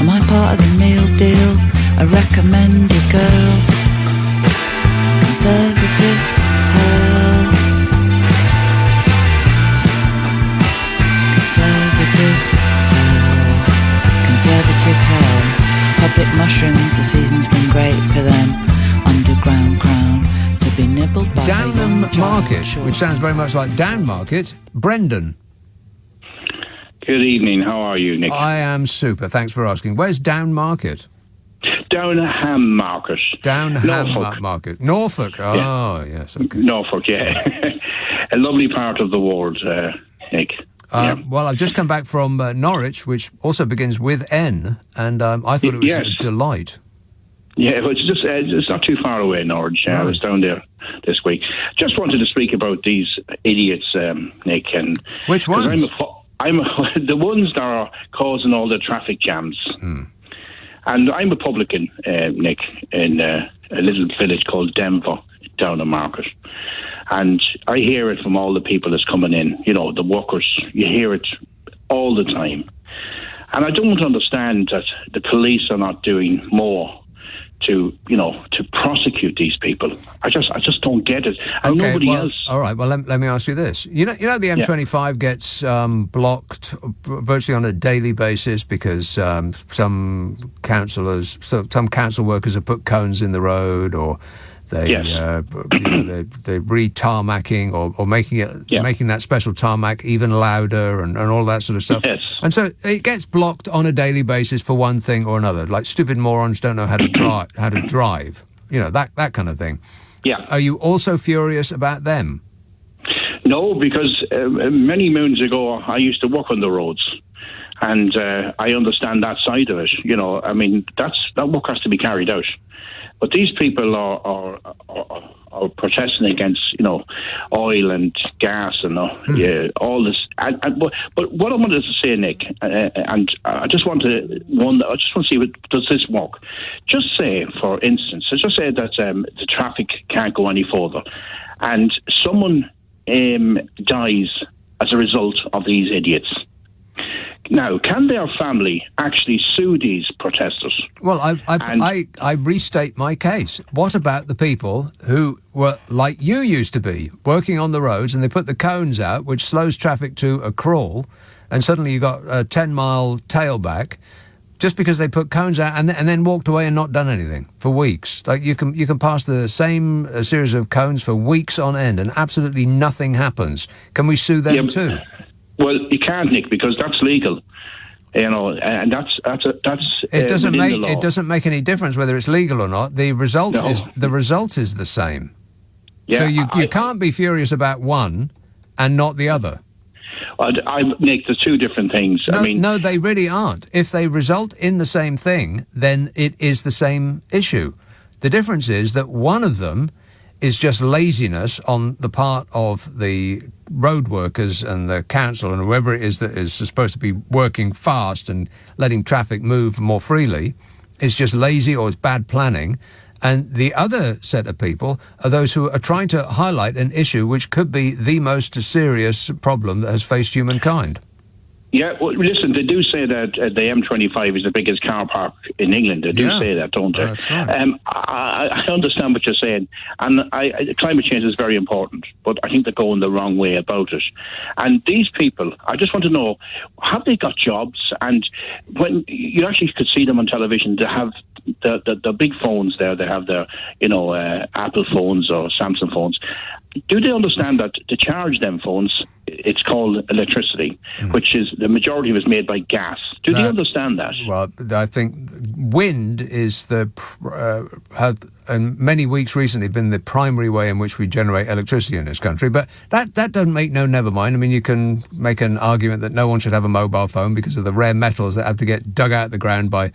Am I part of the meal deal? A recommended girl. Conservative hell. Conservative hell. Conservative hell. Public mushrooms, the season's been great for them. Underground crown to be nibbled by Downham Market, which sounds very much like Down Market. Brendan. Good evening. How are you, Nick? I am super. Thanks for asking. Where's Down Market? Downham Market. Downham Market. Norfolk. Oh, yeah. Yes. Okay. Norfolk, yeah. A lovely part of the world, Nick. Yeah. Well, I've just come back from Norwich, which also begins with N, and I thought it was a delight. Yeah, well, it's not too far away, Norwich. Right. I was down there this week. Just wanted to speak about these idiots, Nick. And which ones? I'm the ones that are causing all the traffic jams. And I'm a publican, Nick, in a little village called Denver, down the market. And I hear it from all the people that's coming in, you know, the workers. You hear it all the time. And I don't understand that the police are not doing more to prosecute these people. I just don't get it. And okay, nobody else. All right, well, let me ask you this. You know the M25 gets blocked virtually on a daily basis because some council workers have put cones in the road, or they they re-tarmacking or making that special tarmac even louder and all that sort of stuff. Yes. And so it gets blocked on a daily basis for one thing or another. Like stupid morons don't know how to drive. You know, that kind of thing. Yeah. Are you also furious about them? No, because many moons ago I used to work on the roads. And I understand that side of it. You know, I mean, that work has to be carried out. But these people are protesting against, you know, oil and gas and all this. But what I wanted to say, Nick, and I just want to see, does this work? Just say, for instance, just say that the traffic can't go any further, and someone dies as a result of these idiots. Now, can their family actually sue these protesters? Well, I restate my case. What about the people who were like you used to be, working on the roads, and they put the cones out, which slows traffic to a crawl, and suddenly you got a 10-mile tailback, just because they put cones out and then walked away and not done anything for weeks. Like you can pass the same series of cones for weeks on end, and absolutely nothing happens. Can we sue them too? Well, you can't, Nick, because that's legal, you know, and that's. It doesn't make any difference whether it's legal or not. The result is the same. Yeah, so you can't be furious about one and not the other. Nick, there's two different things. No, they really aren't. If they result in the same thing, then it is the same issue. The difference is that one of them is just laziness on the part of the road workers and the council and whoever it is that is supposed to be working fast and letting traffic move more freely. It's just lazy or it's bad planning. And the other set of people are those who are trying to highlight an issue which could be the most serious problem that has faced humankind. Yeah, well, listen, they do say that the M25 is the biggest car park in England. They do say that, don't they? That's right. I understand what you're saying, and climate change is very important, but I think they're going the wrong way about it. And these people, I just want to know, have they got jobs? And when you actually could see them on television, they have the big phones there. They have their, Apple phones or Samsung phones. Do they understand that to charge them phones, it's called electricity, which is the majority of it is made by gas? Do they understand that? Well, I think wind is had in many weeks recently been the primary way in which we generate electricity in this country. But that doesn't make never mind. I mean, you can make an argument that no one should have a mobile phone because of the rare metals that have to get dug out of the ground by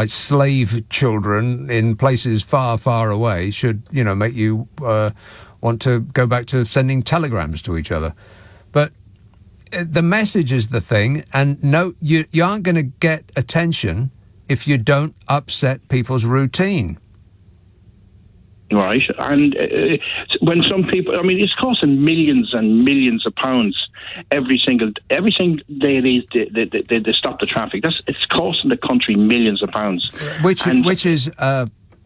slave children in places far, far away should, make you want to go back to sending telegrams to each other. But the message is the thing, and no, you aren't going to get attention if you don't upset people's routine. Right, and when some people, I mean, it's costing millions and millions of pounds every single day they stop the traffic. It's costing the country millions of pounds, which is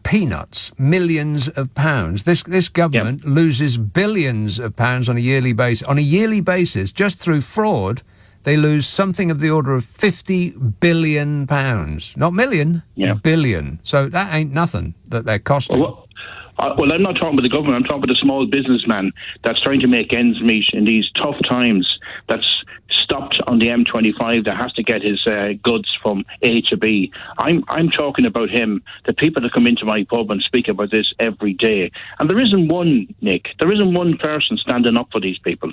peanuts, millions of pounds. This government loses billions of pounds on a yearly basis. On a yearly basis, just through fraud, they lose something of the order of £50 billion, not million, billion. So that ain't nothing that they're costing. Well, I'm not talking about the government. I'm talking about the small businessman that's trying to make ends meet in these tough times, that's stopped on the M25, that has to get his goods from A to B. I'm talking about him, the people that come into my pub and speak about this every day. And there isn't one, Nick, there isn't one person standing up for these people.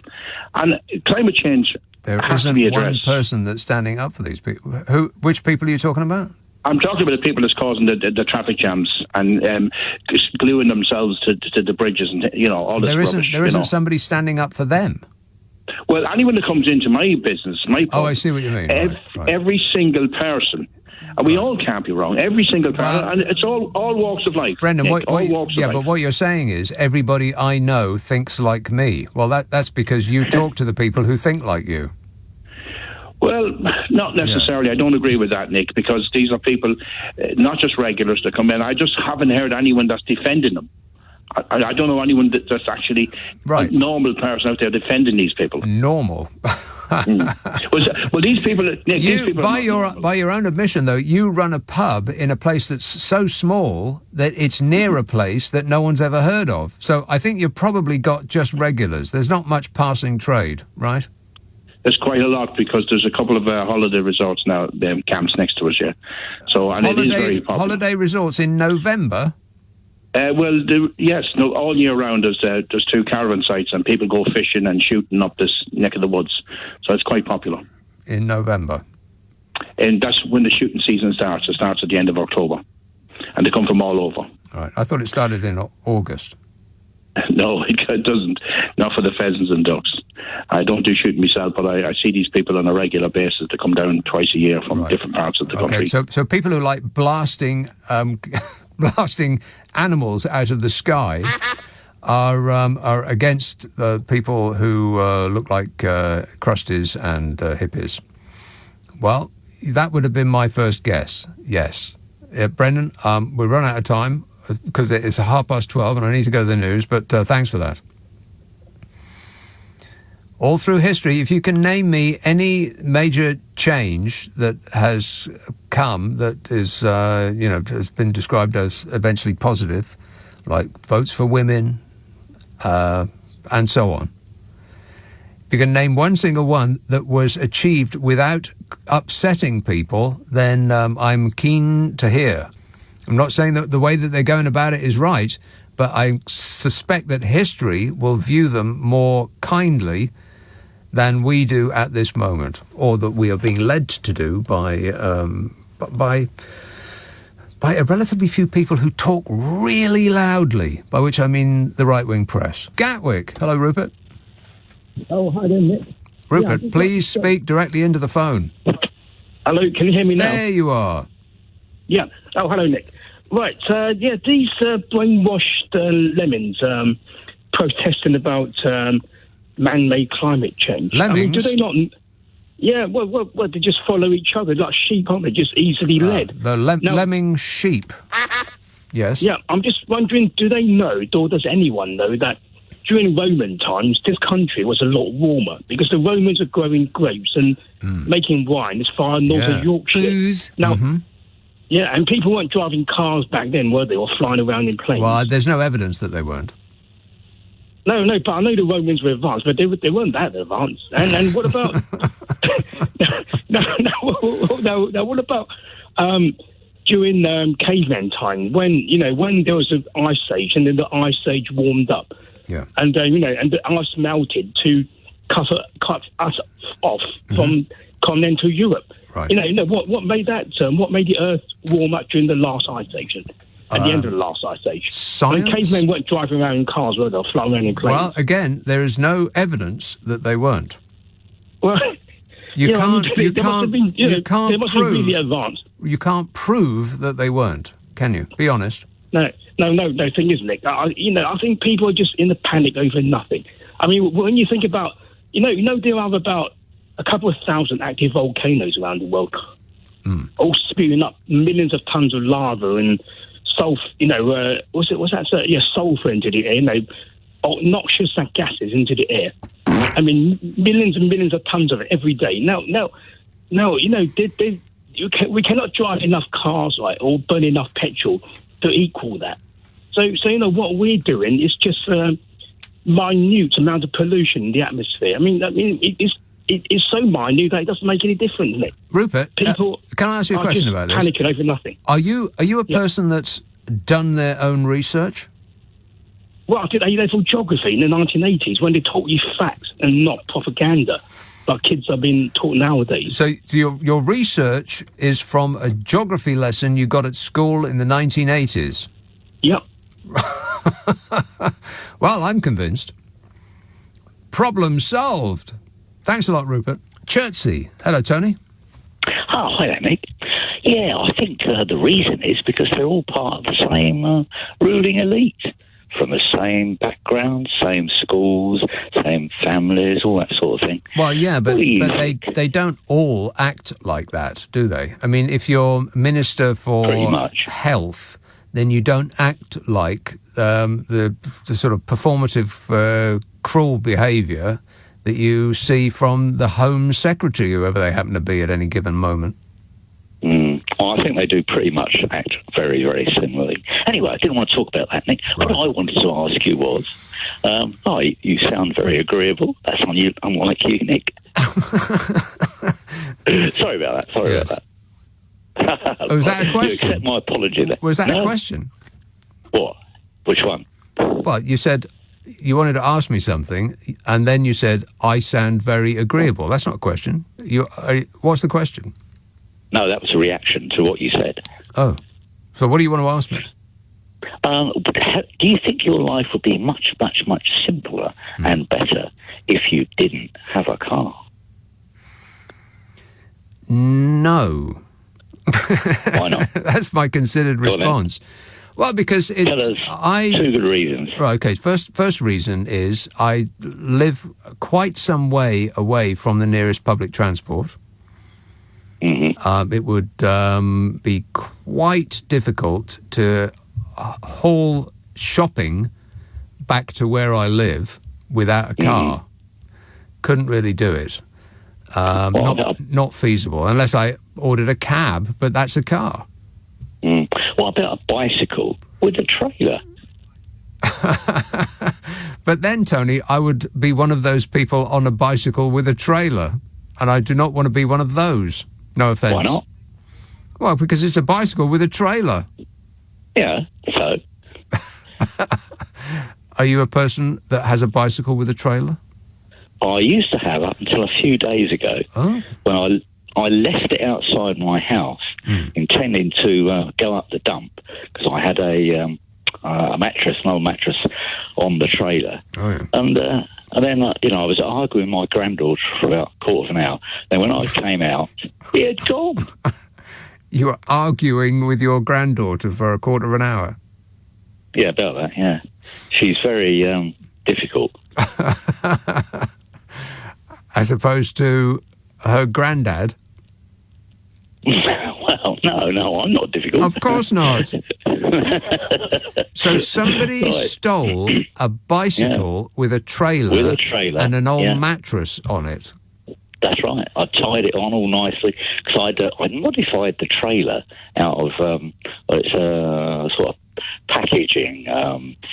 And climate change has to be addressed. There isn't one person that's standing up for these people. Which people are you talking about? I'm talking about the people that's causing the traffic jams and gluing themselves to the bridges and all this rubbish. There isn't somebody standing up for them. Well, anyone that comes into my business, my pub, I see what you mean. Right. Every single person, and we all can't be wrong. Every single person, and it's all walks of life. Brendan, Nick, but what you're saying is everybody I know thinks like me. Well, that's because you talk to the people who think like you. Well, not necessarily. I don't agree with that, Nick, because these are people, not just regulars that come in. I just haven't heard anyone that's defending them. I don't know anyone that's actually a normal person out there defending these people. Normal. Well, these people, Nick, these people by your own admission, though, you run a pub in a place that's so small that it's near a place that no one's ever heard of. So I think you've probably got just regulars. There's not much passing trade, right? There's quite a lot because there's a couple of holiday resorts now, camps next to us, yeah. So, and it is very popular. Holiday resorts in November? All year round there's 2 caravan sites and people go fishing and shooting up this neck of the woods. So it's quite popular. In November? And that's when the shooting season starts. It starts at the end of October. And they come from all over. Right. I thought it started in August. No, it doesn't. Not for the pheasants and ducks. I don't do shooting myself, but I see these people on a regular basis that come down twice a year from different parts of the country. So people who like blasting animals out of the sky are against people who look like crusties and hippies. Well, that would have been my first guess. Yes, Brendan, we run out of time because it's 12:30 and I need to go to the news. But thanks for that. All through history, if you can name me any major change that has come that is, has been described as eventually positive, like votes for women, and so on. If you can name one single one that was achieved without upsetting people, then I'm keen to hear. I'm not saying that the way that they're going about it is right, but I suspect that history will view them more kindly than we do at this moment, or that we are being led to do by a relatively few people who talk really loudly, by which I mean the right-wing press. Gatwick. Hello, Rupert. Oh, hi there, Nick. Rupert, please speak directly into the phone. Hello, can you hear me now? There you are. Yeah. Oh, hello, Nick. Right, these brainwashed lemons protesting about man-made climate change. Lemmings? I mean, do they not... Yeah, well, they just follow each other like sheep, aren't they? Just easily led. The lemming sheep. Yes. Yeah, I'm just wondering, do they know, or does anyone know, that during Roman times, this country was a lot warmer because the Romans were growing grapes and making wine as far north as Yorkshire. Booze. Now, yeah, and people weren't driving cars back then, were they, or flying around in planes? Well, there's no evidence that they weren't. No, but I know the Romans were advanced, but they weren't that advanced. And what about... No, what about during caveman time, when there was an ice age and then the ice age warmed up, and and the ice melted to cut us off from continental Europe. Right. What made that? What made the Earth warm up during the last ice age? At the end of the last ice age. Science? When cavemen weren't driving around in cars, were they? Or flying around in planes. Well, again, there is no evidence that they weren't. Well, you can't they must prove. be really advanced. You can't prove that they weren't, can you? Be honest. No. Thing is, Nick, I think people are just in a panic over nothing. I mean, when you think about, there are about a couple of thousand active volcanoes around the world, all spewing up millions of tons of lava and sulfur. Sulfur into the air. Noxious gases into the air. I mean, millions and millions of tons of it every day. Now, we cannot drive enough cars, right, or burn enough petrol to equal that. So what we're doing is just minute amount of pollution in the atmosphere. I mean, it's so minute that it doesn't make any difference, Nick. Rupert, people can I ask you a question about this? Panicking over nothing. Are you a person that's done their own research? Well, I did A-level geography in the 1980s when they taught you facts and not propaganda, like kids are being taught nowadays. So your research is from a geography lesson you got at school in the 1980s? Yep. Well, I'm convinced. Problem solved. Thanks a lot, Rupert. Chertsey. Hello, Tony. Oh, hi there, Nick. Yeah, I think the reason is because they're all part of the same ruling elite. From the same background, same schools, same families, all that sort of thing. Well, yeah, but they don't all act like that, do they? I mean, if you're Minister for Health, then you don't act like the sort of performative, cruel behaviour that you see from the Home Secretary, whoever they happen to be at any given moment. Well, I think they do pretty much act very, very similarly. Anyway, I didn't want to talk about that, Nick. What I wanted to ask you was, you sound very agreeable. That's unlike you, Nick. Sorry about that. Sorry about that. Was that a question? You accept my apology there. Was that a question? What? Which one? Well, you said you wanted to ask me something, and then you said, I sound very agreeable. That's not a question. What's the question? No, that was a reaction to what you said. Oh. So what do you want to ask me? Do you think your life would be much, much, much simpler and better if you didn't have a car? No. Why not? That's my considered response. Well, because it's... Tell us two good reasons. Right, okay. First reason is I live quite some way away from the nearest public transport. Mm-hmm. It would be quite difficult to haul shopping back to where I live without a car. Couldn't really do it. Not feasible, unless I ordered a cab, but that's a car. What about a bicycle with a trailer? But then, Tony, I would be one of those people on a bicycle with a trailer, and I do not want to be one of those. No offence. Why not? Well, because it's a bicycle with a trailer. Yeah, so? Are you a person that has a bicycle with a trailer? I used to have up until a few days ago when I left it outside my house intending to go up the dump because I had an old mattress on the trailer. Oh, yeah. And then, I was arguing with my granddaughter for about a quarter of an hour. Then when I came out, it had gone. You were arguing with your granddaughter for a quarter of an hour? Yeah, about that, yeah. She's very difficult. As opposed to her granddad? Well, no, I'm not difficult. Of course not. So somebody stole a bicycle with a trailer and an old mattress on it. That's right. I tied it on all nicely because I'd modified the trailer out of it's a sort of packaging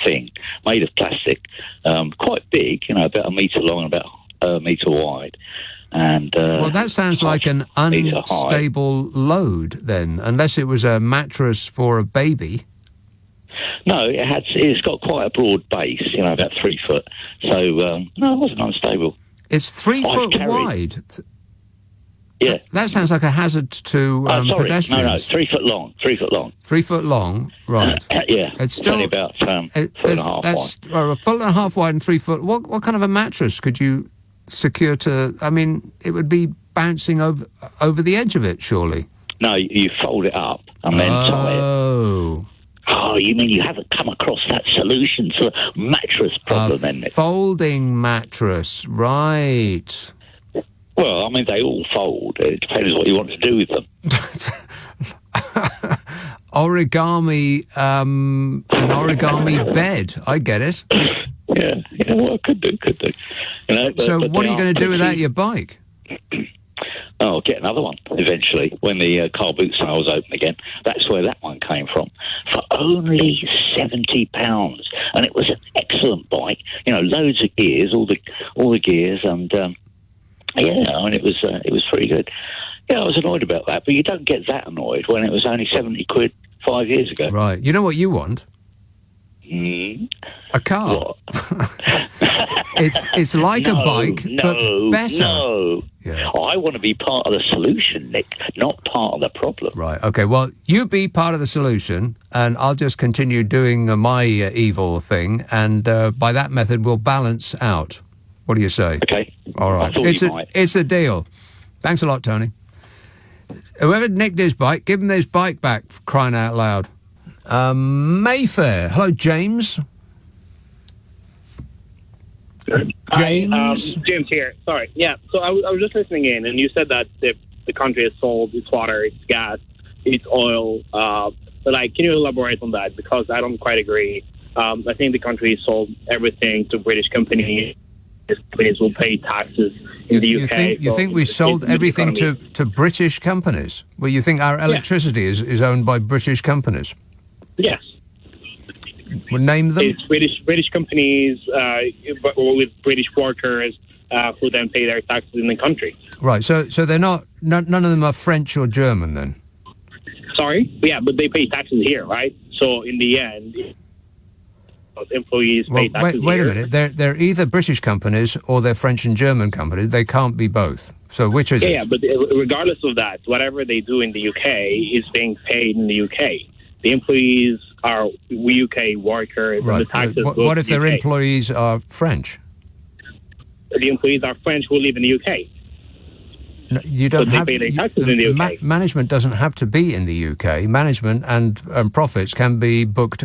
thing made of plastic, quite big, about a metre long and about a metre wide. And well, that sounds like an unstable load then, unless it was a mattress for a baby. No, it's got quite a broad base, about 3 foot. So no, it wasn't unstable. It's 3 foot wide. Yeah, that sounds like a hazard to pedestrians. No, 3 foot long. 3 foot long. 3 foot long, right? Yeah, it's still only about foot and a half wide. Well, a foot and a half wide and 3 foot. What kind of a mattress could you secure to? I mean, it would be bouncing over the edge of it, surely. No, you fold it up and then tie it. Oh. Oh, you mean you haven't come across that solution to a mattress problem, then? Folding mattress, right. Well, I mean, they all fold. It depends what you want to do with them. Origami, an origami bed. I get it. Yeah, well, could do. You know, so what are you going to do without your bike? Oh, get another one eventually when the car boot sales open again. That's where that one came from. For only £70, and it was an excellent bike. You know, loads of gears, all the gears, and it was pretty good. Yeah, I was annoyed about that, but you don't get that annoyed when it was only £70 5 years ago. Right. You know what you want? A car. it's like a bike, but better. No. Yeah. I want to be part of the solution, Nick, not part of the problem. Right. Okay. Well, you be part of the solution, and I'll just continue doing my evil thing, and by that method, we'll balance out. What do you say? Okay. All right. It's a deal. Thanks a lot, Tony. Whoever nicked his bike, give him his bike back, for crying out loud. Mayfair. Hello, James. James? James here. Sorry. Yeah, so I was just listening in, and you said that the country has sold its water, its gas, its oil. But, can you elaborate on that? Because I don't quite agree. I think the country sold everything to British companies. Companies will pay taxes in the UK. You think we sold everything to British companies? Well, you think our electricity is owned by British companies? Yes. Well, name them. It's British companies with British workers who then pay their taxes in the country. Right. So they're not. None of them are French or German then. Sorry. Yeah, but they pay taxes here, right? So in the end, employees pay taxes wait here. a minute. They're either British companies or they're French and German companies. They can't be both. So which is it? Yeah, but regardless of that, whatever they do in the UK is being paid in the UK. The employees are UK workers. Right. And the taxes What if their their employees are French? The employees are French who live in the UK. No, you don't have. They pay their taxes in the UK. Management doesn't have to be in the UK. Management and profits can be booked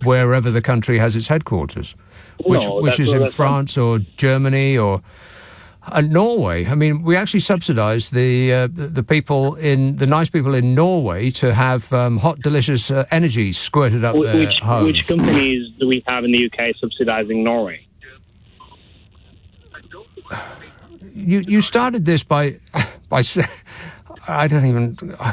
wherever the country has its headquarters, which is in France or Germany or Norway. I mean, we actually subsidise the people the nice people in Norway to have hot, delicious energy squirted up their homes. Which companies do we have in the UK subsidising Norway? You started this by I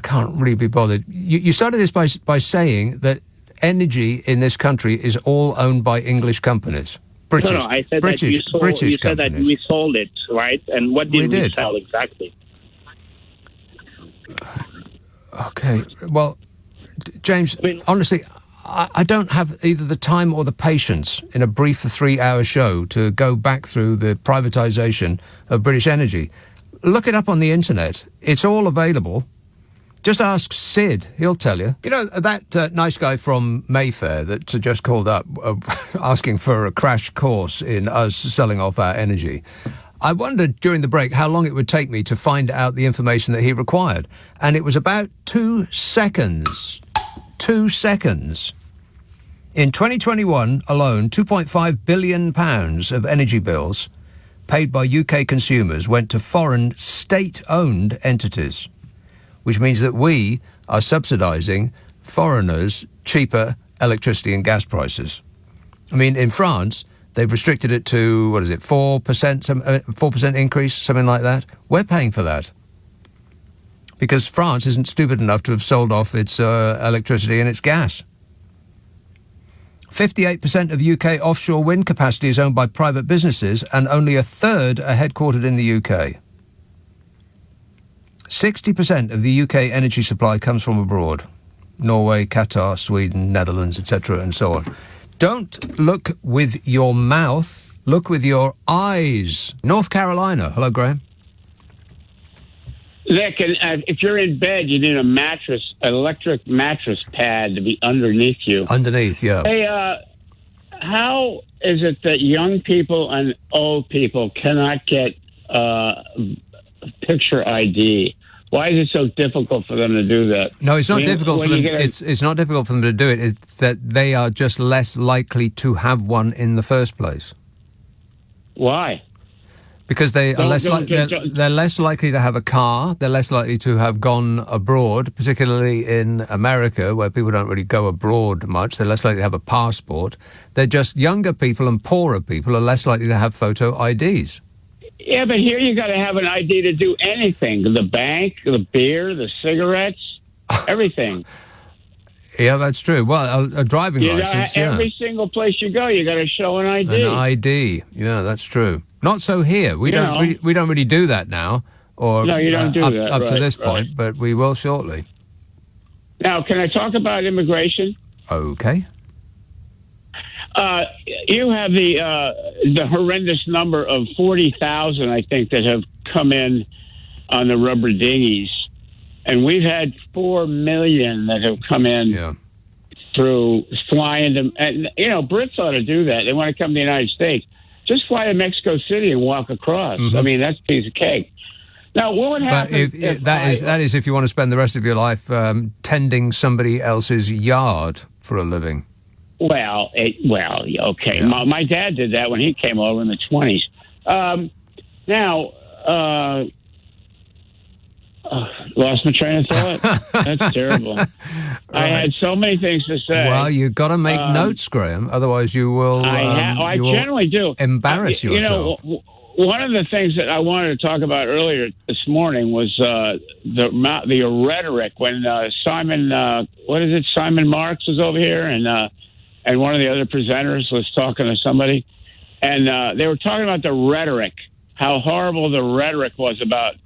can't really be bothered. You started this by saying that energy in this country is all owned by English companies. British, no, I said British, that British you said companies. that we sold it, right? And what did we sell exactly? Okay, well, James, honestly, I don't have either the time or the patience in a brief 3-hour show to go back through the privatisation of British Energy. Look it up on the internet. It's all available. Just ask Sid. He'll tell you. You know, that nice guy from Mayfair that just called up asking for a crash course in us selling off our energy. I wondered during the break how long it would take me to find out the information that he required. And it was about 2 seconds. 2 seconds. In 2021 alone, £2.5 billion of energy bills paid by UK consumers went to foreign state-owned entities, which means that we are subsidising foreigners' cheaper electricity and gas prices. I mean, in France, they've restricted it to, 4%, 4% increase, something like that. We're paying for that because France isn't stupid enough to have sold off its electricity and its gas. 58% of UK offshore wind capacity is owned by private businesses, and only a third are headquartered in the UK. 60% of the UK energy supply comes from abroad. Norway, Qatar, Sweden, Netherlands, etc., and so on. Don't look with your mouth, look with your eyes. North Carolina. Hello, Graham. Nick, if you're in bed, you need an electric mattress pad to be underneath you. Underneath, yeah. Hey, how is it that young people and old people cannot get picture ID Why is it so difficult for them to do that? No, it's not difficult for them. It's not difficult for them to do it. It's that they are just less likely to have one in the first place. Why? Because they're less likely to have a car. They're less likely to have gone abroad, particularly in America, where people don't really go abroad much. They're less likely to have a passport. They're just younger people and poorer people are less likely to have photo IDs. Yeah, but here you got to have an ID to do anything. The bank, the beer, the cigarettes, everything. Yeah, that's true. Well, a driving license, Every single place you go, you got to show an ID. An ID. Yeah, that's true. Not so here. We don't really do that now. Or no, you don't do that. Up to this point, but we will shortly. Now, can I talk about immigration? Okay. You have the horrendous number of 40,000, I think, that have come in on the rubber dinghies. And we've had 4 million that have come in through flying them. And, Brits ought to do that. They want to come to the United States. Just fly to Mexico City and walk across. Mm-hmm. I mean, that's a piece of cake. Now, what would happen if that is if you want to spend the rest of your life tending somebody else's yard for a living? Well, okay. Yeah. My dad did that when he came over in the 20s. Lost my train of thought. That's terrible. Right. I had so many things to say. Well, you've got to make notes, Graham. Otherwise, you will. I generally do. Embarrass yourself. One of the things that I wanted to talk about earlier this morning was the rhetoric when Simon Marks was over here, and one of the other presenters was talking to somebody, and they were talking about the rhetoric, how horrible the rhetoric was about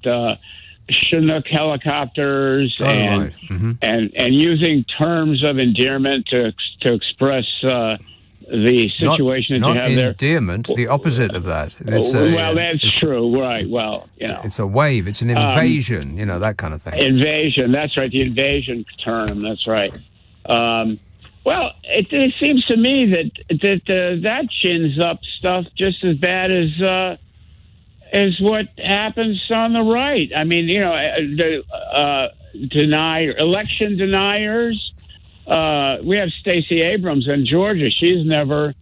Chinook helicopters and using terms of endearment to express the situation that you have there. Not endearment, the opposite of that. That's true, right? Well, it's a wave, it's an invasion, that kind of thing. Invasion, that's right. The invasion term, that's right. Well, it seems to me that chins up stuff just as bad as what happens on the right. I mean, election deniers. We have Stacey Abrams in Georgia. She's never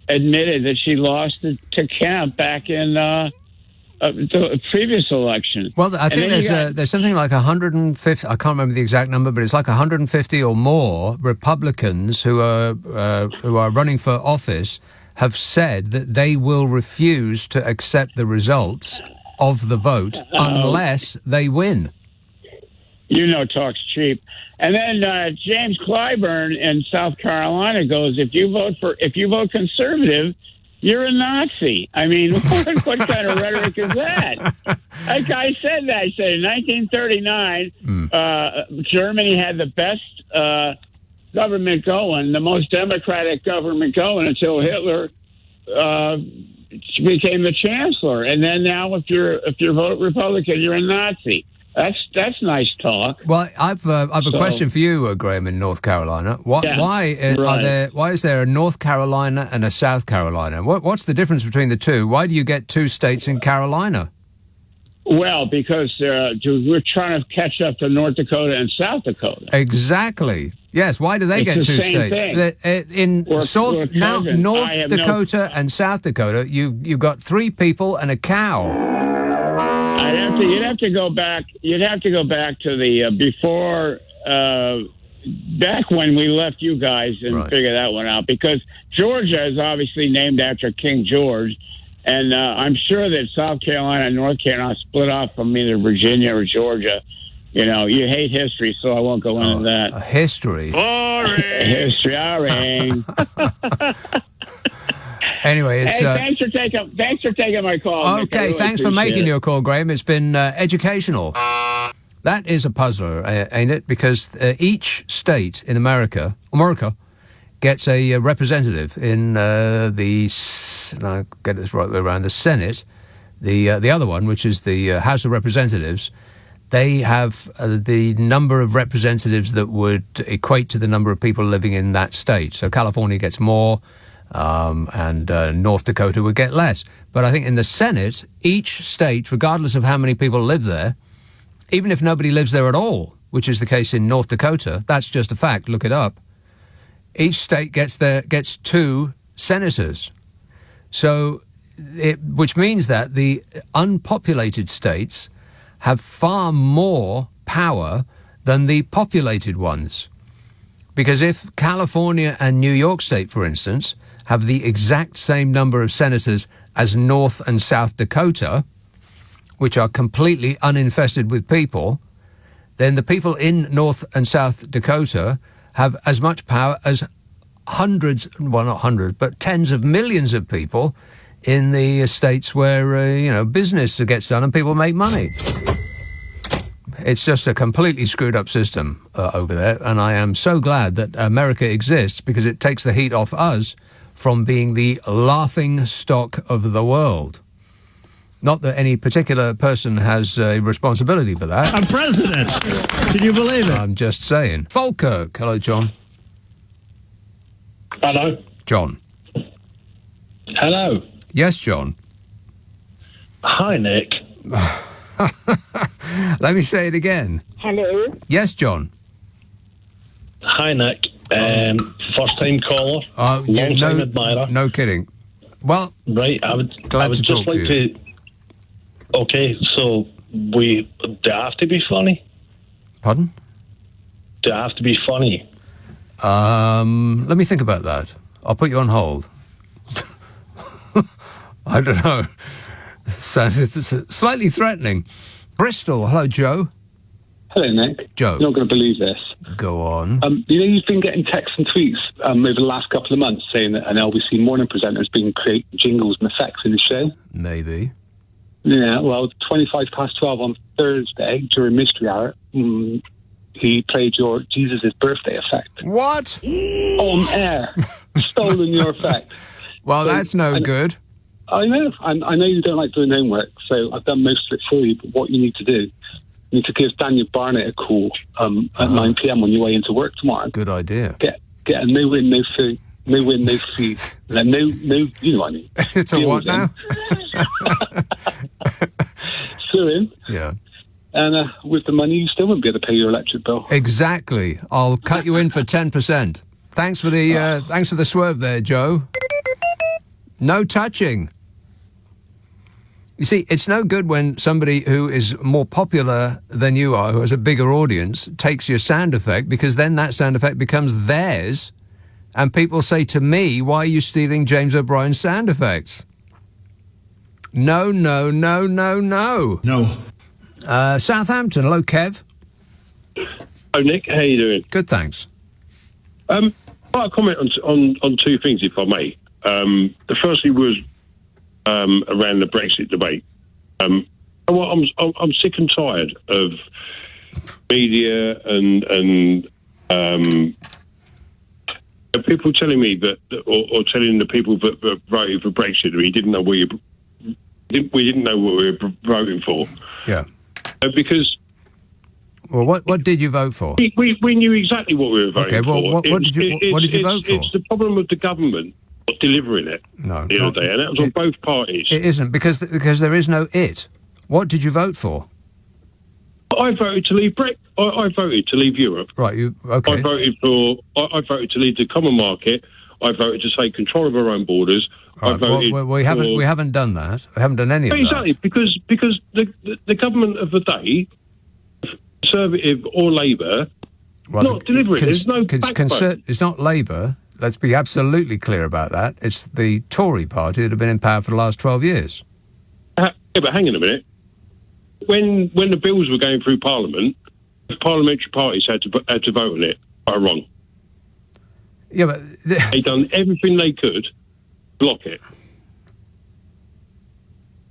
admitted that she lost to Kemp back in the previous election. Well, I think there's something like 150. I can't remember the exact number, but it's like 150 or more Republicans who are running for office have said that they will refuse to accept the results of the vote unless they win. Talk's cheap. And then James Clyburn in South Carolina goes, if you vote conservative, you're a Nazi. I mean, what kind of rhetoric is that? That guy said that. He said in 1939, Germany had the best government going, the most democratic government going until Hitler became the chancellor. And then now, if you vote Republican, you're a Nazi. That's nice talk. Well, I've a question for you, Graham, in North Carolina. Why is there a North Carolina and a South Carolina? What's the difference between the two? Why do you get two states in Carolina? Well, because we're trying to catch up to North Dakota and South Dakota. Exactly. Yes. Why do they get two states? In North Dakota and South Dakota, you've got three people and a cow. You'd have to go back to the before, back when we left you guys and figure that one out, because Georgia is obviously named after King George, and I'm sure that South Carolina and North Carolina split off from either Virginia or Georgia. You hate history, so I won't go into that. History. Boring. History. Anyway, thanks for taking my call. Okay, really thanks for making your call, Graham. It's been educational. That is a puzzler, ain't it? Because each state in America gets a representative in and I'll get this right way around, the Senate. The other one, which is the House of Representatives, they have the number of representatives that would equate to the number of people living in that state. So California gets more. And North Dakota would get less. But I think in the Senate, each state, regardless of how many people live there, even if nobody lives there at all, which is the case in North Dakota, that's just a fact, look it up, each state gets 2 senators. So, which means that the unpopulated states have far more power than the populated ones. Because if California and New York State, for instance, have the exact same number of senators as North and South Dakota, which are completely uninfested with people, then the people in North and South Dakota have as much power as tens of millions of people in the states where, business gets done and people make money. It's just a completely screwed up system over there, and I am so glad that America exists because it takes the heat off us from being the laughing stock of the world. Not that any particular person has a responsibility for that. I'm president. Can you believe it? I'm just saying. Falkirk. Hello, John. Hello. John. Hello. Yes, John. Hi, Nick. Let me say it again. Hello. Yes, John. Hi, Nick. First time caller. Long time admirer. No kidding. Well, right. I would just like to. Okay, so do I have to be funny? Pardon? Do I have to be funny? Let me think about that. I'll put you on hold. I don't know. It's slightly threatening. Bristol. Hello, Joe. Hello, Nick. Joe. You're not going to believe this. Go on. You've been getting texts and tweets over the last couple of months saying that an LBC morning presenter has been creating jingles and effects in the show. Maybe. Yeah, well, 12:25 on Thursday during Mystery Hour, he played your Jesus' birthday effect. What? On air. Stolen your effect. Well, so, that's no good. I know. I know you don't like doing homework, so I've done most of it for you, but what you need to do, you need to give Daniel Barnett a call at 9 p.m. on your way into work tomorrow. Good idea. Get a no win, no fee. No win, no fee. No, you know what I mean. It's a what now? Sue him. Yeah. And with the money, you still won't be able to pay your electric bill. Exactly. I'll cut you in for 10%. Thanks for the swerve there, Joe. No touching. You see, it's no good when somebody who is more popular than you are, who has a bigger audience, takes your sound effect, because then that sound effect becomes theirs, and people say to me, why are you stealing James O'Brien's sound effects? No, no, no, no, no. No. Southampton. Hello, Kev. Oh, Nick, how you doing? Good, thanks. I'll comment on two things, if I may. The firstly was around the Brexit debate. I'm sick and tired of media and people telling me that, or telling the people that voted for Brexit, we didn't know we didn't know what we were voting for. Yeah. Because. Well, what did you vote for? We knew exactly what we were voting for. What did you vote for? It's the problem with the government not delivering it the other day, and that was on both parties. It isn't, because there is no it. What did you vote for? I voted to leave I voted to leave Europe. Right, okay. I voted to leave the common market. I voted to take control of our own borders. Right, we haven't done that. We haven't done any of that. Exactly, because the government of the day, Conservative or Labour, not delivering. There's no backbone. It's not Labour. Let's be absolutely clear about that. It's the Tory party that have been in power for the last 12 years. Yeah, but hang on a minute. When the bills were going through Parliament, the parliamentary parties had to vote on it. Right or wrong? Yeah, but they done everything they could to block it.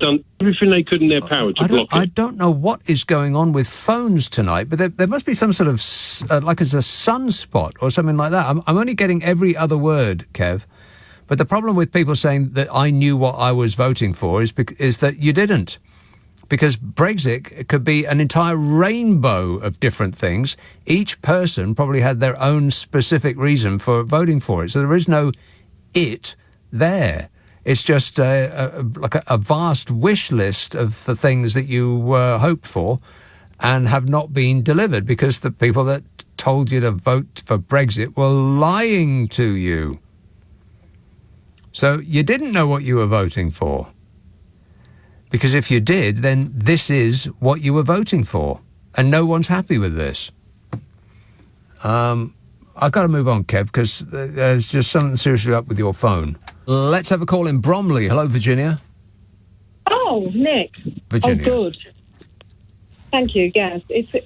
Done everything they could in their power to block it. I don't know what is going on with phones tonight, but there must be some sort of like it's a sunspot or something like that. I'm only getting every other word, Kev. But the problem with people saying that I knew what I was voting for is that you didn't. Because Brexit could be an entire rainbow of different things. Each person probably had their own specific reason for voting for it. So there is no it there. It's just like a vast wish list of the things that you hoped for. and have not been delivered because the people that told you to vote for Brexit were lying to you. So you didn't know what you were voting for. Because if you did, then this is what you were voting for. And no one's happy with this. I've got to move on, Kev, because there's just something seriously up with your phone. Let's have a call in Bromley. Hello, Virginia. Oh, Nick. Virginia. Oh, good. Thank you, yes.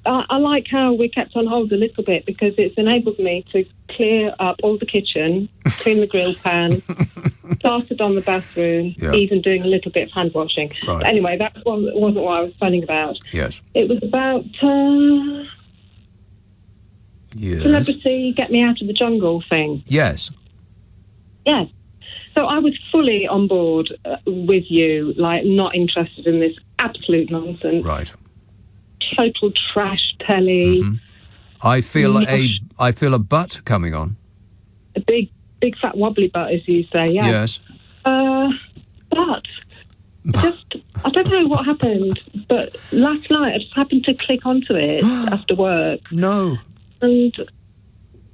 I like how we kept on hold a little bit because it's enabled me to clear up all the kitchen, clean the grill pan, started on the bathroom, even doing a little bit of hand washing. Right. But anyway, that wasn't what I was phoning about. Yes. It was about celebrity get me out of the jungle thing. Yes. Yes. So I was fully on board with you, like not interested in this absolute nonsense. Right. Total trash telly. Mm-hmm. I feel a butt coming on. A big fat wobbly butt, as you say. Yeah. Yes. But just I don't know what happened, but last night I just happened to click onto it after work. No. And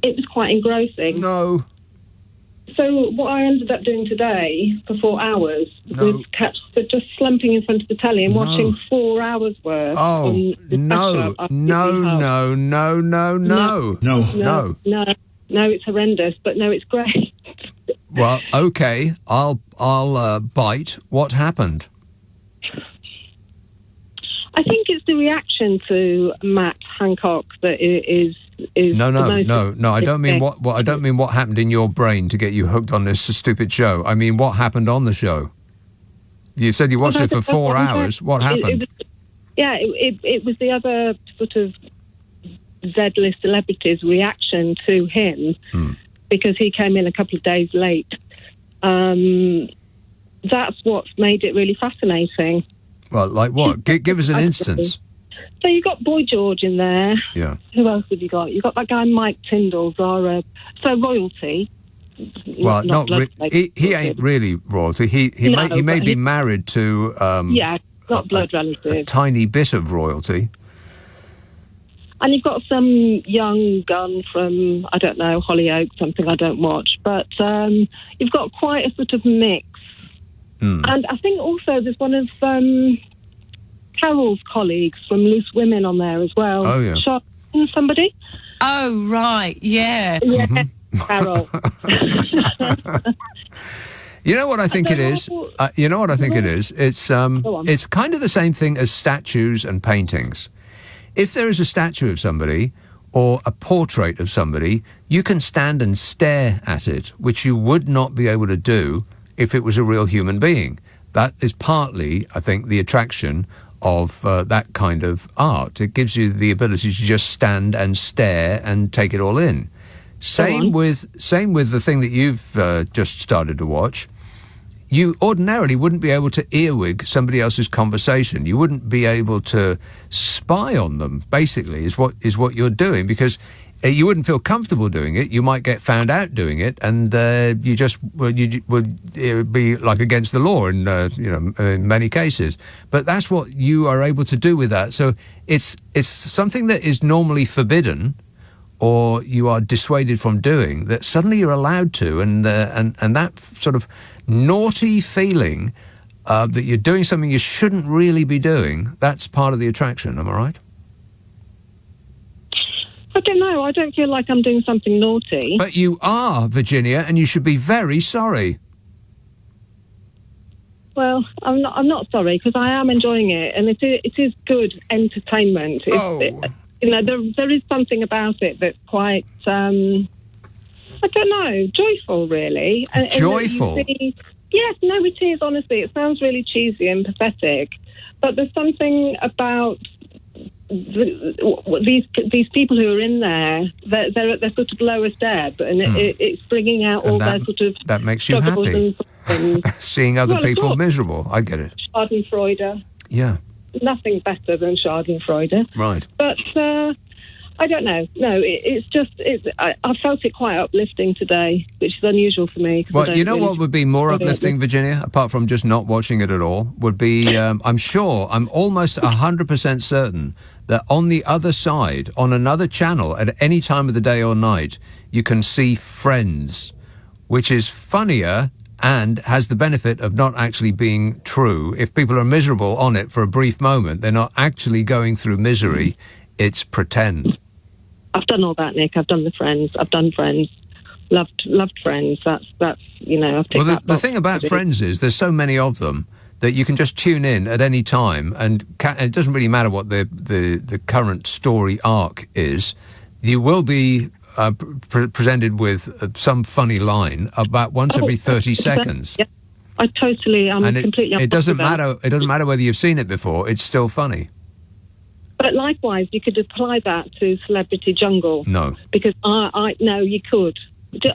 it was quite engrossing. No. So what I ended up doing today for 4 hours was just slumping in front of the telly and watching 4 hours worth. Oh, no, it's horrendous, but no, it's great. Well, okay, I'll bite. What happened? I think it's the reaction to Matt Hancock that is No. I don't mean what I don't mean what happened in your brain to get you hooked on this stupid show. I mean what happened on the show. You said you watched it for 4 hours. What happened? It was the other sort of Z-list celebrities' reaction to him because he came in a couple of days late. That's what's made it really fascinating. Well, like what? Give us an instance. So you got Boy George in there. Yeah. Who else have you got? You got that guy Mike Tyndall, Zara. So royalty. Well, he ain't really royalty. He may be married to not blood relative. A tiny bit of royalty. And you've got some young gun from I don't know Hollyoaks, something I don't watch, but you've got quite a sort of mix. And I think also there's one of Carol's colleagues from Loose Women on there as well. Oh, yeah. Somebody? Oh, right, yeah. Yeah, Carol. You know what I think it is? It's kind of the same thing as statues and paintings. If there is a statue of somebody or a portrait of somebody, you can stand and stare at it, which you would not be able to do if it was a real human being. That is partly, I think, the attraction of that kind of art. It gives you the ability to just stand and stare and take it all in. Same with the thing that you've just started to watch. You ordinarily wouldn't be able to earwig somebody else's conversation. You wouldn't be able to spy on them, basically, is what you're doing, because you wouldn't feel comfortable doing it. You might get found out doing it, and you would be like against the law in many cases. But that's what you are able to do with that. So it's something that is normally forbidden, or you are dissuaded from doing, that suddenly you're allowed to, and that sort of naughty feeling that you're doing something you shouldn't really be doing. That's part of the attraction. Am I right? I don't know. I don't feel like I'm doing something naughty. But you are, Virginia, and you should be very sorry. Well, I'm not sorry, because I am enjoying it, and it is good entertainment. There is something about it that's quite, I don't know, joyful, really. Joyful? Yes, no, it is, honestly. It sounds really cheesy and pathetic, but there's something about these people who are in there. They're at their sort of lowest ebb, and it's bringing out all their sort of that makes you happy. Seeing other people miserable. I get it. Schadenfreude. Yeah. Nothing better than Schadenfreude. Right. But I don't know. No, I felt it quite uplifting today, which is unusual for me. Well, you know what would be more uplifting, Virginia, apart from just not watching it at all, would be, I'm almost 100% certain that on the other side, on another channel, at any time of the day or night, you can see Friends, which is funnier and has the benefit of not actually being true. If people are miserable on it for a brief moment, they're not actually going through misery. It's pretend. I've done all that, Nick. I've done the Friends. I've done Friends. Loved Friends. That's I've ticked that box. The thing about Friends is there's so many of them that you can just tune in at any time, and it doesn't really matter what the current story arc is. You will be presented with some funny line about once every 30 seconds. Yeah. I'm completely. It doesn't matter. It doesn't matter whether you've seen it before. It's still funny. But likewise, you could apply that to Celebrity Jungle. No. Because no, you could.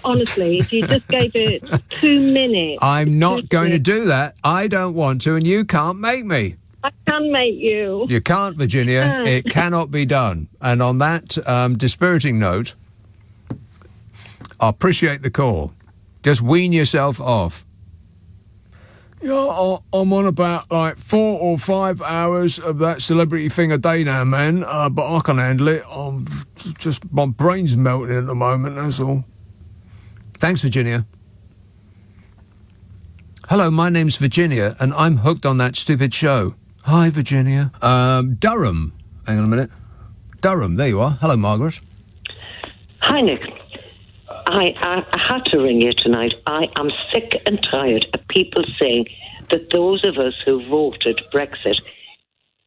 Honestly, if you just gave it 2 minutes. I'm not going to do that. I don't want to, and you can't make me. I can make you. You can't, Virginia. It cannot be done. And on that dispiriting note, I appreciate the call. Just wean yourself off. Yeah, I'm on about 4 or 5 hours of that celebrity thing a day now, man. But I can handle it. My brain's melting at the moment, that's all. Thanks, Virginia. Hello, my name's Virginia, and I'm hooked on that stupid show. Hi, Virginia. Durham. Hang on a minute. Durham, there you are. Hello, Margaret. Hi, Nick. I had to ring you tonight. I am sick and tired of people saying that those of us who voted Brexit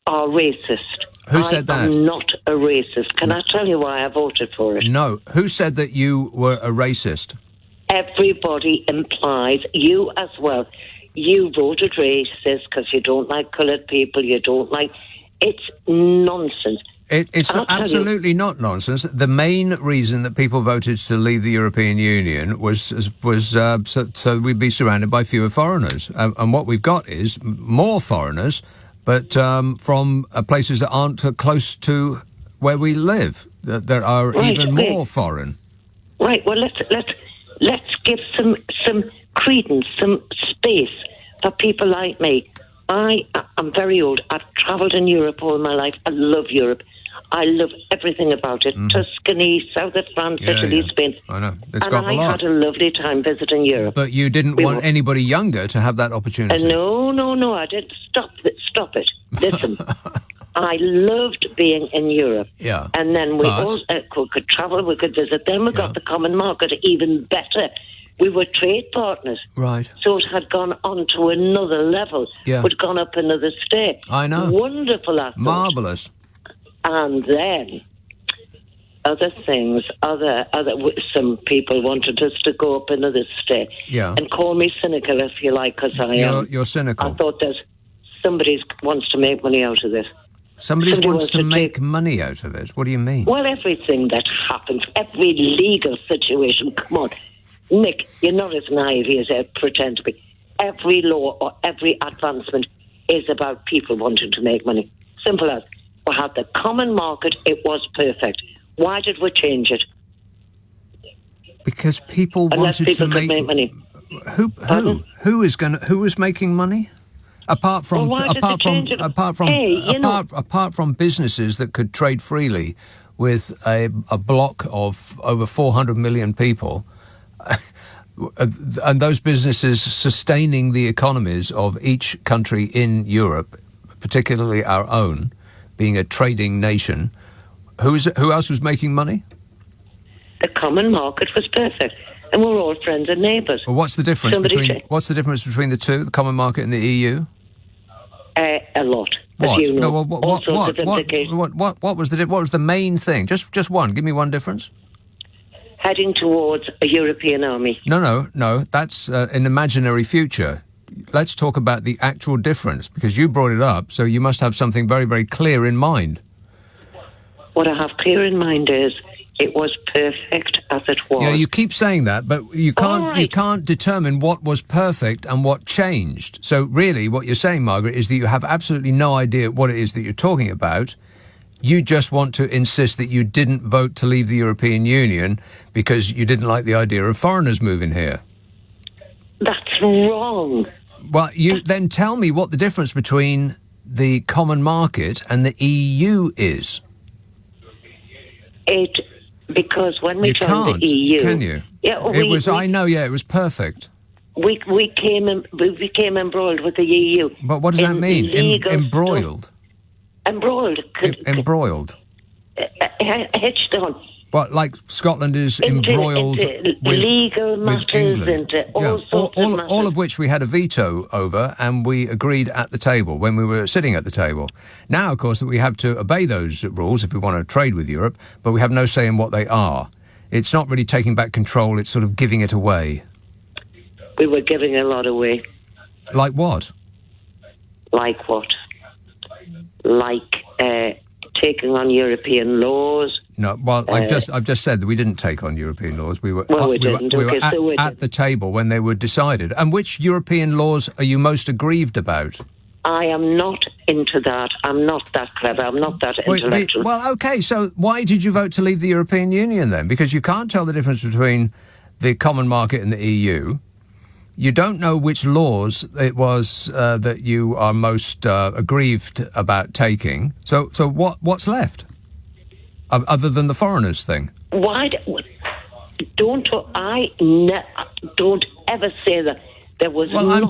are racist. Who said that? I'm not a racist. Can I tell you why I voted for it? No. Who said that you were a racist? Everybody implies, you as well. You voted racist because you don't like coloured people, you don't like... It's nonsense. It's absolutely not nonsense. The main reason that people voted to leave the European Union was so we'd be surrounded by fewer foreigners. And what we've got is more foreigners, but from places that aren't close to where we live. There are even more foreign. Right. Well, let's give some credence, some space for people like me. I'm very old. I've travelled in Europe all my life. I love Europe. I love everything about it. Tuscany, south of France, Italy, Spain. I know. I had a lovely time visiting Europe. But you didn't want anybody younger to have that opportunity. No, I didn't. Stop it. Listen, I loved being in Europe. Yeah. And then we all could travel, we could visit. Then we got the common market even better. We were trade partners. Right. So it had gone on to another level. Yeah. We'd gone up another step. I know. Wonderful, I thought. Marvellous. And then other things, some people wanted us to go up another step. Yeah. And call me cynical if you like, because I am. You're cynical. I thought that somebody wants to make money out of this. Somebody wants to make money out of it? What do you mean? Well, everything that happens, every legal situation, come on. Nick, you're not as naive as I pretend to be. Every law or every advancement is about people wanting to make money. Simple as. We had the common market, it was perfect. Why did we change it? Because people wanted to make money. Who is making money? Apart from businesses that could trade freely with a block of over 400 million people, and those businesses sustaining the economies of each country in Europe, particularly our own, being a trading nation. Who else was making money? The common market was perfect, and we're all friends and neighbours. Well, what's the difference between the two, the common market and the EU? A lot. What? As you know, what was the main thing? Just one. Give me one difference. Heading towards a European army. No. That's an imaginary future. Let's talk about the actual difference, because you brought it up, so you must have something very, very clear in mind. What I have clear in mind is it was perfect as it was. Yeah, you keep saying that, but you can't determine what was perfect and what changed. So really what you're saying, Margaret, is that you have absolutely no idea what it is that you're talking about. You just want to insist that you didn't vote to leave the European Union because you didn't like the idea of foreigners moving here. That's wrong. Well, you then tell me what the difference between the common market and the EU is. Because when we you joined can't, the EU... can you? Yeah, it was perfect. We became embroiled with the EU. But what does that mean? Embroiled? Embroiled. Embroiled? Hitched on. What, like Scotland is embroiled into legal matters, England? into all sorts of matters. All of which we had a veto over, and we agreed at the table when we were sitting at the table. Now, of course, we have to obey those rules if we want to trade with Europe, but we have no say in what they are. It's not really taking back control, it's sort of giving it away. We were giving a lot away. Like what? Like what? Like taking on European laws. No, well, I've just said that we didn't take on European laws. We were at the table when they were decided. And which European laws are you most aggrieved about? I am not into that. I'm not that clever. I'm not that intellectual. Well, okay, so why did you vote to leave the European Union then? Because you can't tell the difference between the common market and the EU. You don't know which laws it was that you are most aggrieved about taking. So what's left? Other than the foreigners thing? Why don't ever say that there was? Well, I'm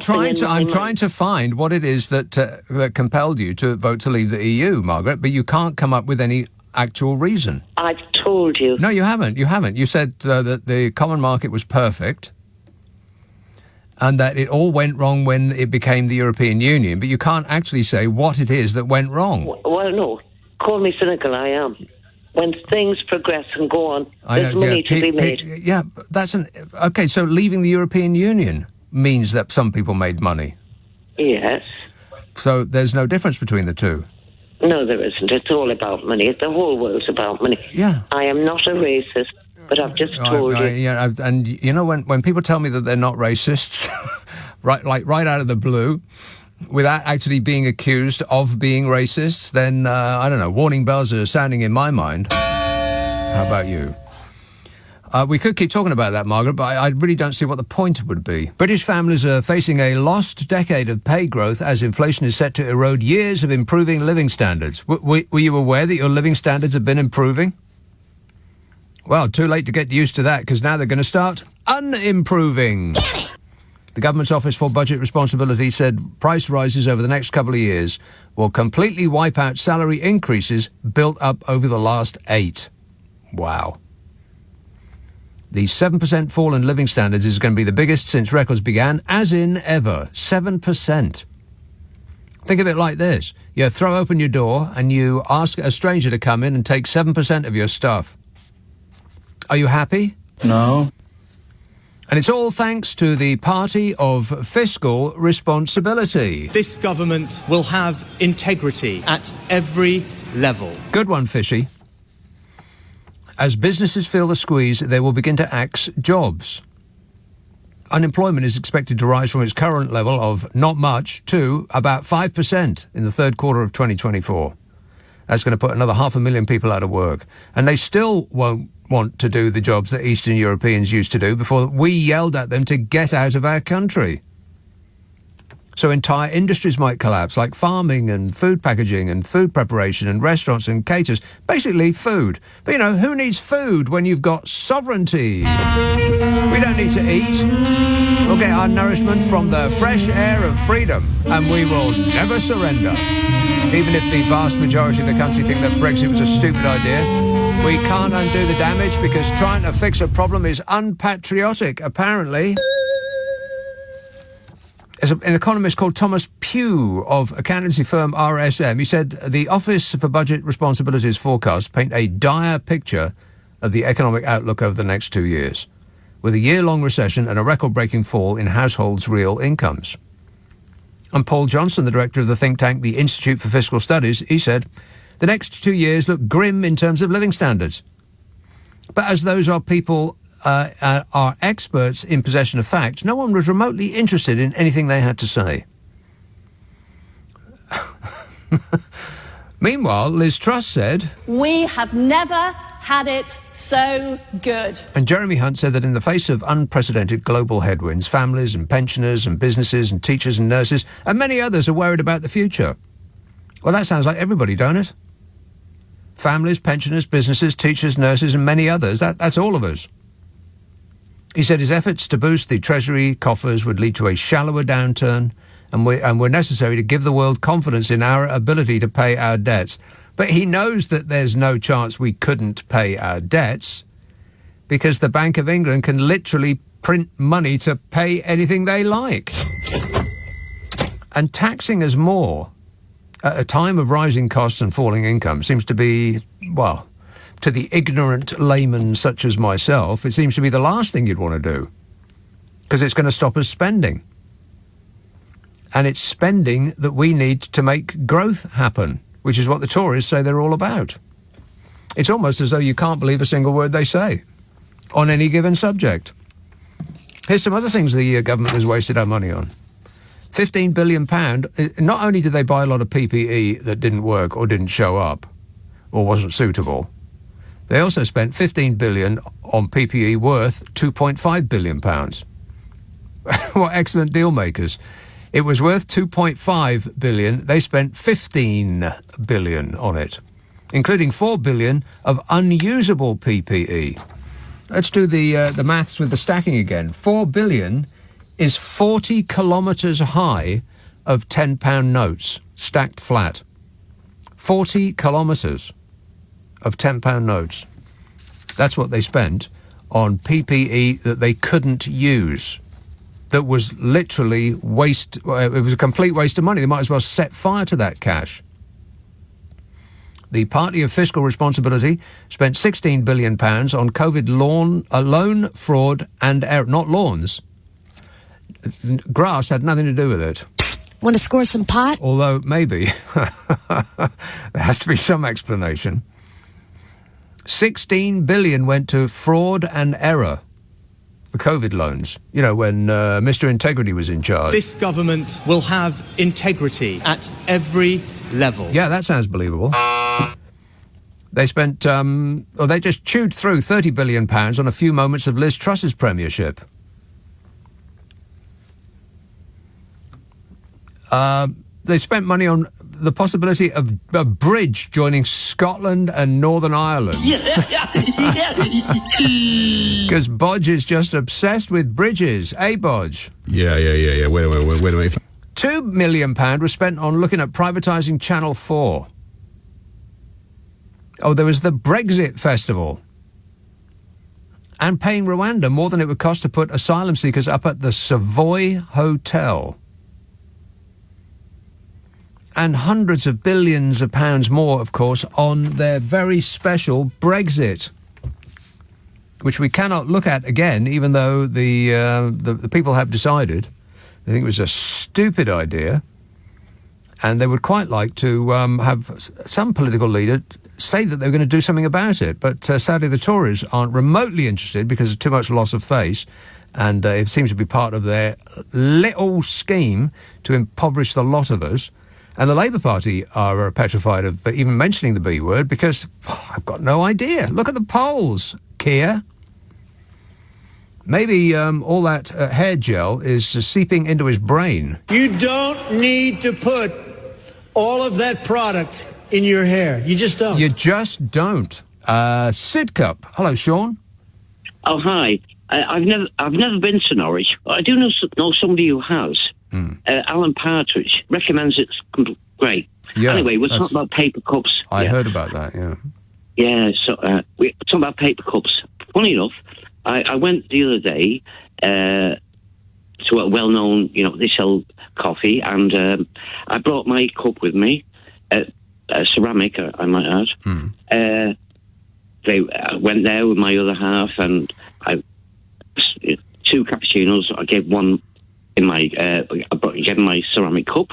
trying to find what it is that compelled you to vote to leave the EU, Margaret. But you can't come up with any actual reason. I've told you. No, you haven't. You said that the common market was perfect, and that it all went wrong when it became the European Union. But you can't actually say what it is that went wrong. Well, no. Call me cynical. I am. When things progress and go on, there's money to be made. Okay, so leaving the European Union means that some people made money. Yes. So there's no difference between the two? No, there isn't. It's all about money. The whole world's about money. Yeah. I am not a racist, but I've just told you. Yeah, and you know, when people tell me that they're not racists, right out of the blue, without actually being accused of being racists, then, I don't know, warning bells are sounding in my mind. How about you? We could keep talking about that, Margaret, but I really don't see what the point would be. British families are facing a lost decade of pay growth as inflation is set to erode years of improving living standards. Were you aware that your living standards have been improving? Well, too late to get used to that, because now they're going to start unimproving. The government's Office for Budget Responsibility said price rises over the next couple of years will completely wipe out salary increases built up over the last 8. Wow. The 7% fall in living standards is going to be the biggest since records began, as in ever. 7%. Think of it like this. You throw open your door and you ask a stranger to come in and take 7% of your stuff. Are you happy? No. And it's all thanks to the party of fiscal responsibility. This government will have integrity at every level. Good one, Fishy. As businesses feel the squeeze, they will begin to axe jobs. Unemployment is expected to rise from its current level of not much to about 5% in the third quarter of 2024. That's going to put another 500,000 people out of work. And they still won't want to do the jobs that Eastern Europeans used to do before we yelled at them to get out of our country. So entire industries might collapse, like farming and food packaging and food preparation and restaurants and caterers. Basically food. But, you know, who needs food when you've got sovereignty? We don't need to eat. We'll get our nourishment from the fresh air of freedom, and we will never surrender. Even if the vast majority of the country think that Brexit was a stupid idea, we can't undo the damage because trying to fix a problem is unpatriotic, apparently. There's an economist called Thomas Pugh of accountancy firm RSM. He said the Office for Budget Responsibility's forecasts paint a dire picture of the economic outlook over the next 2 years, with a year-long recession and a record-breaking fall in households' real incomes. And Paul Johnson, the director of the think tank, the Institute for Fiscal Studies, he said, the next 2 years look grim in terms of living standards. But as those are people are experts in possession of facts, no one was remotely interested in anything they had to say. Meanwhile, Liz Truss said, "We have never had it so good." And Jeremy Hunt said that in the face of unprecedented global headwinds, families and pensioners and businesses and teachers and nurses and many others are worried about the future. Well, that sounds like everybody, don't it? Families, pensioners, businesses, teachers, nurses and many others. That's all of us. He said his efforts to boost the Treasury coffers would lead to a shallower downturn and were necessary to give the world confidence in our ability to pay our debts. But he knows that there's no chance we couldn't pay our debts because the Bank of England can literally print money to pay anything they like. And taxing us more at a time of rising costs and falling income seems to be, well, to the ignorant layman such as myself, it seems to be the last thing you'd want to do because it's going to stop us spending. And it's spending that we need to make growth happen, which is what the Tories say they're all about. It's almost as though you can't believe a single word they say on any given subject. Here's some other things the government has wasted our money on. £15 billion. Not only did they buy a lot of PPE that didn't work or didn't show up or wasn't suitable, they also spent £15 billion on PPE worth £2.5 billion. What excellent deal makers. It was worth $2.5 billion. They spent $15 billion on it, including $4 billion of unusable PPE. Let's do the maths with the stacking again. $4 billion is 40 kilometres high of £10 notes, stacked flat. 40 kilometres of £10 notes. That's what they spent on PPE that they couldn't use. That was literally waste. It was a complete waste of money. They might as well set fire to that cash. The Party of Fiscal Responsibility spent £16 billion on COVID loan fraud and error. Not lawns. Grass had nothing to do with it. Want to score some pot? Although, maybe. There has to be some explanation. $16 billion went to fraud and error. The COVID loans. You know, when Mr. Integrity was in charge. This government will have integrity at every level. Yeah, that sounds believable. They spent, they just chewed through £30 billion on a few moments of Liz Truss's premiership. They spent money on the possibility of a bridge joining Scotland and Northern Ireland. Because Bodge is just obsessed with bridges. Bodge? Yeah. Wait a minute. £2 million was spent on looking at privatising Channel 4. Oh, there was the Brexit Festival. And paying Rwanda more than it would cost to put asylum seekers up at the Savoy Hotel. And hundreds of billions of pounds more, of course, on their very special Brexit, which we cannot look at again, even though the people have decided. They think it was a stupid idea, and they would quite like to have some political leader say that they're going to do something about it. But sadly, the Tories aren't remotely interested because of too much loss of face, and it seems to be part of their little scheme to impoverish the lot of us. And the Labour Party are petrified of even mentioning the B word because I've got no idea. Look at the polls, Keir. Maybe all that hair gel is seeping into his brain. You don't need to put all of that product in your hair. You just don't. You just don't. Sidcup. Hello, Sean. Oh, hi. I've never been to Norwich. I do know somebody who has. Alan Partridge recommends it's great. Yeah, anyway, we're talking about paper cups. I heard about that, yeah. Yeah, so we're talking about paper cups. Funny enough, I went the other day to a well-known, they sell coffee, and I brought my cup with me, ceramic, I might add. They went there with my other half, and I 2 cappuccinos. I gave one in my, I gave my ceramic cup.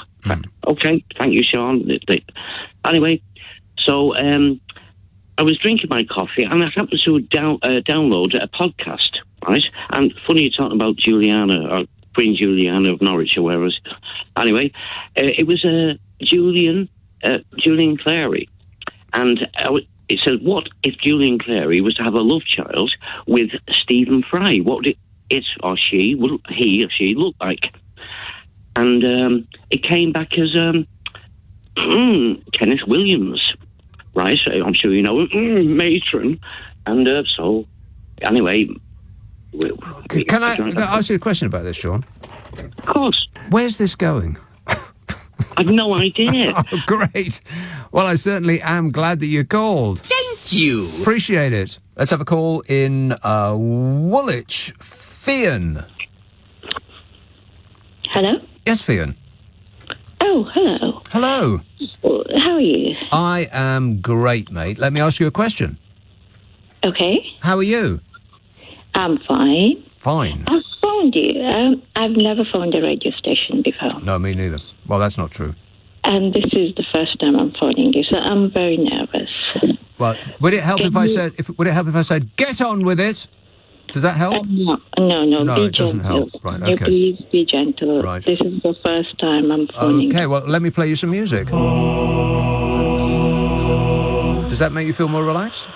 Okay, thank you, Sean. Anyway, so I was drinking my coffee, and I happened to download a podcast, right? And funny you're talking about Juliana, or Queen Juliana of Norwich, or wherever. Anyway, it was Julian Julian Clary. And it says, what if Julian Clary was to have a love child with Stephen Fry? What would he or she look like? And it came back as Kenneth Williams, right? So I'm sure you know matron. And so, anyway... Can I ask you a question about this, Sean? Of course. Where's this going? I've no idea. Oh, great. Well, I certainly am glad that you called. Thank you. Appreciate it. Let's have a call in Woolwich. Fionn. Hello? Yes, Fionn. Oh, hello. Hello. How are you? I am great, mate. Let me ask you a question. Okay. How are you? I'm fine. Fine. I phoned you. I've never phoned a radio station before. No, me neither. Well, that's not true. And this is the first time I'm phoning you, so I'm very nervous. Well, would it help if I said, get on with it? Does that help? No, No, be it doesn't gentle. help. Right, No, okay. please be gentle. Right. This is the first time I'm phoning. Okay, well, let me play you some music. Does that make you feel more relaxed?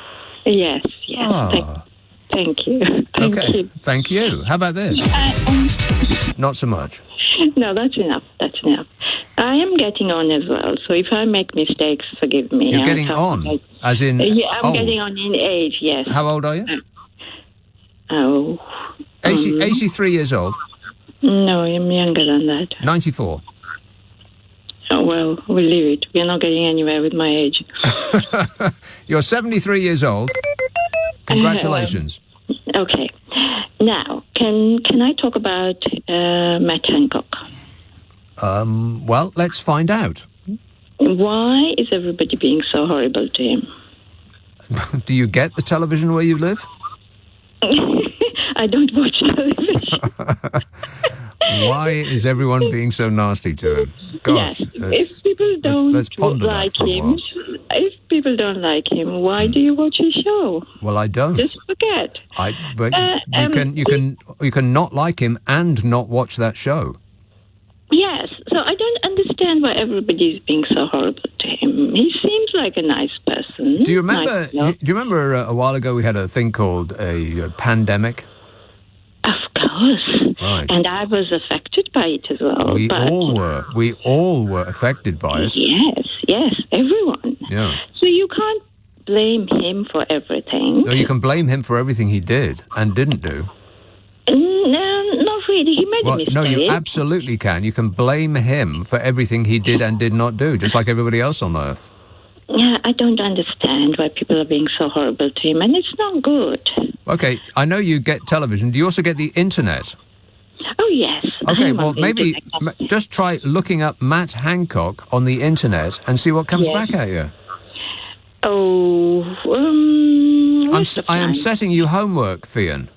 Yes. Thank you. Thank you. Thank you. How about this? Not so much. No, that's enough. I am getting on as well, so if I make mistakes, forgive me. You're getting on? As in I'm old? getting on in age, yes. How old are you? 83 years old? No, I'm younger than that. 94. Oh, well, we'll leave it. We're not getting anywhere with my age. You're 73 years old. Congratulations. Okay. Now, can I talk about Matt Hancock? Well, let's find out. Why is everybody being so horrible to him? Do you get the television where you live? I don't watch television. Why is everyone being so nasty to him? Gosh, if people don't let's ponder like that for a him, while. if people don't like him, why do you watch his show? Well, I don't. Just forget. But you can not like him and not watch that show. Yes, so I don't understand why everybody is being so horrible to him. He seems like a nice person. Do you remember? Do you remember a while ago we had a thing called a pandemic? Of course. Right. And I was affected by it as well. We all were. We all were affected by it. Yes, everyone. Yeah. So you can't blame him for everything. No, you can blame him for everything he did and didn't do. No, not really. He made a mistake. No, you absolutely can. You can blame him for everything he did and did not do, just like everybody else on Earth. Yeah, I don't understand why people are being so horrible to him, and it's not good. Okay, I know you get television. Do you also get the internet? Oh, yes. Okay, well, maybe just try looking up Matt Hancock on the internet and see what comes back at you. Oh, I am setting you homework, Fionn.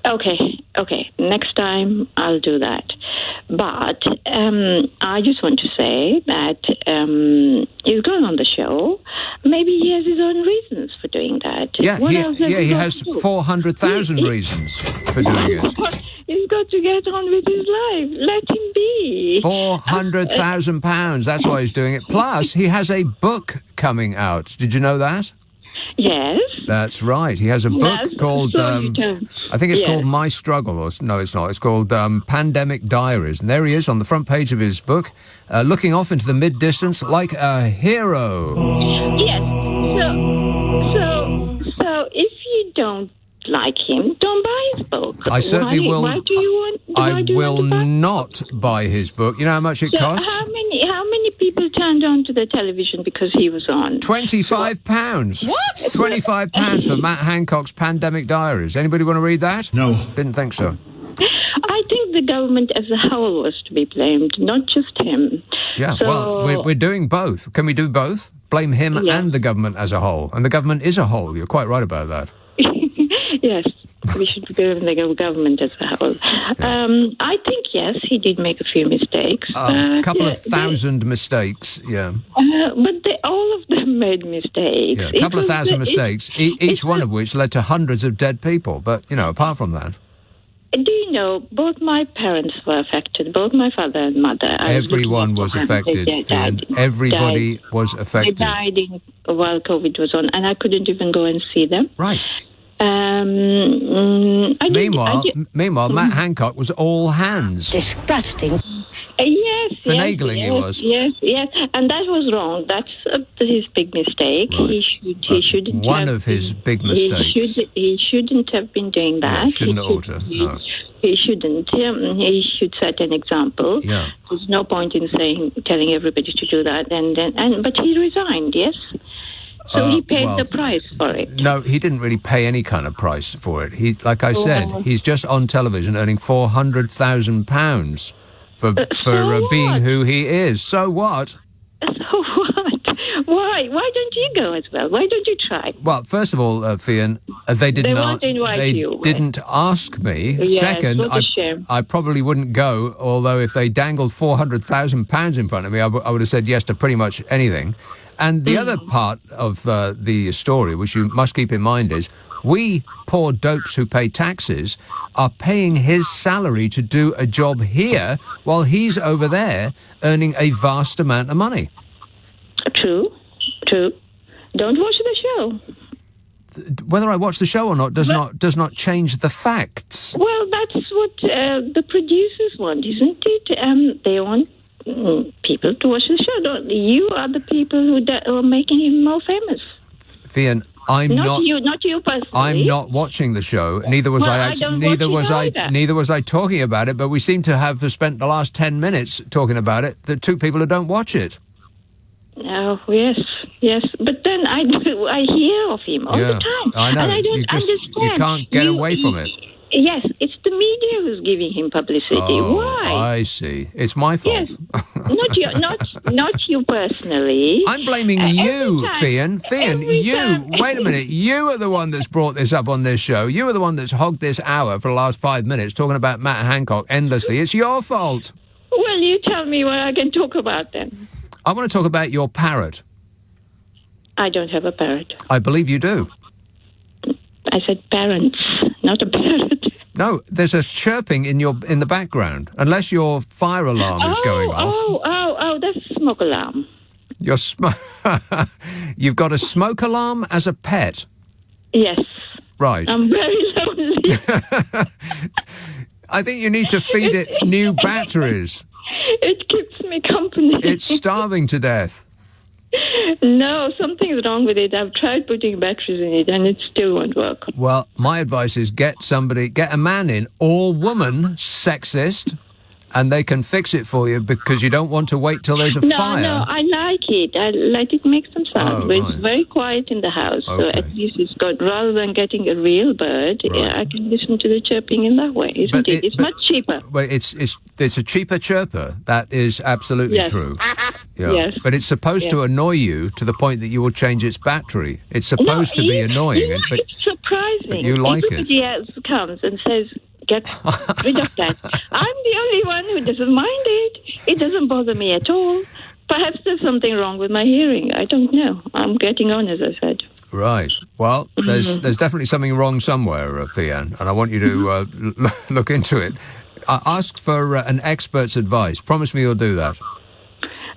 Okay. Next time I'll do that. But I just want to say that he's going on the show. Maybe he has his own reasons for doing that. Yeah, he has 400,000 reasons for doing it. He's got to get on with his life. Let him be. £400,000. That's why he's doing it. Plus, he has a book coming out. Did you know that? Yes. That's right. He has a book called, I think it's called My Struggle, or no, it's not. It's called Pandemic Diaries. And there he is on the front page of his book, looking off into the mid-distance like a hero. Yes. So if you don't like him, don't buy his book. I certainly will. Why do you want? I will not buy his book. You know how much it costs? How many people turned on to the television because he was on? £25. What? £25 for Matt Hancock's Pandemic Diaries. Anybody want to read that? No. Didn't think so. I think the government as a whole was to be blamed, not just him. Yeah, well, we're doing both. Can we do both? Blame him and the government as a whole. And the government is a whole. You're quite right about that. Yes, we should blame the government as a whole. I think, yes, he did make a few mistakes. A couple of thousand mistakes, yeah. But all of them made mistakes. Yeah, a couple of thousand mistakes, each one of which led to hundreds of dead people. But, apart from that... Do you know, both my parents were affected, both my father and mother. Everyone was affected. Everybody was affected. They died while COVID was on, and I couldn't even go and see them. Right. Meanwhile, Matt Hancock was all hands. Disgusting. Yes. Finagling he was. Yes, and that was wrong. That's his big mistake. Right. He shouldn't. One of his big mistakes. He shouldn't have been doing that. Yeah, shouldn't oughta. No. He shouldn't. He should set an example. Yeah. There's no point in telling everybody to do that. But he resigned. Yes. So he paid the price for it. No, he didn't really pay any kind of price for it. He, like I said, he's just on television earning £400,000 for being who he is. So what? So what? Why? Why don't you go as well? Why don't you try? Well, first of all, Fian, they didn't. Didn't ask me. Yes, Second, what a shame. I probably wouldn't go. Although if they dangled £400,000 in front of me, I would have said yes to pretty much anything. And the other part of the story, which you must keep in mind, is we poor dopes who pay taxes are paying his salary to do a job here while he's over there earning a vast amount of money. True. Don't watch the show. Whether I watch the show or not does not change the facts. Well, that's what the producers want, isn't it? They want people to watch the show. You are the people who are making him more famous. Fian, not you personally. I'm not watching the show. Neither was Neither was I talking about it. But we seem to have spent the last 10 minutes talking about it. The two people who don't watch it. Oh yes. But then I hear of him all the time. I know. And I don't understand. You can't get away from it. Yes, it's the media who's giving him publicity. Why? I see. It's my fault. Yes. not you personally. I'm blaming you, Fian. You. Wait a minute. You are the one that's brought this up on this show. You are the one that's hogged this hour for the last 5 minutes talking about Matt Hancock endlessly. It's your fault. Well, you tell me what I can talk about then. I want to talk about your parrot. I don't have a parrot. I believe you do. I said parents, not a parrot. No, there's a chirping in the background, unless your fire alarm is going off. Oh, that's a smoke alarm. You've got a smoke alarm as a pet? Yes. Right. I'm very lonely. I think you need to feed it new batteries. It keeps me company. It's starving to death. No, something's wrong with it. I've tried putting batteries in it and it still won't work. Well, my advice is get a man in, or woman, sexist, and they can fix it for you because you don't want to wait till there's a fire. No, I like it. I like it make some sound. But it's very quiet in the house, so at least it's got, rather than getting a real bird, I can listen to the chirping in that way, isn't it? It's much cheaper. Well, it's a cheaper chirper. That is absolutely true. Yeah. Yes. But it's supposed to annoy you to the point that you will change its battery. It's supposed to be annoying. But it's surprising. But you like Everybody else comes and says, get rid of that. I'm the only one who doesn't mind it. It doesn't bother me at all. Perhaps there's something wrong with my hearing. I don't know. I'm getting on, as I said. Right. Well, there's definitely something wrong somewhere, Fian, and I want you to look into it. Ask for an expert's advice. Promise me you'll do that.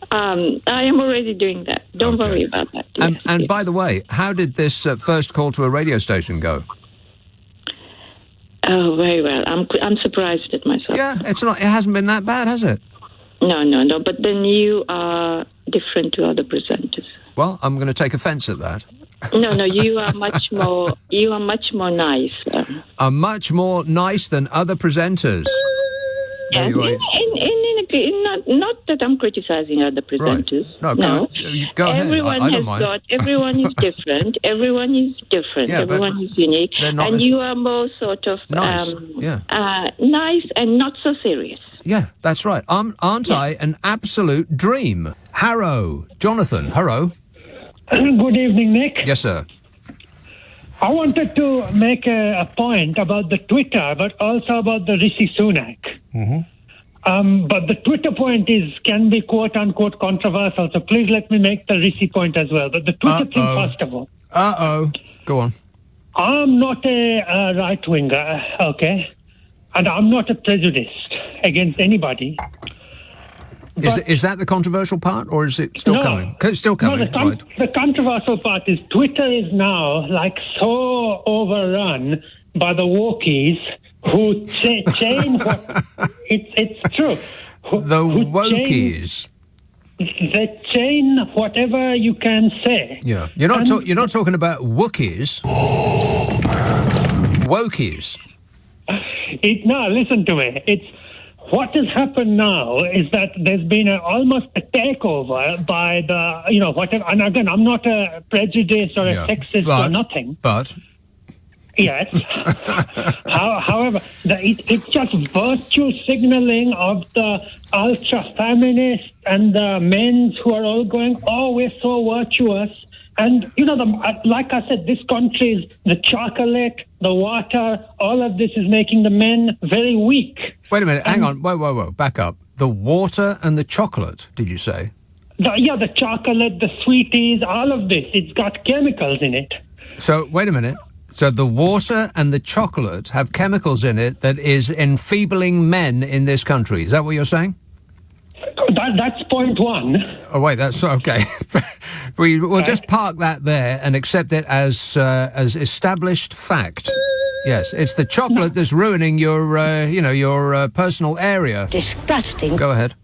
I am already doing that. Don't worry about that. And by the way, how did this first call to a radio station go? Oh, very well. I'm surprised at myself. Yeah, it hasn't been that bad, has it? No. But then you are different to other presenters. Well, I'm going to take offence at that. No, you are much more. You are much more nice. I'm much more nice than other presenters. Yeah, not that I'm criticizing other presenters. Right. No, go ahead. Everyone I don't mind. Everyone is different. Everyone is different. Yeah, everyone is unique. And you are more sort of nice. Nice and not so serious. Yeah, that's right. Aren't I an absolute dream? Harrow. Jonathan, Harrow. Good evening, Nick. Yes, sir. I wanted to make a point about the Twitter, but also about the Rishi Sunak. Mm-hmm. But the Twitter point can be quote-unquote controversial, so please let me make the Rishi point as well. But the Twitter thing, first of all. Go on. I'm not a right-winger, okay? and I'm not a prejudiced against anybody. Is that the controversial part, or is it still coming? It's still coming, right? The controversial part is Twitter is now like so overrun by the wokies who chain what... It's true. The wokies. They chain whatever you can say. Yeah. You're not talking about Wookiees. Wokies. No, listen to me. What has happened now is that there's been almost a takeover by the, whatever. And again, I'm not a prejudiced or a sexist or nothing. But. Yes. However, it's just virtue signaling of the ultra-feminists and the men who are all going, oh, we're so virtuous. And, like I said, this country is the chocolate, the water, all of this is making the men very weak. Wait a minute, hang on, whoa, back up. The water and the chocolate, did you say? The chocolate, the sweeties, all of this, it's got chemicals in it. So, wait a minute. So the water and the chocolate have chemicals in it that is enfeebling men in this country. Is that what you're saying? That's point one. Oh, wait, that's okay. We'll just park that there and accept it as established fact. Yes, it's the chocolate that's ruining your personal area. Disgusting. Go ahead.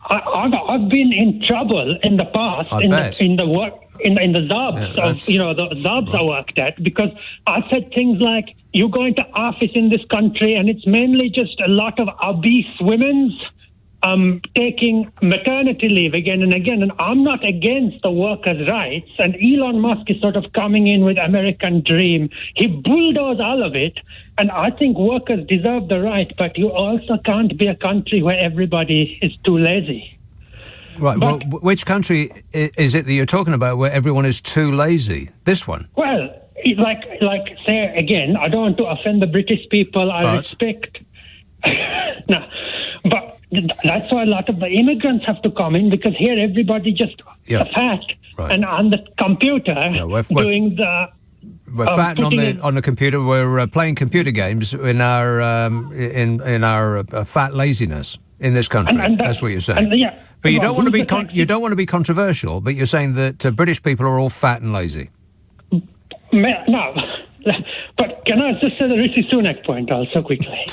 I've been in trouble in the past in the work. In the jobs, the jobs I worked at, because I said things like, you go into office in this country and it's mainly just a lot of obese women's taking maternity leave again and again. And I'm not against the workers' rights. And Elon Musk is sort of coming in with American Dream. He bulldozed all of it. And I think workers deserve the right, but you also can't be a country where everybody is too lazy. Right, well, which country is it that you're talking about where everyone is too lazy? This one? Well, it's like say again, I don't want to offend the British people. I respect... No, but that's why a lot of the immigrants have to come in, because here everybody just fat and on the computer doing the... We're fat on the computer. We're playing computer games in our fat laziness in this country. And that's what you're saying. But you don't want to be controversial. But you're saying that British people are all fat and lazy. No, but can I just say the Rishi Sunak point also quickly?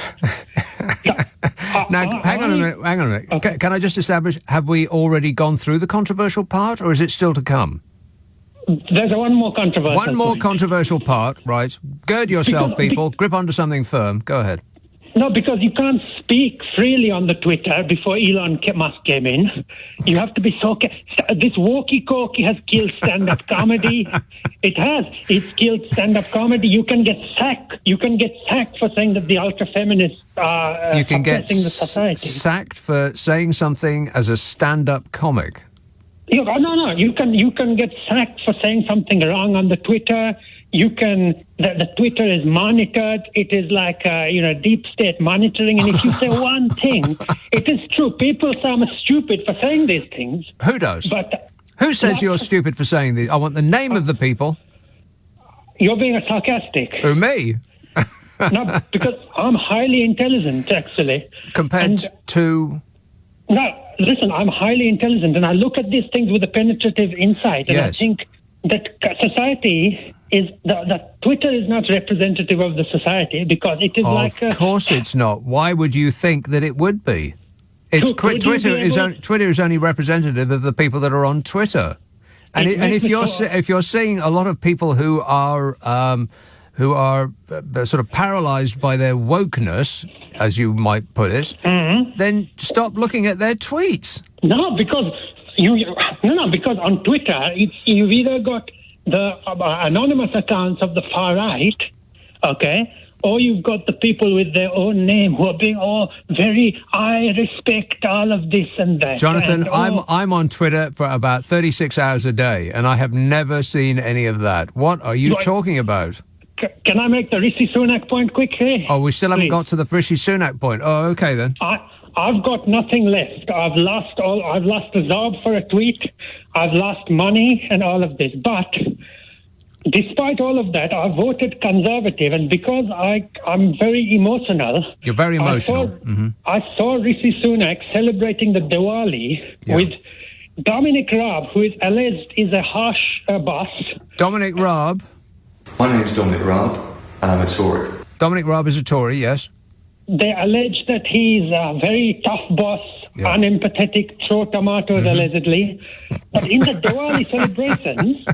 Now, hang on a minute. Okay. Can I just establish? Have we already gone through the controversial part, or is it still to come? There's one more controversial. One more controversial part, right? Gird yourself, people. Grip onto something firm. Go ahead. No, because you can't speak freely on the Twitter before Elon Musk came in. You have to be so... This walkie-talkie has killed stand-up comedy. It has. It's killed stand-up comedy. You can get sacked. You can get sacked for saying that the ultra-feminists are you can get the society. Sacked for saying something as a stand-up comic. No. You can get sacked for saying something wrong on the Twitter. You can... The Twitter is monitored. It is like, deep state monitoring. And if you say one thing, it is true. People say I'm stupid for saying these things. Who does? But who says you're stupid for saying these? I want the name of the people. You're being sarcastic. Who, me? No, because I'm highly intelligent, actually. Compared to... No, listen, I'm highly intelligent, and I look at these things with a penetrative insight, and I think that society is... The Twitter is not representative of the society, because it is Of course it's not. Why would you think that it would be? Twitter is only representative of the people that are on Twitter. And if you're seeing a lot of people who are sort of paralysed by their wokeness, as you might put it, then stop looking at their tweets. No, because because on Twitter you've either got the anonymous accounts of the far right, okay, or you've got the people with their own name who are being I respect all of this and that. Jonathan, I'm on Twitter for about 36 hours a day, and I have never seen any of that. What are you talking about? Can I make the Rishi Sunak point quickly? Oh, we still haven't got to the Rishi Sunak point. Oh, okay then. I've got nothing left. I've lost a job for a tweet. I've lost money and all of this. But despite all of that, I voted Conservative, and because I'm very emotional. You're very emotional. I saw Rishi Sunak celebrating the Diwali with Dominic Raab, who is alleged is a harsh boss. Dominic Raab? My name's Dominic Raab, and I'm a Tory. Dominic Raab is a Tory, yes. They allege that he's a very tough boss, unempathetic, throw tomatoes, allegedly. But in the Diwali celebrations...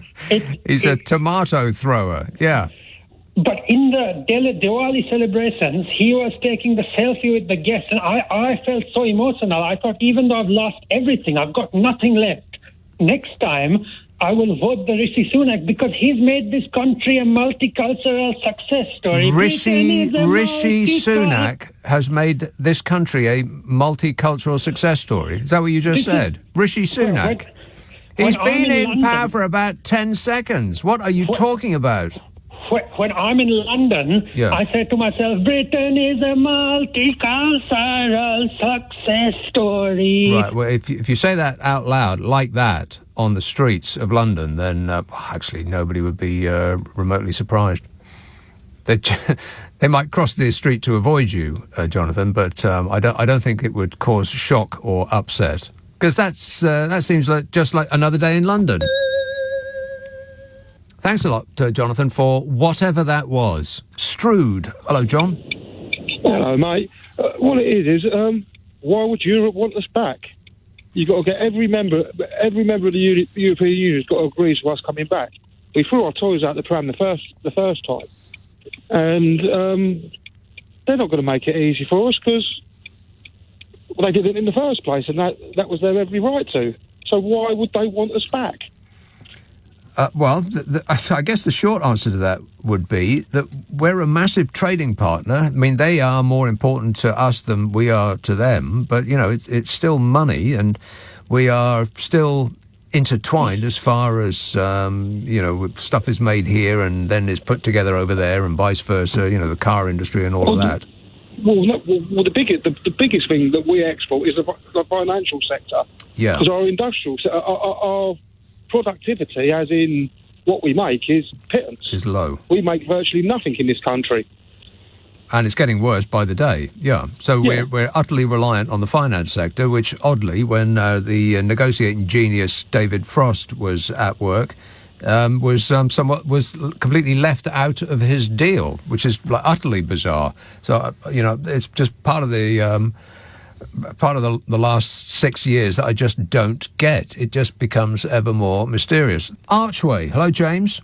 He's a tomato thrower, yeah. But in the Diwali celebrations, he was taking the selfie with the guests, and I felt so emotional. I thought, even though I've lost everything, I've got nothing left. Next time, I will vote the Rishi Sunak because he's made this country a multicultural success story. Rishi Sunak has made this country a multicultural success story. Is that what you just said? Rishi Sunak? He's been in power for about 10 seconds. What are you talking about? When I'm in London, I say to myself, Britain is a multicultural success story. Right, well, if you say that out loud, like that, on the streets of London, then actually nobody would be remotely surprised. They might cross the street to avoid you, Jonathan, but I don't think it would cause shock or upset. Because that seems like just like another day in London. Thanks a lot, Jonathan, for whatever that was. Strood. Hello, John. Hello, mate. What it is why would Europe want us back? You've got to get every member of the European Union's got to agree to us coming back. We threw our toys out the pram the first time, and they're not going to make it easy for us because they did it in the first place, and that was their every right to. So why would they want us back? Well, I guess the short answer to that would be that we're a massive trading partner. I mean, they are more important to us than we are to them, but, you know, it's still money, and we are still intertwined as far as, you know, stuff is made here and then is put together over there and vice versa, you know, the car industry and all of that. Well, the biggest thing that we export is the financial sector. Yeah. Because our industrial, our productivity, as in what we make, is pittance. Is low. We make virtually nothing in this country. And it's getting worse by the day, yeah. So we're utterly reliant on the finance sector, which oddly, when the negotiating genius David Frost was at work, was completely left out of his deal, which is like, utterly bizarre. So, you know, it's just part of the last 6 years that I just don't get. It just becomes ever more mysterious. Archway. Hello, James.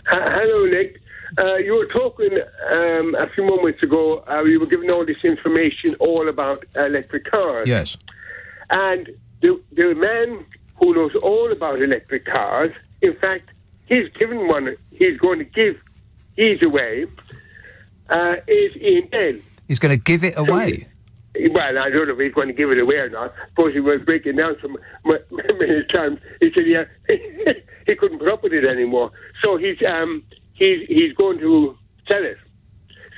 Hello, Nick. You were talking a few moments ago, you were giving all this information all about electric cars. Yes. And the man who knows all about electric cars, in fact, he's given one, he's going to give his away, is Ian Dale. He's going to give it away? Well, I don't know if he's going to give it away or not. I suppose he was breaking down some many times. He said, he couldn't put up with it anymore. So he's going to sell it.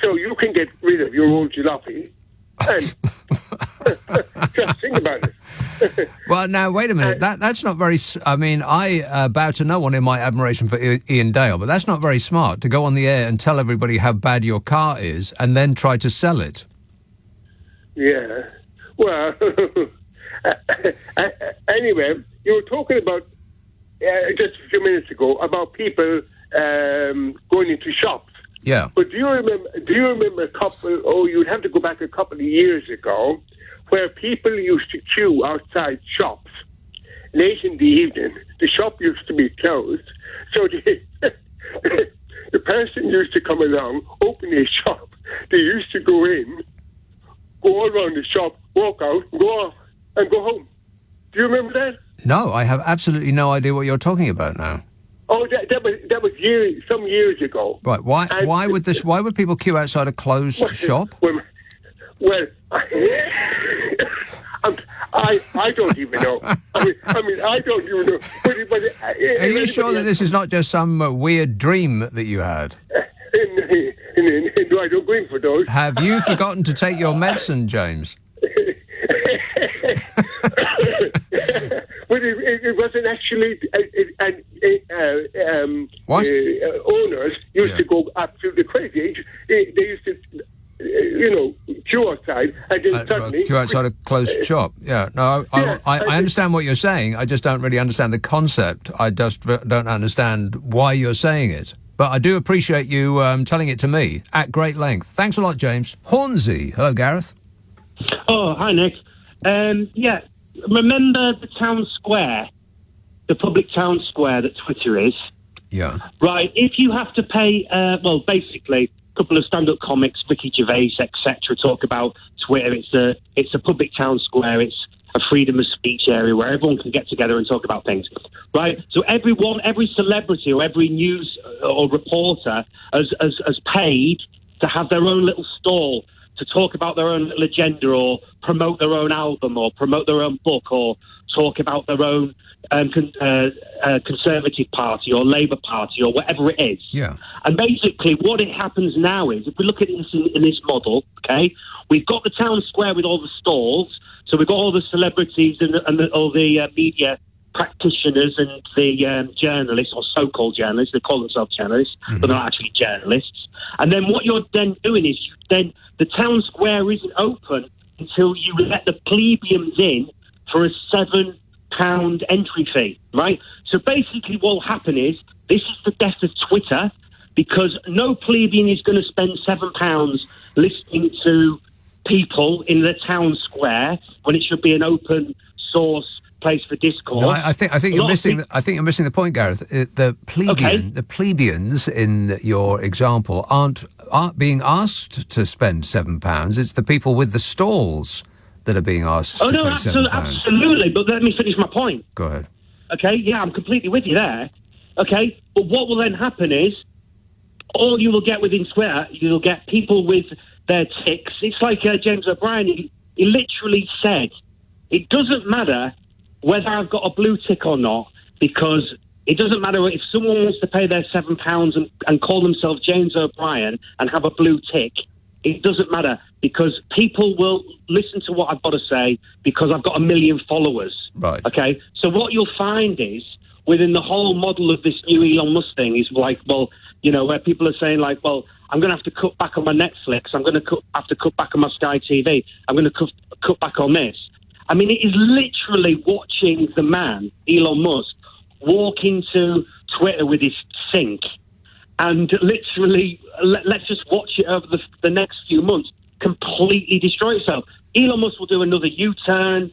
So you can get rid of your old jalopy and just think about it. Well, now, wait a minute. That's not very... I mean, I bow to no one in my admiration for Ian Dale, but that's not very smart to go on the air and tell everybody how bad your car is and then try to sell it. Yeah. Well, anyway, you were talking about, just a few minutes ago, about people going into shops. Yeah. But do you remember a couple, you'd have to go back a couple of years ago, where people used to queue outside shops late in the evening. The shop used to be closed. So the person used to come along, open his shop. They used to go in, go all around the shop, walk out, go off, and go home. Do you remember that? No, I have absolutely no idea what you're talking about now. Oh, that was some years ago. Right. Why would people queue outside a closed shop? Well, I don't even know. I mean, I don't even know. But are you sure that this is not just some weird dream that you had? No, I don't go in for those. Have you forgotten to take your medicine, James? But it wasn't and actually owners used to go absolutely crazy. They used to, queue outside, and then suddenly... Queue outside a closed shop, yeah. No, I understand what you're saying. I just don't really understand the concept. I just don't understand why you're saying it. But I do appreciate you telling it to me at great length. Thanks a lot, James. Hornsey. Hello, Gareth. Oh, hi, Nick. Remember the town square, the public town square that Twitter is? Yeah. Right, if you have to pay, basically, a couple of stand-up comics, Ricky Gervais, etc., talk about Twitter. It's a public town square. It's a freedom of speech area where everyone can get together and talk about things, right? So every celebrity or every news or reporter has paid to have their own little stall to talk about their own little agenda or promote their own album or promote their own book or talk about their own Conservative Party or Labour Party or whatever it is. Yeah. And basically what it happens now is, if we look at this in this model, okay, we've got the town square with all the stalls, so we've got all the celebrities and all the media practitioners and the journalists, or so-called journalists. They call themselves journalists, but they're not actually journalists. And then what you're then doing is the town square isn't open until you let the plebeians in for a £7 entry fee, right? So basically what will happen is, this is the death of Twitter, because no plebeian is going to spend £7 listening to people in the town square when it should be an open source place for discourse. No, I think you're missing. I think you're missing the point, Gareth. The plebeians in your example aren't being asked to spend £7. It's the people with the stalls that are being asked to pay £7. Absolutely. But let me finish my point. Go ahead. Okay, yeah, I'm completely with you there. Okay, but what will then happen is, all you will get within Twitter, you'll get people with their ticks. It's like James O'Brien, he literally said, it doesn't matter whether I've got a blue tick or not, because it doesn't matter if someone wants to pay their £7 and call themselves James O'Brien and have a blue tick. It doesn't matter, because people will listen to what I've got to say because I've got 1 million followers. Right. Okay? So what you'll find is, within the whole model of this new Elon Musk thing, is like, well, where people are saying like, well, I'm going to have to cut back on my Netflix. I'm going to have to cut back on my Sky TV. I'm going to cut back on this. I mean, it is literally watching the man, Elon Musk, walk into Twitter with his sink and literally, let's just watch it over the next few months, completely destroy itself. Elon Musk will do another U-turn.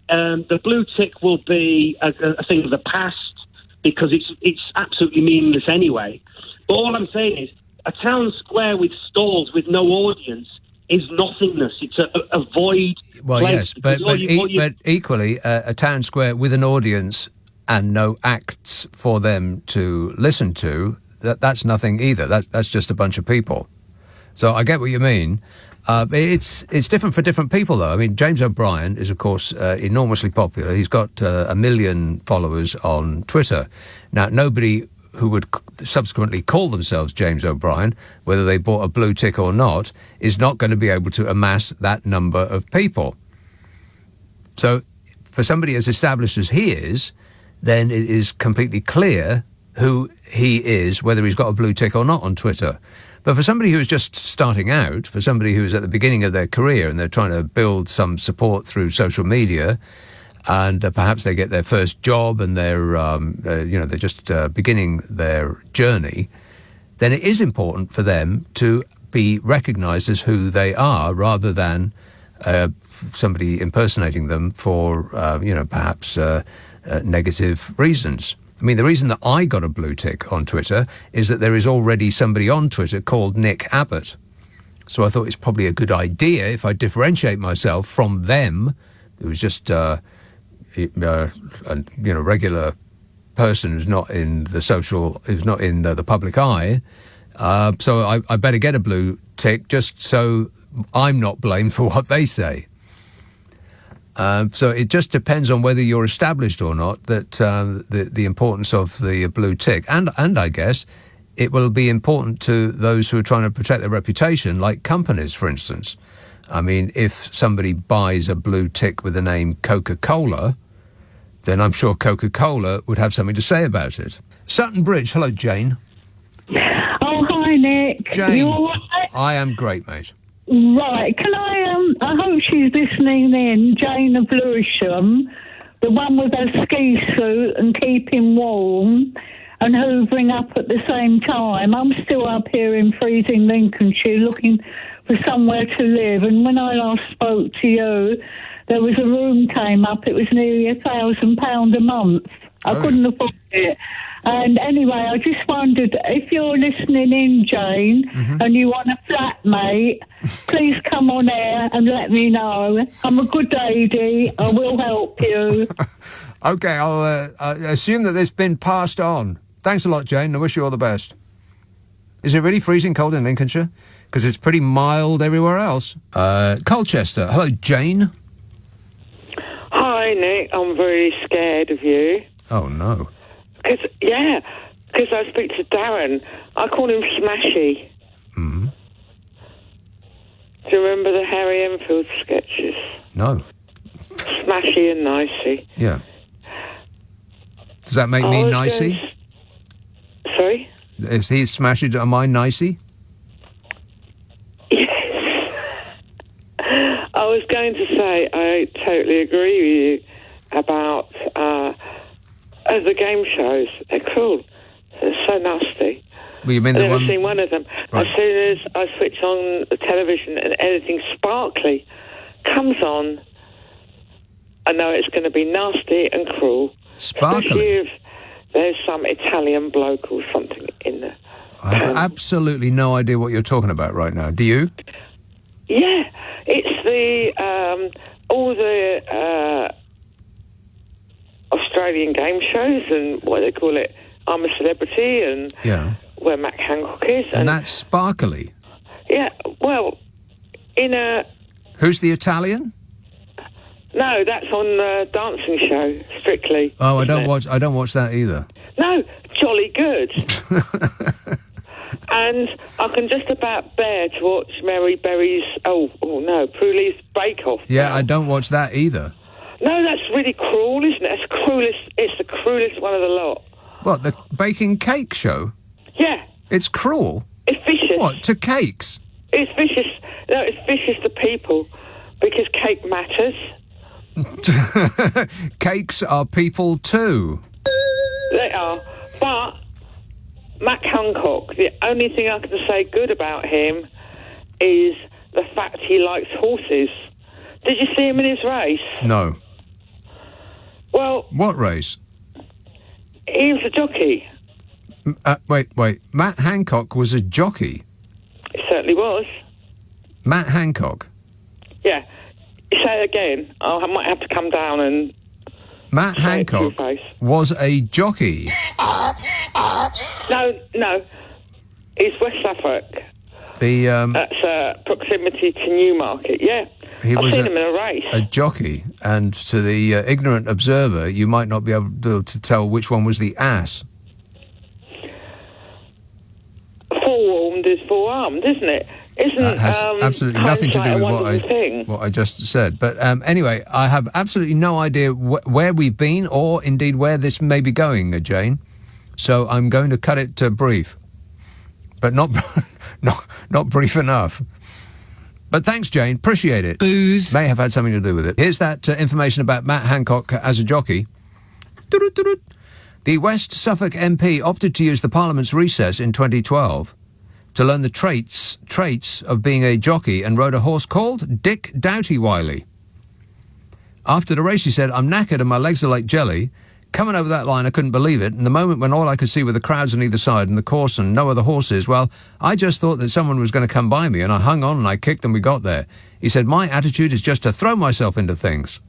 The blue tick will be a thing of the past because it's absolutely meaningless anyway. But all I'm saying is, a town square with stalls with no audience is nothingness. It's a void. Well, place, yes, but equally, a town square with an audience and no acts for them to listen to, that's nothing either. That's just a bunch of people. So I get what you mean. It's different for different people, though. I mean, James O'Brien is, of course, enormously popular. He's got 1 million followers on Twitter. Now, nobody who would subsequently call themselves James O'Brien, whether they bought a blue tick or not, is not going to be able to amass that number of people. So for somebody as established as he is, then it is completely clear who he is, whether he's got a blue tick or not on Twitter. But for somebody who is just starting out, for somebody who is at the beginning of their career and they're trying to build some support through social media, and perhaps they get their first job and they're just beginning their journey, then it is important for them to be recognised as who they are, rather than somebody impersonating them for perhaps negative reasons. I mean, the reason that I got a blue tick on Twitter is that there is already somebody on Twitter called Nick Abbot. So I thought it's probably a good idea if I differentiate myself from them, who's just a regular person who's not in the public eye. So I better get a blue tick just so I'm not blamed for what they say. So it just depends on whether you're established or not, that the importance of the blue tick. And I guess it will be important to those who are trying to protect their reputation, like companies, for instance. I mean, if somebody buys a blue tick with the name Coca-Cola, then I'm sure Coca-Cola would have something to say about it. Sutton Bridge, hello, Jane. Oh, hi, Nick. Jane, You all right? I am great, mate. Right. Can I hope she's listening in, Jane of Lewisham, the one with her ski suit and keeping warm and hoovering up at the same time. I'm still up here in freezing Lincolnshire looking for somewhere to live, and when I last spoke to you, there was a room came up. It was nearly £1,000 a month. I couldn't afford it. And anyway, I just wondered, if you're listening in, Jane, and you want a flatmate, please come on air and let me know. I'm a good lady. I will help you. OK, I'll assume that it's been passed on. Thanks a lot, Jane. I wish you all the best. Is it really freezing cold in Lincolnshire? Because it's pretty mild everywhere else. Colchester. Hello, Jane. Hi, Nick. I'm very scared of you. Oh, no. Because I speak to Darren. I call him Smashy. Mm-hmm. Do you remember the Harry Enfield sketches? No. Smashy and Nicey. Yeah. Does that make me nicey? Sorry? Is he Smashy? Am I nicey? Yes. I was going to say I totally agree with you about the game shows. They're cruel. They're so nasty. Well, you mean I've the never one... seen one of them. Right. As soon as I switch on the television and anything sparkly comes on, I know it's going to be nasty and cruel. Sparkly? Especially if there's some Italian bloke or something in there. I have absolutely no idea what you're talking about right now. Do you? Yeah. It's the... all the... Australian game shows and what they call it, I'm a Celebrity, and where Matt Hancock is. And that's sparkly? Yeah, well, in a... Who's the Italian? No, that's on the dancing show, Strictly. Oh, I don't watch that either. No, jolly good. And I can just about bear to watch Mary Berry's... Oh no, Prulee's Bake Off. Yeah, I don't watch that either. No, that's really cruel, isn't it? It's the cruelest one of the lot. What, the baking cake show? Yeah. It's cruel? It's vicious. What, to cakes? It's vicious. No, it's vicious to people because cake matters. Cakes are people too. They are. But Matt Hancock, the only thing I can say good about him is the fact he likes horses. Did you see him in his race? No. Well... What race? He was a jockey. Wait. Matt Hancock was a jockey? He certainly was. Matt Hancock? Yeah. Say it again. I might have to come down and... Matt Hancock was a jockey? No. He's West Suffolk. That's proximity to Newmarket, yeah. I've seen him in a race. A jockey, and to the ignorant observer, you might not be able to tell which one was the ass. Forewarned is forearmed, isn't it? That has absolutely nothing to do with what I just said. But anyway, I have absolutely no idea where we've been, or indeed where this may be going, Jane. So I'm going to cut it brief, but not brief enough. But thanks, Jane. Appreciate it. Booze may have had something to do with it. Here's that information about Matt Hancock as a jockey. The West Suffolk MP opted to use the Parliament's recess in 2012 to learn the traits of being a jockey and rode a horse called Dick Doughty-Wiley. After the race, he said, "I'm knackered and my legs are like jelly. Coming over that line, I couldn't believe it. And the moment when all I could see were the crowds on either side and the course and no other horses, well, I just thought that someone was going to come by me, and I hung on and I kicked and we got there." He said, "My attitude is just to throw myself into things."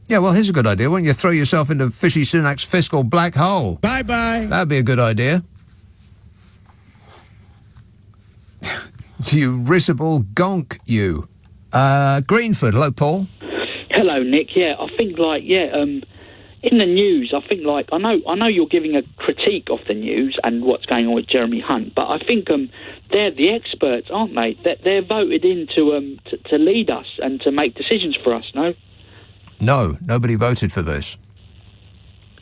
Yeah, well, here's a good idea. Why don't you throw yourself into Fishy Sunak's fiscal black hole? Bye-bye. That'd be a good idea. You risible gonk, you. Greenford, hello, Paul. Hello, Nick. Yeah, I think, in the news, I think, I know you're giving a critique of the news and what's going on with Jeremy Hunt, but I think they're the experts, aren't they? They're voted in to lead us and to make decisions for us, no? No, nobody voted for this.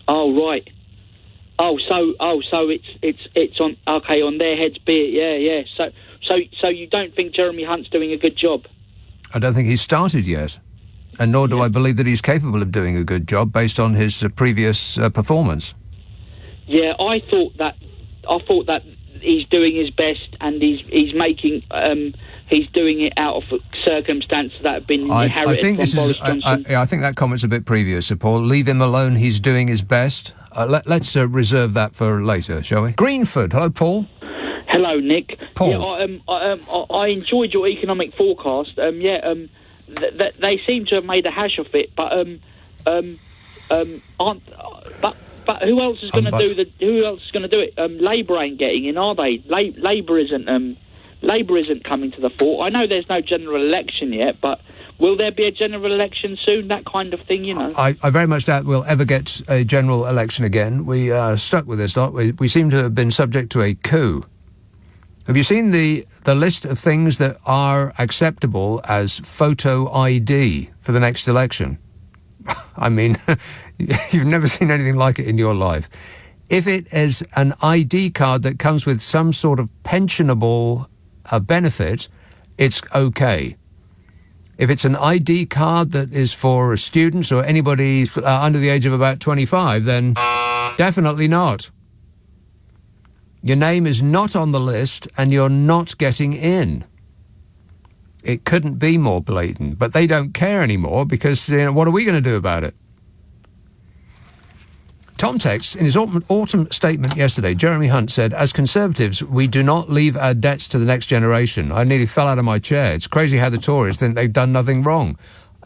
Oh, right. So it's on their heads, be it, yeah. So you don't think Jeremy Hunt's doing a good job? I don't think he's started yet, and nor do I believe that he's capable of doing a good job based on his previous performance. Yeah, I thought that he's doing his best, and he's making he's doing it out of circumstances that have been inherited from Boris Johnson. I think that comment's a bit previous, Sir Paul. Leave him alone. He's doing his best. Let's reserve that for later, shall we? Greenford. Hello, Paul. Hello, Nick. Paul. Yeah, I enjoyed your economic forecast. They seem to have made a hash of it, but who else is going to do Who else is going to do it? Labour ain't getting in, are they? Labour isn't coming to the fore. I know there's no general election yet, but will there be a general election soon? That kind of thing, you know. I very much doubt we'll ever get a general election again. We are stuck with this lot. We seem to have been subject to a coup. Have you seen the list of things that are acceptable as photo ID for the next election? I mean, you've never seen anything like it in your life. If it is an ID card that comes with some sort of pensionable benefit, it's okay. If it's an ID card that is for students or anybody under the age of about 25, then definitely not. Your name is not on the list and you're not getting in. It couldn't be more blatant, but they don't care anymore because, what are we going to do about it? Tom texts, in his autumn statement yesterday, Jeremy Hunt said, as Conservatives, we do not leave our debts to the next generation. I nearly fell out of my chair. It's crazy how the Tories think they've done nothing wrong.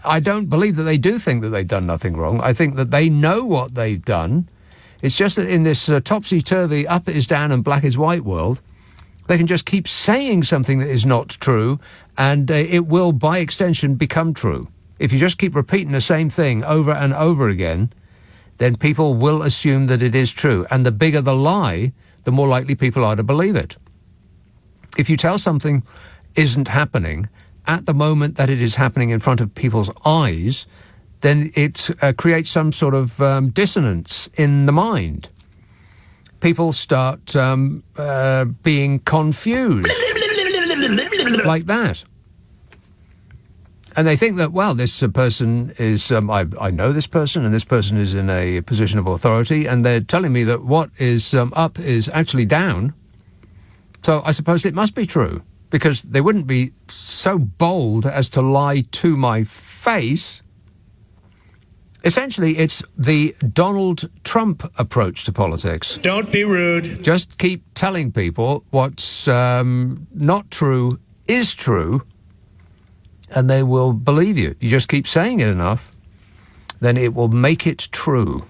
I don't believe that they do think that they've done nothing wrong. I think that they know what they've done. It's just that in this topsy-turvy, up is down and black is white world, they can just keep saying something that is not true, and it will, by extension, become true. If you just keep repeating the same thing over and over again, then people will assume that it is true. And the bigger the lie, the more likely people are to believe it. If you tell something isn't happening at the moment that it is happening in front of people's eyes, then it creates some sort of dissonance in the mind. People start being confused like that. And they think that, well, this person is, I know this person, and this person is in a position of authority, and they're telling me that what is up is actually down. So I suppose it must be true, because they wouldn't be so bold as to lie to my face. Essentially, it's the Donald Trump approach to politics. Don't be rude. Just keep telling people what's not true is true, and they will believe you. You just keep saying it enough, then it will make it true.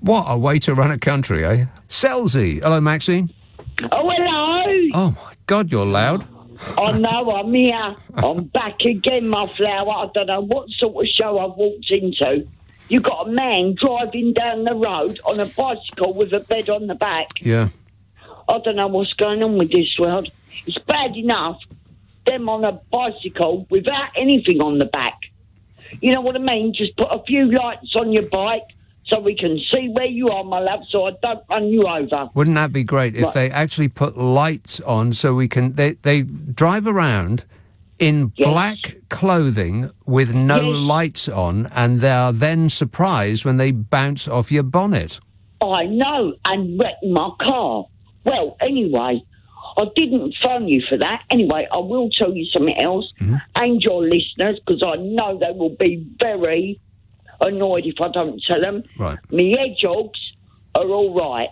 What a way to run a country, eh? Selzy. Hello, Maxine. Oh, hello. Oh, my God, you're loud. I know, I'm here. I'm back again, my flower. I don't know what sort of show I've walked into. You got a man driving down the road on a bicycle with a bed on the back. Yeah. I don't know what's going on with this world. It's bad enough, them on a bicycle without anything on the back. You know what I mean? Just put a few lights on your bike so we can see where you are, my love, so I don't run you over. Wouldn't that be great if they actually put lights on so we can... They drive around in black clothing with no lights on, and they are then surprised when they bounce off your bonnet. I know, and wreck my car. Well, anyway, I didn't phone you for that. Anyway, I will tell you something else, and your listeners, because I know they will be very annoyed if I don't tell them. Right. Me hedgehogs are all right.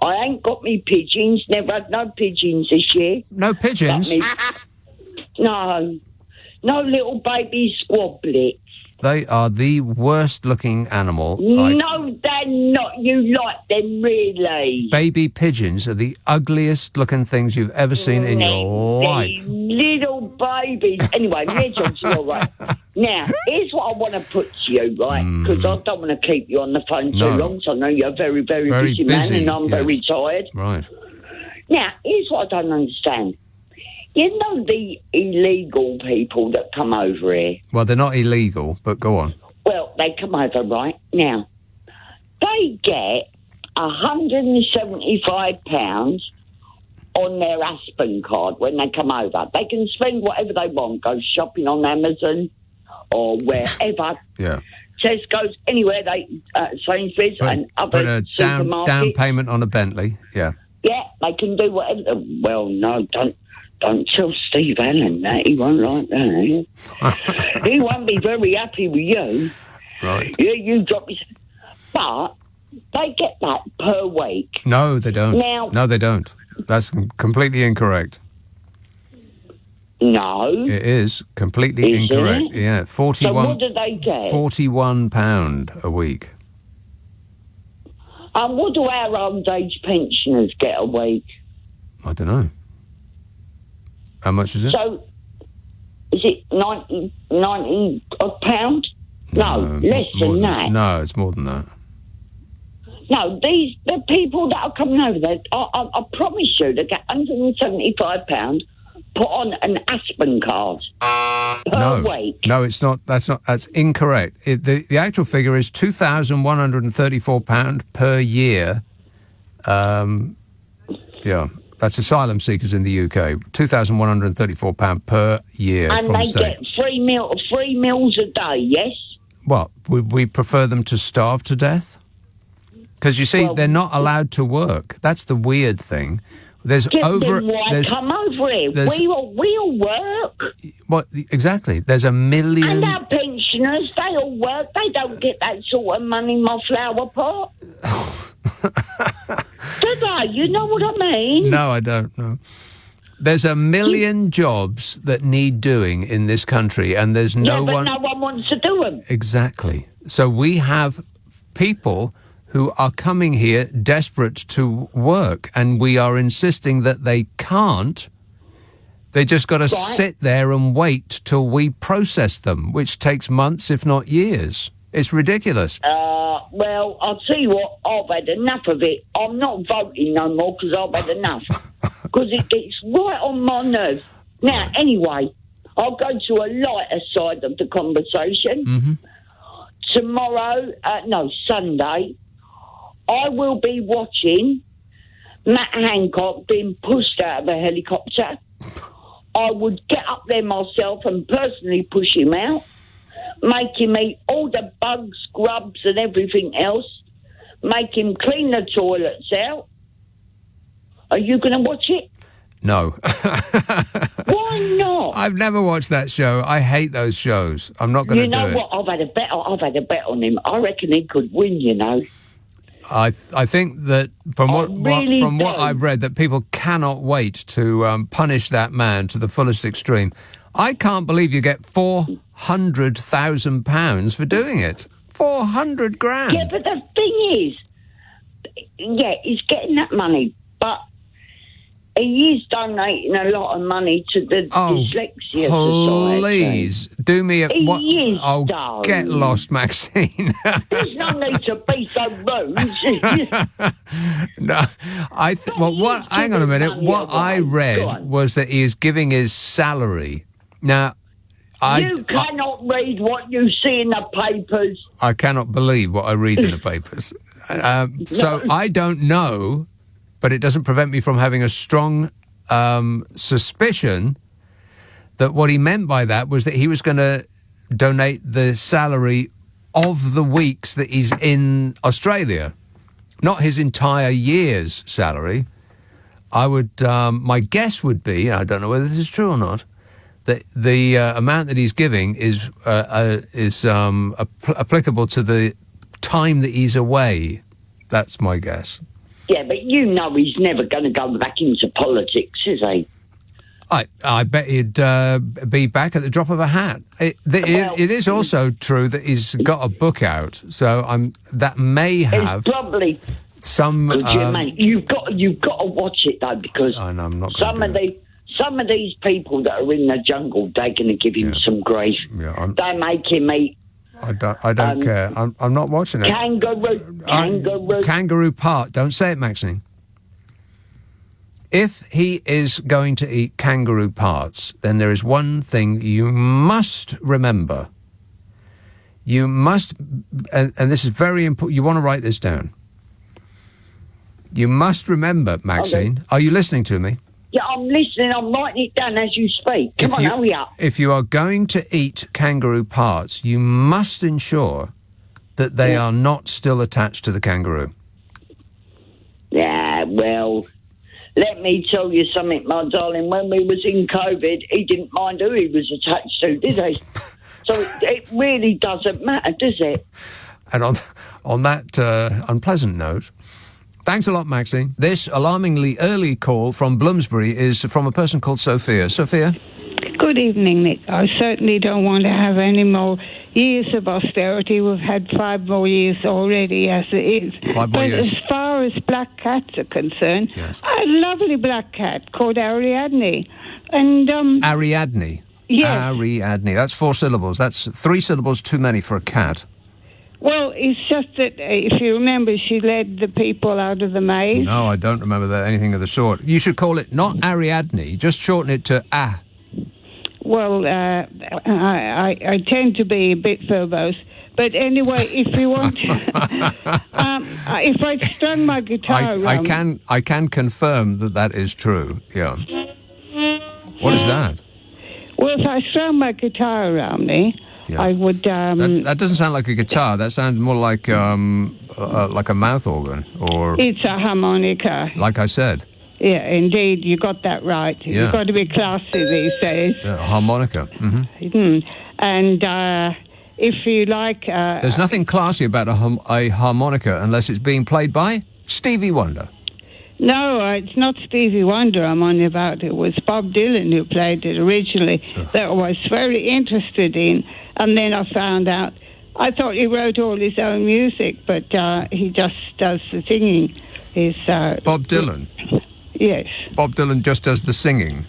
I ain't got me pigeons, never had no pigeons this year. No pigeons? No little baby squablets. They are the worst-looking animal. No, they're not. You like them, really. Baby pigeons are the ugliest-looking things you've ever seen in your life. Little babies. Anyway, my job's all right. Now, here's what I want to put to you, right? Because I don't want to keep you on the phone too long, so I know you're a very, very, busy man, and I'm very tired. Right. Now, here's what I don't understand. You know the illegal people that come over here? Well, they're not illegal, but go on. Well, they come over, right? Now, they get £175 on their Aspen card when they come over. They can spend whatever they want, go shopping on Amazon or wherever. Yeah. Tesco's, anywhere Sainsbury's and other Put a supermarkets. down payment on a Bentley, yeah. Yeah, they can do whatever. Well, no, don't tell Steve Allen that. He won't like that. He won't be very happy with you. Right. Yeah, you drop his... But they get that per week. No, they don't. Now, they don't. That's completely incorrect. No. It is completely Is incorrect. it? Yeah, 41. So what do they get? £41 a week. And what do our old age pensioners get a week? I don't know. How much is it? So, is it 90 odd pound? No, less than that. No, it's more than that. No, the people that are coming over there, I promise you, they get £175 put on an Aspen card per week. No, it's not. That's incorrect. The actual figure is £2,134 per year. Yeah, that's asylum seekers in the UK. £2,134 per year and from the they state. get free meals a day, yes? What, would we prefer them to starve to death? Because you see, they're not allowed to work. That's the weird thing. There's Then over. why There's, come over here? there's- We'll work. what exactly? There's a million. And our pensioners, they all work. They don't get that sort of money in my flower pot. Do they? You know what I mean? No, I don't know. There's a million jobs that need doing in this country, and there's no but one. no one wants to do them. Exactly. So we have people who are coming here desperate to work, and we are insisting that they can't. They just got to sit there and wait till we process them, which takes months, if not years. It's ridiculous. Well, I'll tell you what, I've had enough of it. I'm not voting no more because I've had enough. Because it gets right on my nerves. Now, anyway, I'll go to a lighter side of the conversation. Mm-hmm. Tomorrow, Sunday, I will be watching Matt Hancock being pushed out of a helicopter. I would get up there myself and personally push him out, make him eat all the bugs, grubs and everything else, make him clean the toilets out. Are you going to watch it? No. Why not? I've never watched that show. I hate those shows. I'm not going to do it. You know what? I've had a bet on him. I reckon he could win, you know. I think that from what I've read, that people cannot wait to punish that man to the fullest extreme. I can't believe you get £400,000 for doing it. 400 grand. Yeah, but the thing is, he's getting that money, but he is donating a lot of money to the Dyslexia Society. Please, do me a... He is, oh, get lost, Maxine. There's no need to be so rude. No, hang on a minute. What I read was that he is giving his salary. Now, you cannot read what you see in the papers. I cannot believe what I read in the papers. So I don't know, but it doesn't prevent me from having a strong suspicion that what he meant by that was that he was going to donate the salary of the weeks that he's in Australia, not his entire year's salary. I would, my guess would be, I don't know whether this is true or not, that the amount that he's giving is applicable to the time that he's away. That's my guess. Yeah, but you know he's never going to go back into politics, is he? I bet he'd be back at the drop of a hat. It is also true that he's got a book out, so that may have probably some. You've got to watch it though, because I'm not some of these people that are in the jungle, they're going to give him some grief. Yeah, they make him eat. I don't care. I'm not watching it. Kangaroo part. Don't say it, Maxine. If he is going to eat kangaroo parts, then there is one thing you must remember. You must, and this is very important, you want to write this down. You must remember, Maxine, are you listening to me? Yeah, I'm listening. I'm writing it down as you speak. Come on, hurry up. If you are going to eat kangaroo parts, you must ensure that they are not still attached to the kangaroo. Yeah, well, let me tell you something, my darling. When we was in COVID, he didn't mind who he was attached to, did he? So it really doesn't matter, does it? And on that unpleasant note, thanks a lot, Maxine. This alarmingly early call from Bloomsbury is from a person called Sophia. Sophia? Good evening, Nick. I certainly don't want to have any more years of austerity. We've had 5 more years already as it is. 5 more years. As far as black cats are concerned, yes. I had a lovely black cat called Ariadne. And Ariadne? Yes. Ariadne. That's 4 syllables. That's 3 syllables too many for a cat. Well, it's just that, if you remember, she led the people out of the maze. No, I don't remember anything of the sort. You should call it not Ariadne, just shorten it to Ah. Well, I tend to be a bit verbose. But anyway, if you want to... if I strung my guitar around... I can confirm that is true, yeah. What is that? Well, if I strung my guitar around me, I would... that doesn't sound like a guitar. That sounds more like a mouth organ, or... It's a harmonica. Like I said. Yeah, indeed, you got that right. Yeah. You've got to be classy these days. Harmonica. Mm-hmm. And if you like... There's nothing classy about a harmonica unless it's being played by Stevie Wonder. No, it's not Stevie Wonder I'm on about. It was Bob Dylan who played it originally that I was very interested in. And then I found out, I thought he wrote all his own music, but he just does the singing. Bob Dylan? Yes. Bob Dylan just does the singing?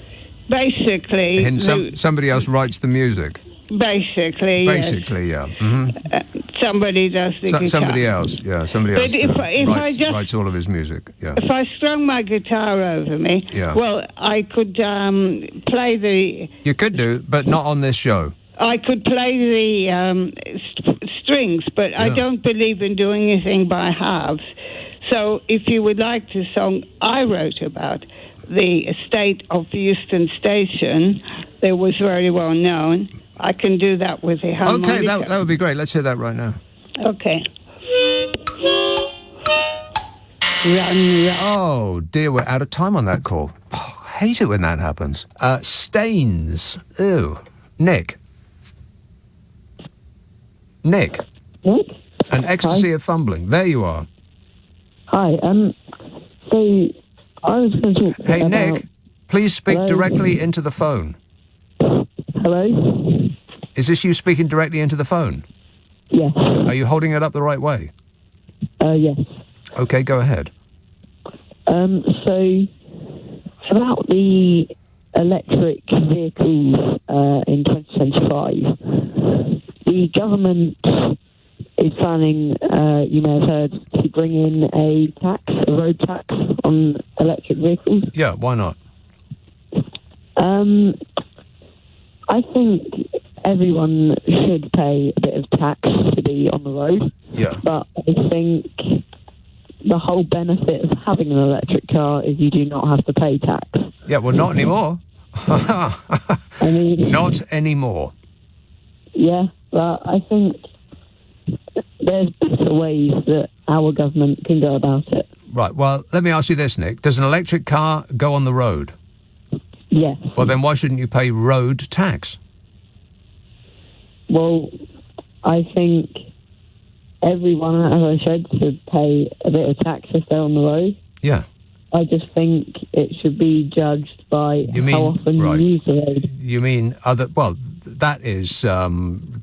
Basically. And somebody else writes the music? Basically, yes. Basically, yeah. Mm-hmm. Somebody does the guitar. Somebody else, yeah. Somebody else writes all of his music, yeah. If I strung my guitar over me, well, I could play the... You could do, but not on this show. I could play the strings, but I don't believe in doing anything by halves. So if you would like the song I wrote about, the estate of the Euston Station, that was very well known, I can do that with the harmonica. Okay, that would be great. Let's hear that right now. Okay. Oh, dear, we're out of time on that call. Oh, I hate it when that happens. Stains. Ew. Nick. Nick? An ecstasy of fumbling. There you are. Hi, so I was going to talk Hey, about... Nick, please speak directly into the phone. Hello? Is this you speaking directly into the phone? Yes. Are you holding it up the right way? Yes. Okay, go ahead. So, about the electric vehicles in 2025, the government is planning, you may have heard, to bring in a road tax on electric vehicles. Yeah, why not? I think everyone should pay a bit of tax to be on the road. Yeah. But I think the whole benefit of having an electric car is you do not have to pay tax. Yeah, well, not anymore. Not anymore. Yeah, but I think there's better ways that our government can go about it. Right, well, let me ask you this, Nick. Does an electric car go on the road? Yes. Well, then why shouldn't you pay road tax? Well, I think everyone, as I said, should pay a bit of tax if they're on the road. Yeah. I just think it should be judged by how often you use the road. You mean that is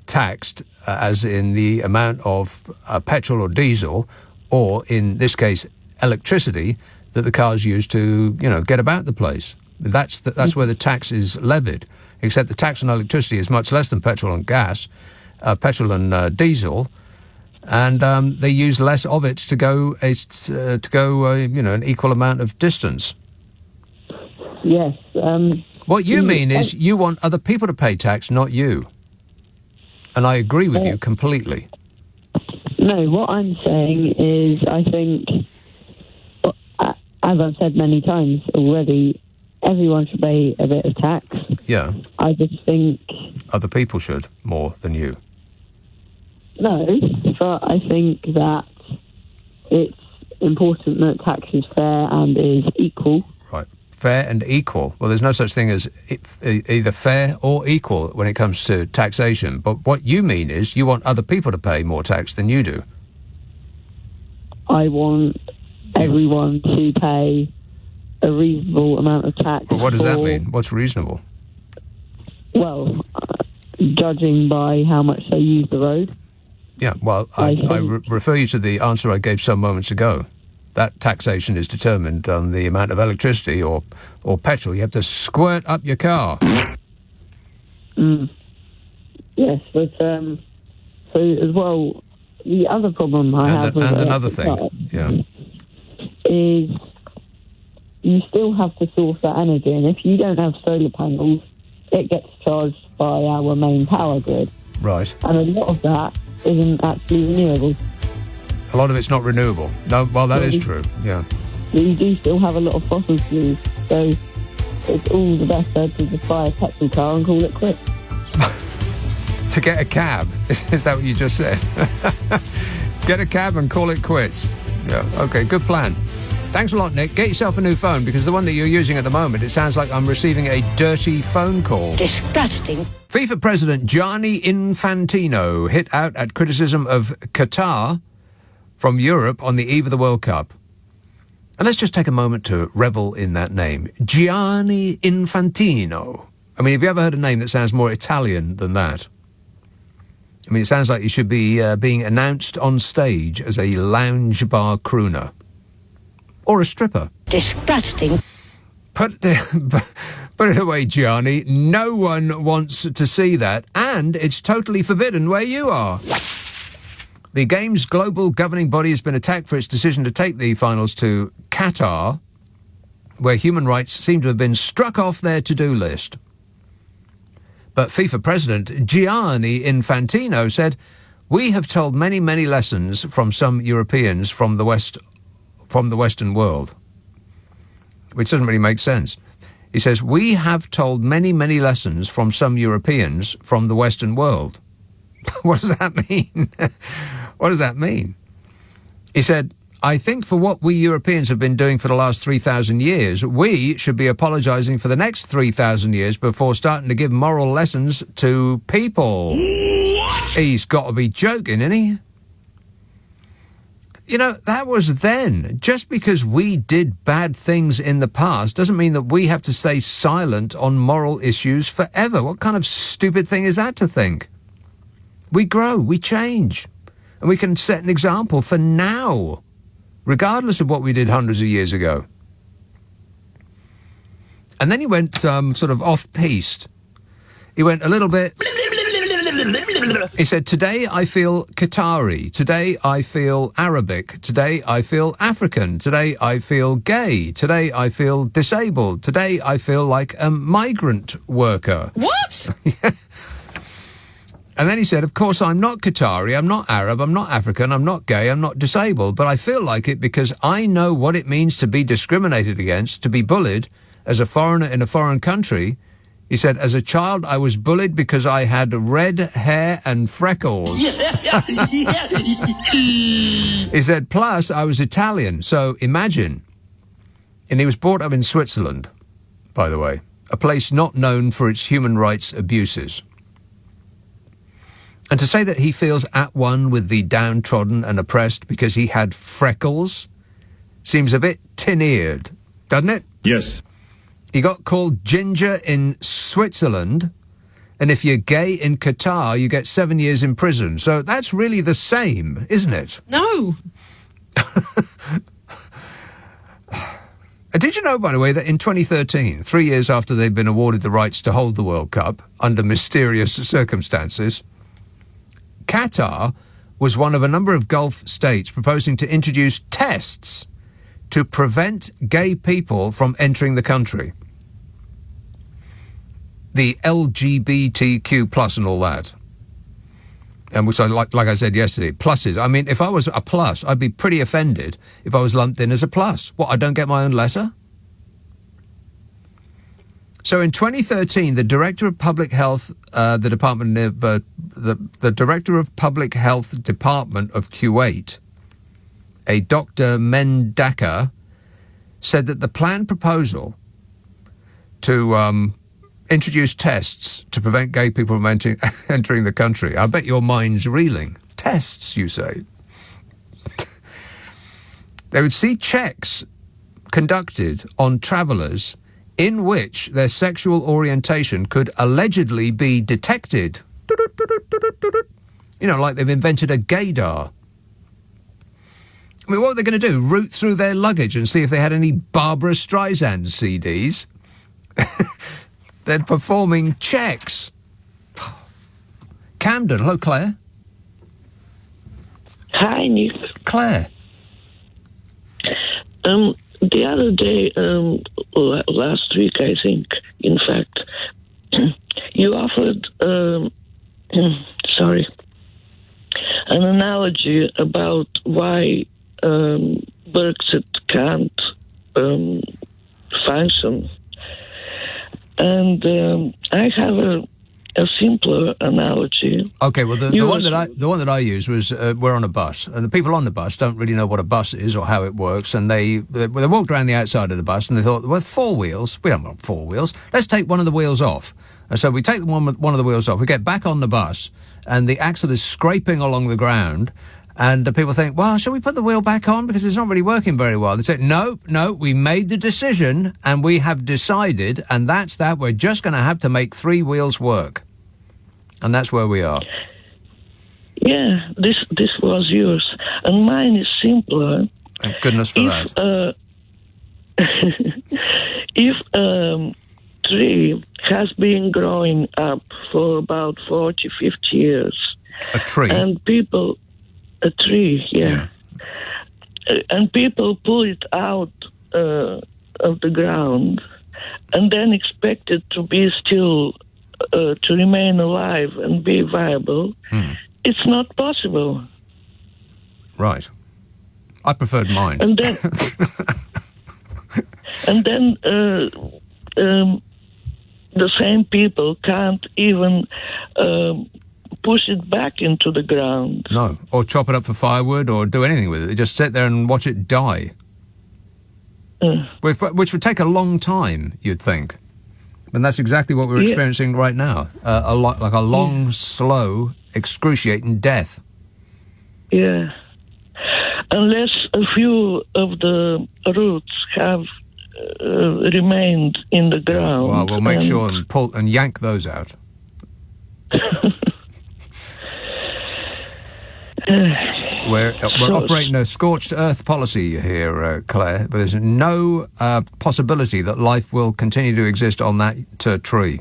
taxed as in the amount of petrol or diesel, or in this case, electricity that the cars use to, get about the place. That's where the tax is levied. Except the tax on electricity is much less than petrol and gas, petrol and diesel, and they use less of it to go an equal amount of distance. Yes. What you mean is you want other people to pay tax, not you. And I agree with you completely. No, what I'm saying is I think, as I've said many times already, everyone should pay a bit of tax. Yeah. I just think... Other people should, more than you. No, but I think that it's important that tax is fair and is equal. Right. Fair and equal. Well, there's no such thing as either fair or equal when it comes to taxation. But what you mean is you want other people to pay more tax than you do. I want everyone to pay a reasonable amount of tax. Well, what does that mean? What's reasonable? Well, judging by how much they use the road. Yeah, well, I refer you to the answer I gave some moments ago. That taxation is determined on the amount of electricity or petrol you have to squirt up your car. Yes, but so as well, the other problem I have with another thing, is you still have to source that energy, and if you don't have solar panels, it gets charged by our main power grid. Right. And a lot of that isn't actually renewable. A lot of it's not renewable. No, well, that is true, yeah. You do still have a lot of fossil fuels, so it's all the better to just buy a petrol car and call it quits. To get a cab? Is that what you just said? Get a cab and call it quits. Yeah, okay, good plan. Thanks a lot, Nick. Get yourself a new phone, because the one that you're using at the moment, it sounds like I'm receiving a dirty phone call. Disgusting. FIFA President Gianni Infantino hit out at criticism of Qatar from Europe on the eve of the World Cup. And let's just take a moment to revel in that name. Gianni Infantino. I mean, have you ever heard a name that sounds more Italian than that? I mean, it sounds like you should be being announced on stage as a lounge bar crooner. Or a stripper. Disgusting. Put it away, Gianni. No one wants to see that, and it's totally forbidden where you are. The game's global governing body has been attacked for its decision to take the finals to Qatar, where human rights seem to have been struck off their to-do list. But FIFA President Gianni Infantino said, "We have told many, many lessons from some Europeans from the Western world," which doesn't really make sense. He says, "We have told many, many lessons from some Europeans from the Western world." What does that mean? What does that mean? He said, "I think for what we Europeans have been doing for the last 3,000 years, we should be apologising for the next 3,000 years before starting to give moral lessons to people." What? He's got to be joking, isn't he? You know, that was then. Just because we did bad things in the past doesn't mean that we have to stay silent on moral issues forever. What kind of stupid thing is that to think? We grow, we change, and we can set an example for now, regardless of what we did hundreds of years ago. And then he went sort of off-piste. He went a little bit... He said, "Today I feel Qatari. Today I feel Arabic. Today I feel African. Today I feel gay. Today I feel disabled. Today I feel like a migrant worker." What? And then he said, "Of course, I'm not Qatari, I'm not Arab, I'm not African, I'm not gay, I'm not disabled, but I feel like it because I know what it means to be discriminated against, to be bullied as a foreigner in a foreign country." He said, "As a child, I was bullied because I had red hair and freckles." He said, "Plus, I was Italian, so imagine." And he was brought up in Switzerland, by the way, a place not known for its human rights abuses. And to say that he feels at one with the downtrodden and oppressed because he had freckles seems a bit tin-eared, doesn't it? Yes. He got called ginger in Switzerland, and if you're gay in Qatar, you get 7 years in prison. So that's really the same, isn't it? No. Did you know, by the way, that in 2013, 3 years after they'd been awarded the rights to hold the World Cup under mysterious circumstances, Qatar was one of a number of Gulf states proposing to introduce tests to prevent gay people from entering the country. The LGBTQ+ and all that. And which, like I said yesterday, pluses. I mean, if I was a plus, I'd be pretty offended if I was lumped in as a plus. What, I don't get my own letter? So in 2013, the Director of Public Health, the Director of Public Health Department of Kuwait, a Dr. Mendaka, said that the planned proposal to introduce tests to prevent gay people from entering the country. I bet your mind's reeling. Tests, you say? They would see checks conducted on travellers in which their sexual orientation could allegedly be detected. You know, like they've invented a gaydar. I mean, what are they going to do? Root through their luggage and see if they had any Barbara Streisand CDs? They're performing checks. Camden, hello, Claire. Hi, Nick. Claire. The other day, last week, I think, in fact, you offered, an analogy about why Brexit can't function. And I have a simpler analogy. Okay, well, the one that I used was we're on a bus, and the people on the bus don't really know what a bus is or how it works, and they walked around the outside of the bus and they thought, well, 4 wheels, we don't want 4 wheels, let's take one of the wheels off. And so we take one of the wheels off, we get back on the bus, and the axle is scraping along the ground, and the people think, well, shall we put the wheel back on because it's not really working very well? They say, no, we made the decision and we have decided, and that's that. We're just going to have to make 3 wheels work. And that's where we are. Yeah, this was yours. And mine is simpler. Thank goodness for that. If a tree has been growing up for about 40, 50 years. A tree? And people... A tree, yeah. And people pull it out of the ground and then expect it to be still, to remain alive and be viable. It's not possible. Right. I preferred mine. And then, the same people can't even push it back into the ground. No, or chop it up for firewood or do anything with it. They just sit there and watch it die. Which would take a long time, you'd think. And that's exactly what we're experiencing right now. A long, slow, excruciating death. Yeah. Unless a few of the roots have remained in the ground. Well, we'll make sure and pull and yank those out. We're operating a scorched earth policy here, Claire, but there's no possibility that life will continue to exist on that tree.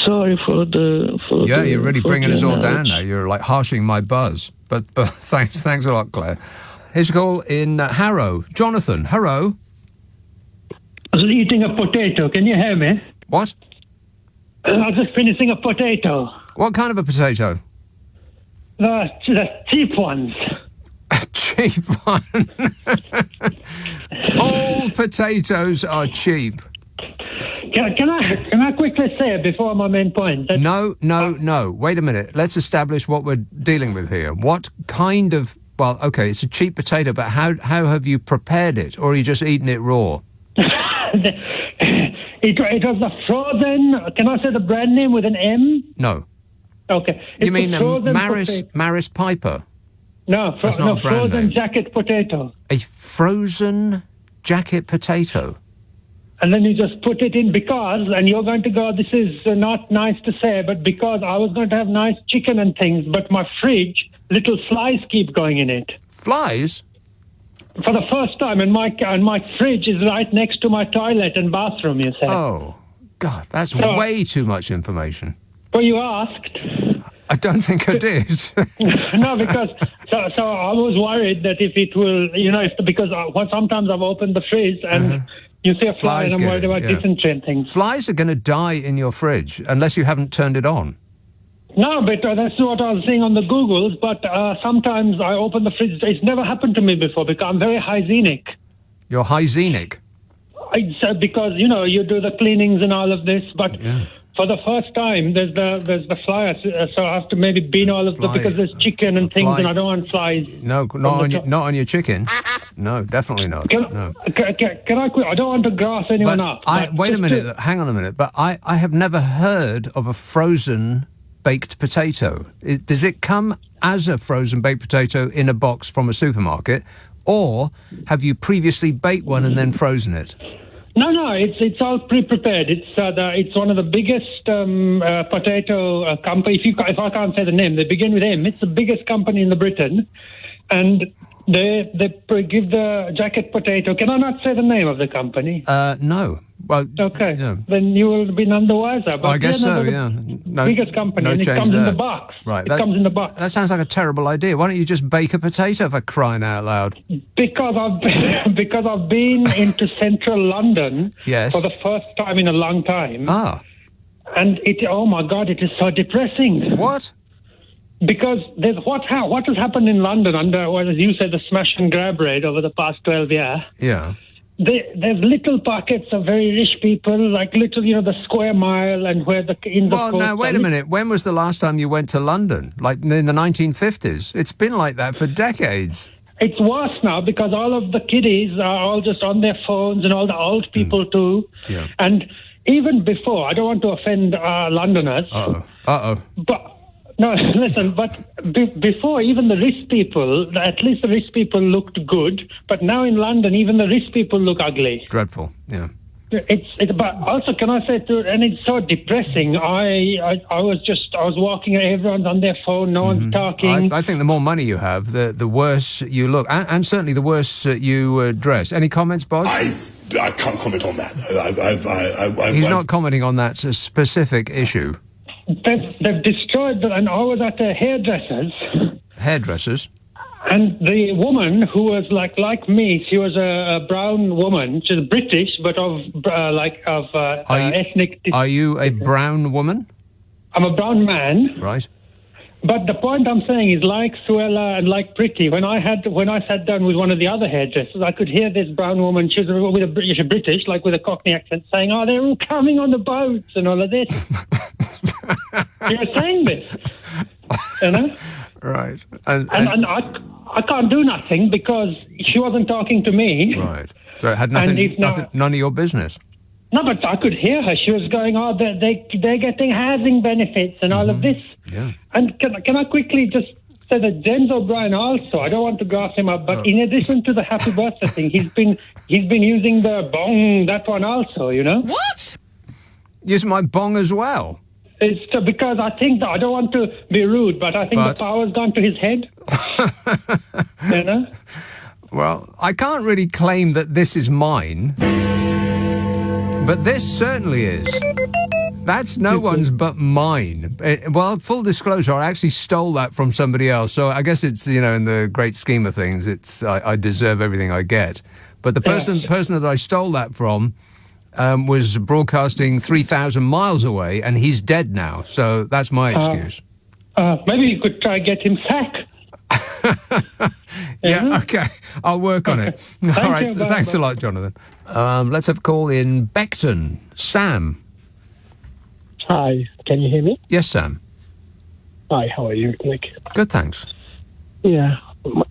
Sorry for the... you're really bringing us all down now. You're like harshing my buzz. But thanks a lot, Claire. Here's a call in Harrow. Jonathan, Harrow. I was eating a potato. Can you hear me? What? I was just finishing a potato. What kind of a potato? The cheap ones. A cheap one? All potatoes are cheap. Can I quickly say before my main point? No. Wait a minute. Let's establish what we're dealing with here. What kind of... Well, okay, it's a cheap potato, but how have you prepared it? Or are you just eating it raw? It was a frozen... Can I say the brand name with an M? No. Okay. You mean Maris Piper? No, frozen jacket potato. A frozen jacket potato? And then you just put it in because, and you're going to go, this is not nice to say, but because I was going to have nice chicken and things, but my fridge, little flies keep going in it. Flies? For the first time, and my fridge is right next to my toilet and bathroom, you said. Oh, God, that's way too much information. Well, you asked. I don't think I did. No, because so I was worried that if it will, because sometimes I've opened the fridge and You see a fly and I'm worried about dysentery and things. Flies are going to die in your fridge unless you haven't turned it on. No, but that's what I was saying on the Googles, but sometimes I open the fridge. It's never happened to me before because I'm very hygienic. You're hygienic? Because, you do the cleanings and all of this, but for the first time, there's the fly, so I have to maybe bin all of because there's chicken and things, and I don't want flies. No, not on your chicken. No, definitely not. Can I quit? I don't want to grass anyone up. Wait a minute, hang on a minute, but I have never heard of a frozen baked potato. Does it come as a frozen baked potato in a box from a supermarket, or have you previously baked one and then frozen it? No, it's all pre-prepared. It's one of the biggest potato company. If I can't say the name, they begin with M. It's the biggest company in Britain, and they give the jacket potato. Can I not say the name of the company? No. Well, okay. No. Then you will be none the wiser. But I guess so. Yeah. Biggest company, and it comes in the box. Right. It comes in the box. That sounds like a terrible idea. Why don't you just bake a potato for crying out loud? Because I've been into central London for the first time in a long time. And oh my God, it is so depressing. What? Because there's what has happened in London under, as you said, the smash and grab rate over the past 12 years. Yeah. There's little pockets of very rich people, like little, the square mile and where now, wait a minute. When was the last time you went to London? Like in the 1950s? It's been like that for decades. It's worse now because all of the kiddies are all just on their phones and all the old people too. Yeah. And even before, I don't want to offend Londoners. But no, listen, but before, even the rich people, at least the rich people looked good, but now in London, even the rich people look ugly. Dreadful, yeah. But also, can I say, and it's so depressing. I was walking, everyone's on their phone, no one's talking. I think the more money you have, the worse you look, and certainly the worse you dress. Any comments, Bodge? I can't comment on that. He's not commenting on that specific issue. They've destroyed and I was at a hairdresser's. Hairdressers? And the woman who was like me, she was a brown woman. She's British, but of ethnic. Are you a brown woman? I'm a brown man. Right. But the point I'm saying is, like Suella and like Pretty, when I sat down with one of the other hairdressers, I could hear this brown woman, she was with a British, like with a Cockney accent, saying, "Oh, they're all coming on the boats and all of this." You were saying this, Right. And I can't do nothing because she wasn't talking to me. Right. So it had none of your business. No, but I could hear her. She was going, "Oh, they're getting housing benefits and all of this." Yeah. And can I quickly just say that James O'Brien also, I don't want to grass him up, but in addition to the happy birthday thing, he's been using the bong, that one also, What? Using my bong as well? It's because I think that I don't want to be rude, but I think the power's gone to his head. Well, I can't really claim that this is mine, but this certainly is. That's no one's but mine. Well, full disclosure, I actually stole that from somebody else, so I guess it's, in the great scheme of things, I deserve everything I get. But the person that I stole that from was broadcasting 3,000 miles away, and he's dead now. So that's my excuse. Maybe you could try get him sacked. Yeah, okay. I'll work on it. All right. Thanks a lot, Jonathan. Let's have a call in Beckton. Sam. Hi. Can you hear me? Yes, Sam. Hi. How are you, Nick? Good, thanks. Yeah.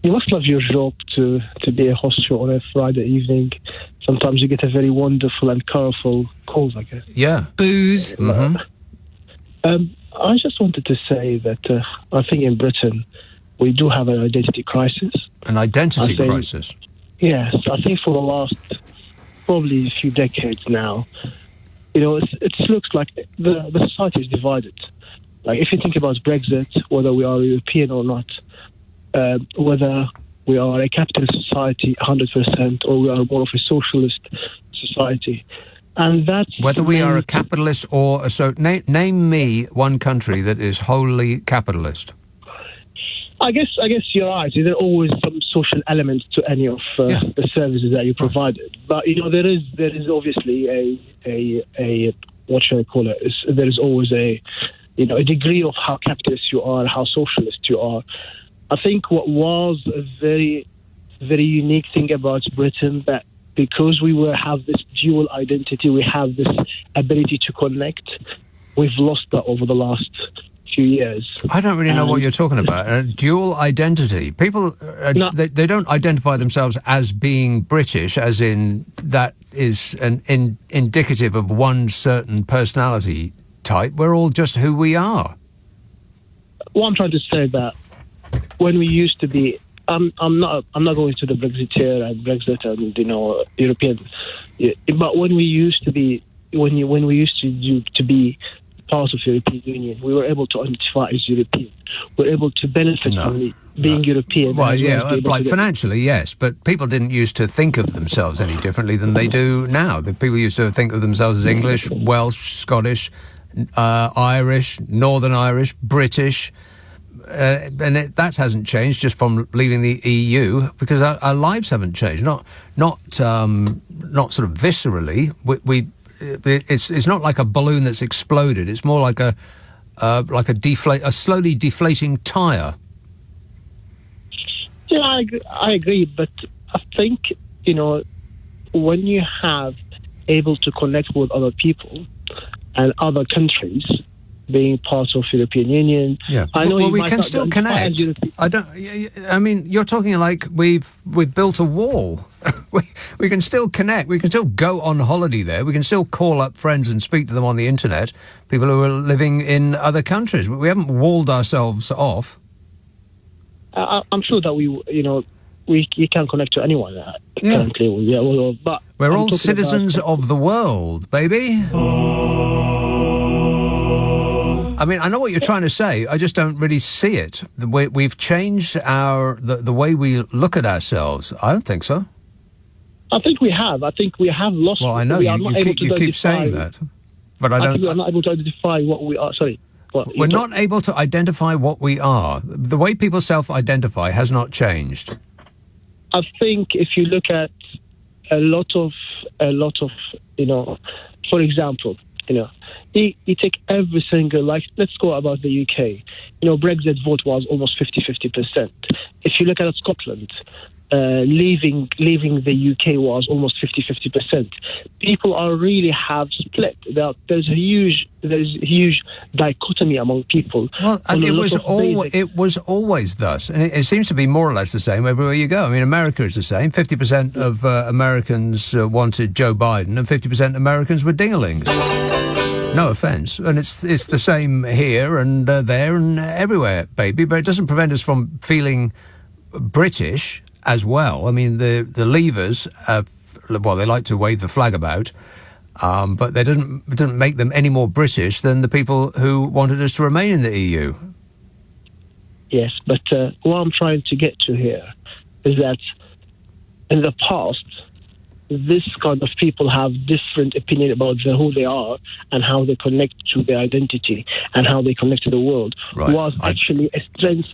You must love your job to be a host show on a Friday evening. Sometimes you get a very wonderful and colourful calls, I guess. Yeah. Booze. Mm-hmm. I just wanted to say that I think in Britain we do have an identity crisis. An identity crisis? Yes. I think for the last probably a few decades now, it looks like the society is divided. Like if you think about Brexit, whether we are European or not, whether we are a capitalist society 100% or we are more of a socialist society. And that's whether we are a capitalist or name me one country that is wholly capitalist. I guess you're right. There's always some social element to any of the services that you provided. But there is obviously a what should I call it? There is always a degree of how capitalist you are, how socialist you are. I think what was a very, very unique thing about Britain, that because we have this dual identity, we have this ability to connect. We've lost that over the last few years. I don't really know what you're talking about. Dual identity. People, they don't identify themselves as being British, as in that is indicative of one certain personality type. We're all just who we are. Well, I'm trying to say that when we used to be, I'm not going to the Brexiteer and Brexit and European, but when we used to be, when we used to be part of the European Union, we were able to identify as European. We're able to benefit from being European. Well, like financially, yes, but people didn't used to think of themselves any differently than they do now. The people used to think of themselves as English, Welsh, Scottish, Irish, Northern Irish, British. And that hasn't changed just from leaving the EU, because our lives haven't changed. Not sort of viscerally. It's not like a balloon that's exploded. It's more like a slowly deflating tire. Yeah, I agree. But I think when you have able to connect with other people and other countries, being part of the European Union. Yeah. I know we can still connect. I mean, you're talking like we've built a wall. we can still connect. We can still go on holiday there. We can still call up friends and speak to them on the internet, people who are living in other countries. We haven't walled ourselves off. I'm sure that we can connect to anyone currently. But we're all citizens of the world, baby. I mean, I know what you're trying to say. I just don't really see it. We've changed the way we look at ourselves. I don't think so. I think we have. I think we have lost. Well, I know you keep saying that, but I don't. We are not able to identify what we are. Sorry. We're not able to identify what we are. The way people self-identify has not changed. I think if you look at a lot of, for example, you take every single, let's go about the UK. Brexit vote was almost 50%. If you look at Scotland, leaving the UK was almost 50%. People are really have split. There's a huge dichotomy among people. Well, it was always thus, and it seems to be more or less the same everywhere you go. I mean, America is the same. 50% of Americans wanted Joe Biden, and 50% Americans were dingalings. No offence, and it's the same here and there and everywhere, baby. But it doesn't prevent us from feeling British as well. I mean, the Leavers, they like to wave the flag about, but they didn't make them any more British than the people who wanted us to remain in the EU. Yes, but what I'm trying to get to here is that in the past, this kind of people have different opinion about who they are and how they connect to their identity and how they connect to the world. Right. Was actually a strength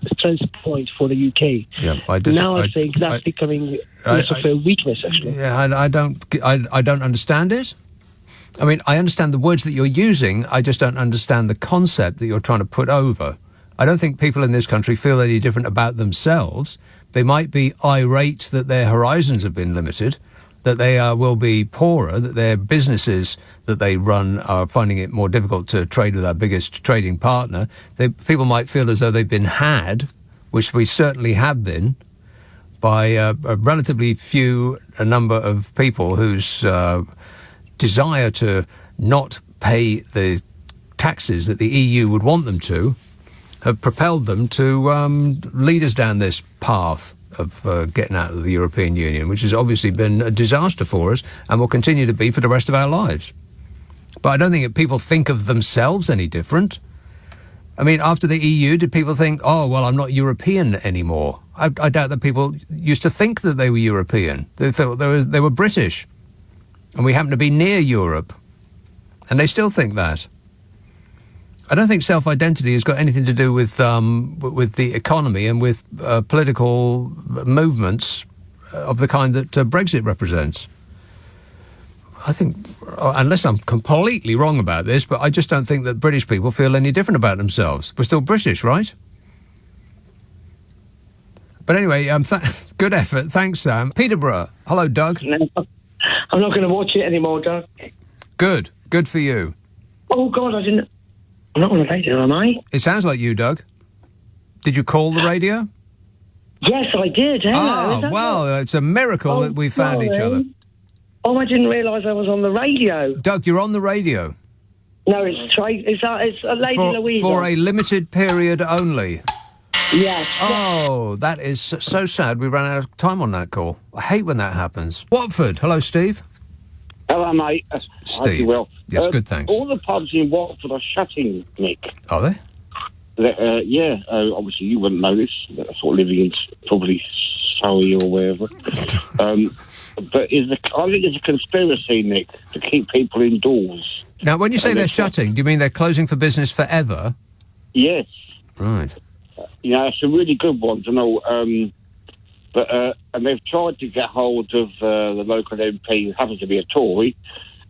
point for the UK. Yeah, I think that's becoming less of a weakness, actually. Yeah, I don't understand it. I mean, I understand the words that you're using. I just don't understand the concept that you're trying to put over. I don't think people in this country feel any different about themselves. They might be irate that their horizons have been limited, that they will be poorer, that their businesses that they run are finding it more difficult to trade with our biggest trading partner. People might feel as though they've been had, which we certainly have been, by a relatively a number of people whose desire to not pay the taxes that the EU would want them to have propelled them to lead us down this path of getting out of the European Union, which has obviously been a disaster for us and will continue to be for the rest of our lives. But I don't think that people think of themselves any different. I mean, after the EU, did people think, oh, well, I'm not European anymore? I doubt that people used to think that they were European. They thought they were British. And we happen to be near Europe. And they still think that. I don't think self-identity has got anything to do with the economy and with political movements of the kind that Brexit represents. I think, unless I'm completely wrong about this, but I just don't think that British people feel any different about themselves. We're still British, right? But anyway, good effort. Thanks, Sam. Peterborough. Hello, Doug. No, I'm not going to watch it anymore, Doug. Good. Good for you. Oh, God, I'm not on the radio, am I? It sounds like you, Doug. Did you call the radio? Yes, I did. Hello. Well, it's a miracle that we found each other. Oh, I didn't realise I was on the radio. Doug, you're on the radio. No, it's a Lady Louisa. For a limited period only. Yes. Oh, that is so sad. We ran out of time on that call. I hate when that happens. Watford. Hello, Steve. Hello, mate. Steve. Well. Yes, good, thanks. All the pubs in Watford are shutting, Nick. Are they? Obviously you wouldn't know this. Sort of living in probably Surrey or wherever. But I think it's a conspiracy, Nick, to keep people indoors. Now, when you say they're shutting, do you mean they're closing for business forever? Yes. Right. Some really good ones, I know. And they've tried to get hold of the local MP, who happens to be a Tory,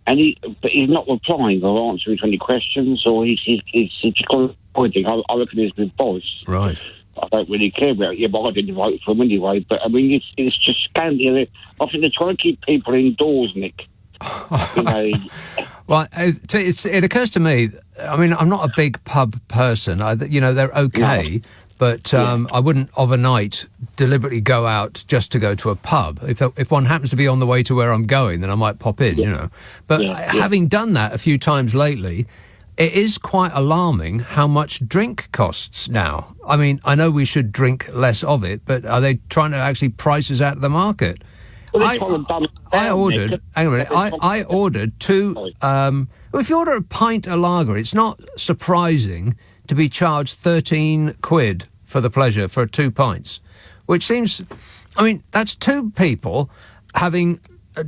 but he's not replying or answering to any questions, or he's just pointing. I reckon he's with Boris. Right. I don't really care about it, but I didn't vote for him anyway. But I mean, it's just scandalous. I think they're trying to keep people indoors, Nick. Well, it occurs to me. I mean, I'm not a big pub person. They're okay. No. But I wouldn't overnight deliberately go out just to go to a pub. If one happens to be on the way to where I'm going, then I might pop in, But having done that a few times lately, it is quite alarming how much drink costs now. I mean, I know we should drink less of it, but are they trying to actually price us out of the market? Well, I ordered... Hang on a minute. I ordered two... if you order a pint of lager, it's not surprising to be charged 13 quid for the pleasure for 2 pints, which seems... I mean, that's two people having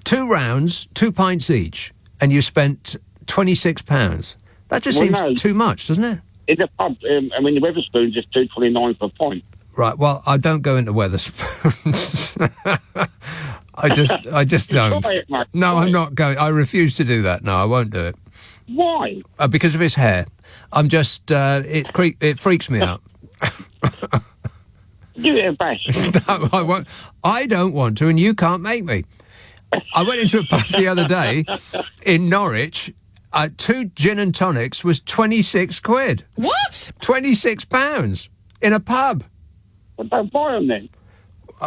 2 rounds, 2 pints each, and you spent £26. That just seems too much, doesn't it? In a pub, the Wetherspoons is $2.29 per pint. Right, well, I don't go into Wetherspoons. I just don't. No, I'm not going. I refuse to do that. No, I won't do it. Why? Because of his hair. I'm just... it freaks me out. Give it a bash. No, I won't. I don't want to, and you can't make me. I went into a pub the other day in Norwich. 2 gin and tonics was 26 quid. What? £26 in a pub. Well, don't buy them then.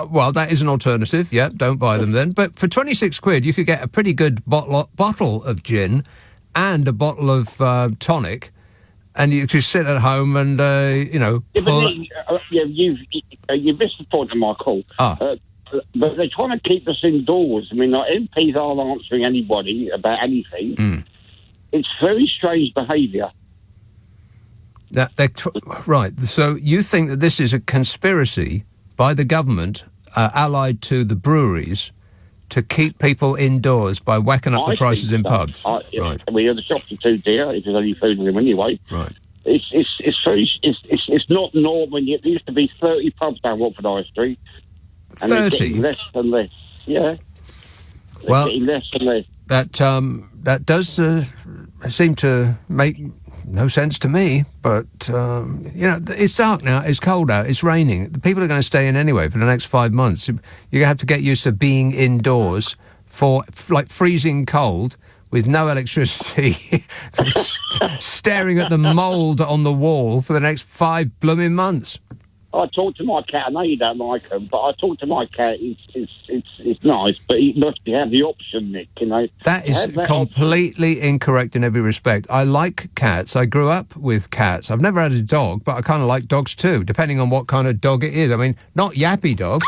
Well, that is an alternative. Yeah, don't buy them then. But for 26 quid, you could get a pretty good bottle of gin and a bottle of tonic. And you just sit at home and, you've missed the point of my call. But they're trying to keep us indoors. I mean, MPs aren't answering anybody about anything. Mm. It's very strange behaviour. Right. So you think that this is a conspiracy by the government, allied to the breweries, to keep people indoors by whacking up the prices in pubs? Right. I mean, the shops are too dear if there's only food in them anyway. Right. It's not normal. There used to be 30 pubs down Watford High Street. And 30? Less and less. Yeah. Well, less and less. That does seem to make no sense to me, but, it's dark now, it's cold out, it's raining. The people are going to stay in anyway for the next 5 months. You're going to have to get used to being indoors for, freezing cold with no electricity, staring at the mould on the wall for the next 5 blooming months. I talk to my cat. I know you don't like him, but I talk to my cat. It's nice, but he must have the option, Nick. That is completely incorrect in every respect. I like cats. I grew up with cats. I've never had a dog, but I kind of like dogs too, depending on what kind of dog it is. I mean, not yappy dogs.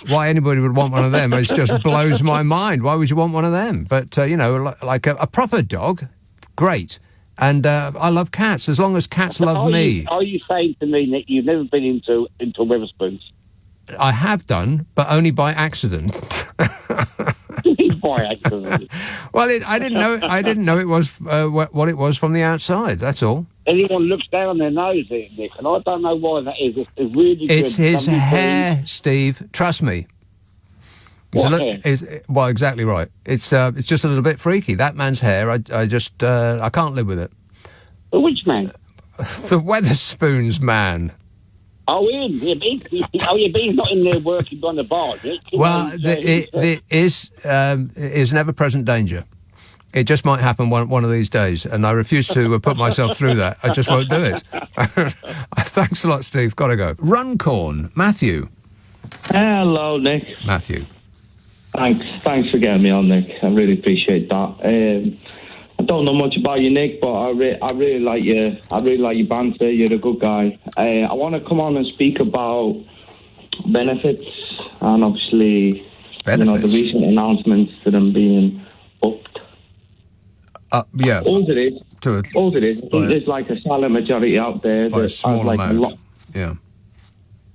Why anybody would want one of them? It just blows my mind. Why would you want one of them? But like a proper dog, great. And I love cats, as long as cats love me. Are you saying to me, Nick, you've never been into Wetherspoons? I have done, but only by accident. By accident? Well, I didn't know it was what it was from the outside, that's all. anyone looks down on their nose here, Nick, and I don't know why that is. It's really good. It's his hair, Steve. Trust me. Well, exactly right. It's just a little bit freaky. That man's hair, I can't live with it. Which man? The Weatherspoons man. Oh, him. He's not in there working behind the bar, Nick. Well, it is never-present danger. It just might happen one of these days, and I refuse to put myself through that. I just won't do it. Thanks a lot, Steve. Got to go. Runcorn, Matthew. Hello, Nick. Matthew. Thanks for getting me on, Nick. I really appreciate that. I don't know much about you, Nick, but I really like you. I really like your banter. You're a good guy. I want to come on and speak about benefits and obviously, the recent announcements that I'm being upped. Yeah. All it is, there's like a silent majority out there that has like a lot. Yeah.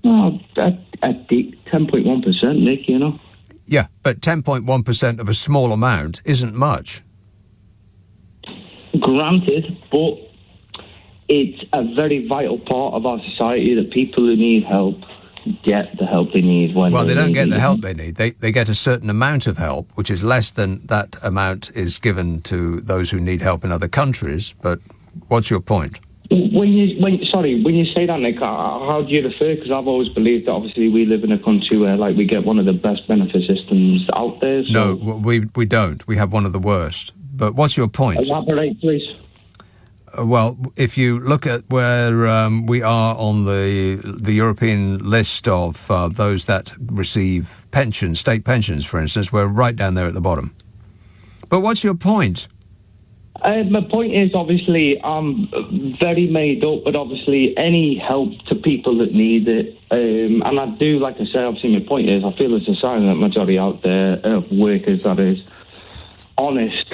Oh, at the 10.1%, Nick, you know. Yeah, but 10.1% of a small amount isn't much. Granted, but it's a very vital part of our society that people who need help get the help they need when they don't get the help they need. They get a certain amount of help, which is less than that amount is given to those who need help in other countries. But what's your point? When you say that, Nick, how do you refer? Because I've always believed that obviously we live in a country where we get one of the best benefit systems out there. So. No, we don't. We have one of the worst. But what's your point? Elaborate, please. Well, if you look at where we are on the European list of those that receive pensions, state pensions, for instance, we're right down there at the bottom. But what's your point? My point is, obviously, I'm very made up, but obviously any help to people that need it. And I do, like I say, obviously my point is, I feel there's a silent majority out there of workers, that is, honest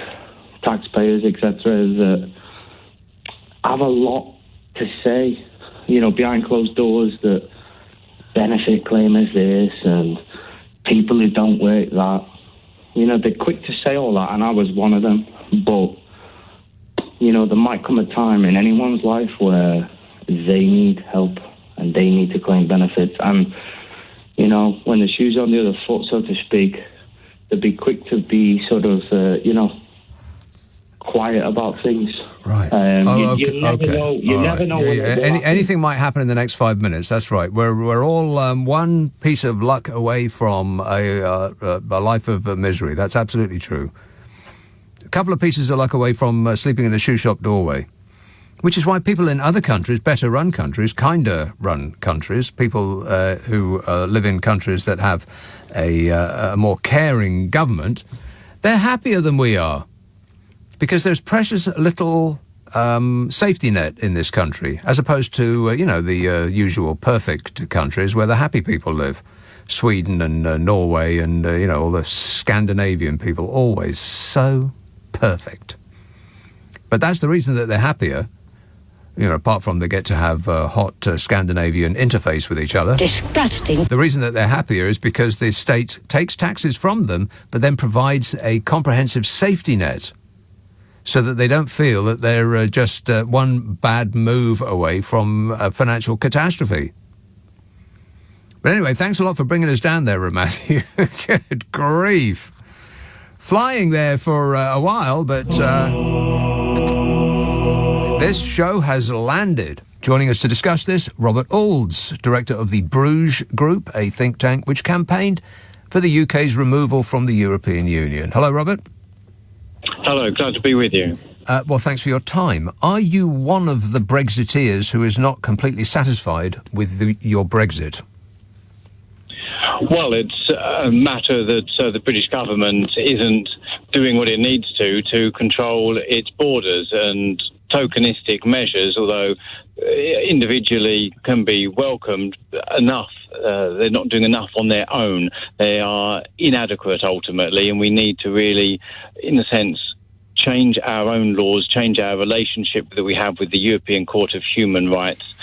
taxpayers, etc., that have a lot to say, behind closed doors, that benefit claim is this, and people who don't work that. They're quick to say all that, and I was one of them, but there might come a time in anyone's life where they need help and they need to claim benefits. And, when the shoe's on the other foot, so to speak, they'd be quick to be sort of, quiet about things. Right. You never know. Anything might happen in the next 5 minutes. That's right. We're all one piece of luck away from a life of misery. That's absolutely true. A couple of pieces of luck away from sleeping in a shoe shop doorway, which is why people in other countries, better run countries, kinder run countries, people who live in countries that have a more caring government, they're happier than we are. Because there's precious little safety net in this country, as opposed to, the usual perfect countries where the happy people live. Sweden and Norway and, all the Scandinavian people, always so perfect. But that's the reason that they're happier, apart from they get to have a hot Scandinavian interface with each other. Disgusting. The reason that they're happier is because the state takes taxes from them, but then provides a comprehensive safety net, so that they don't feel that they're just one bad move away from a financial catastrophe. But anyway, thanks a lot for bringing us down there, Matthew. Good grief. Flying there for a while, but this show has landed. Joining us to discuss this, Robert Olds, director of the Bruges Group, a think tank which campaigned for the UK's removal from the European Union. Hello, Robert. Hello, glad to be with you. Well, thanks for your time. Are you one of the Brexiteers who is not completely satisfied with your Brexit? Well, it's a matter that the British government isn't doing what it needs to control its borders, and tokenistic measures, although individually can be welcomed enough, they're not doing enough on their own. They are inadequate ultimately, and we need to really, in a sense, change our own laws, change our relationship that we have with the European Court of Human Rights,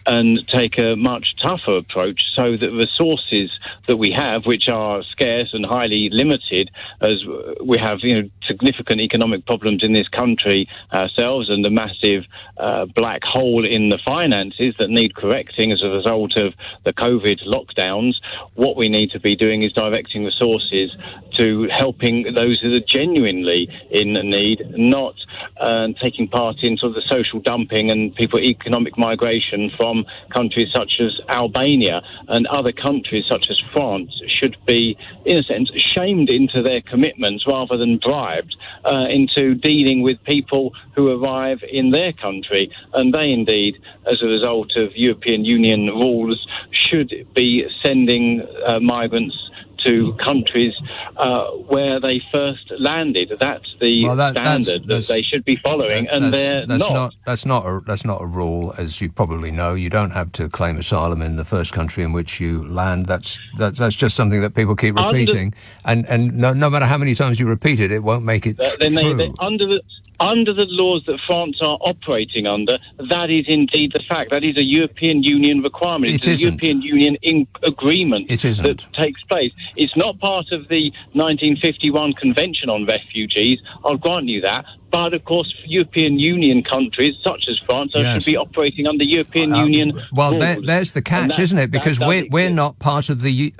and take a much tougher approach so that resources that we have, which are scarce and highly limited, as we have, significant economic problems in this country ourselves and a massive black hole in the finances that need correcting as a result of the COVID lockdowns. What we need to be doing is directing resources to helping those that are genuinely in need, not taking part in sort of the social dumping and economic migration from countries such as Albania and other countries such as France should be, in a sense, shamed into their commitments rather than bribed into dealing with people who arrive in their country. And they indeed, as a result of European Union rules, should be sending migrants to countries where they first landed. That's the standard that they should be following, and they're not. That's not a rule, as you probably know. You don't have to claim asylum in the first country in which you land. That's just something that people keep repeating, and no matter how many times you repeat it, it won't make it true. Under the laws that France are operating under, that is indeed the fact. That is a European Union requirement. It's a European Union agreement that takes place. It's not part of the 1951 Convention on Refugees, I'll grant you that. But, of course, European Union countries, such as France, should be operating under European Union rules. There's the catch, isn't it? Because we're not part of the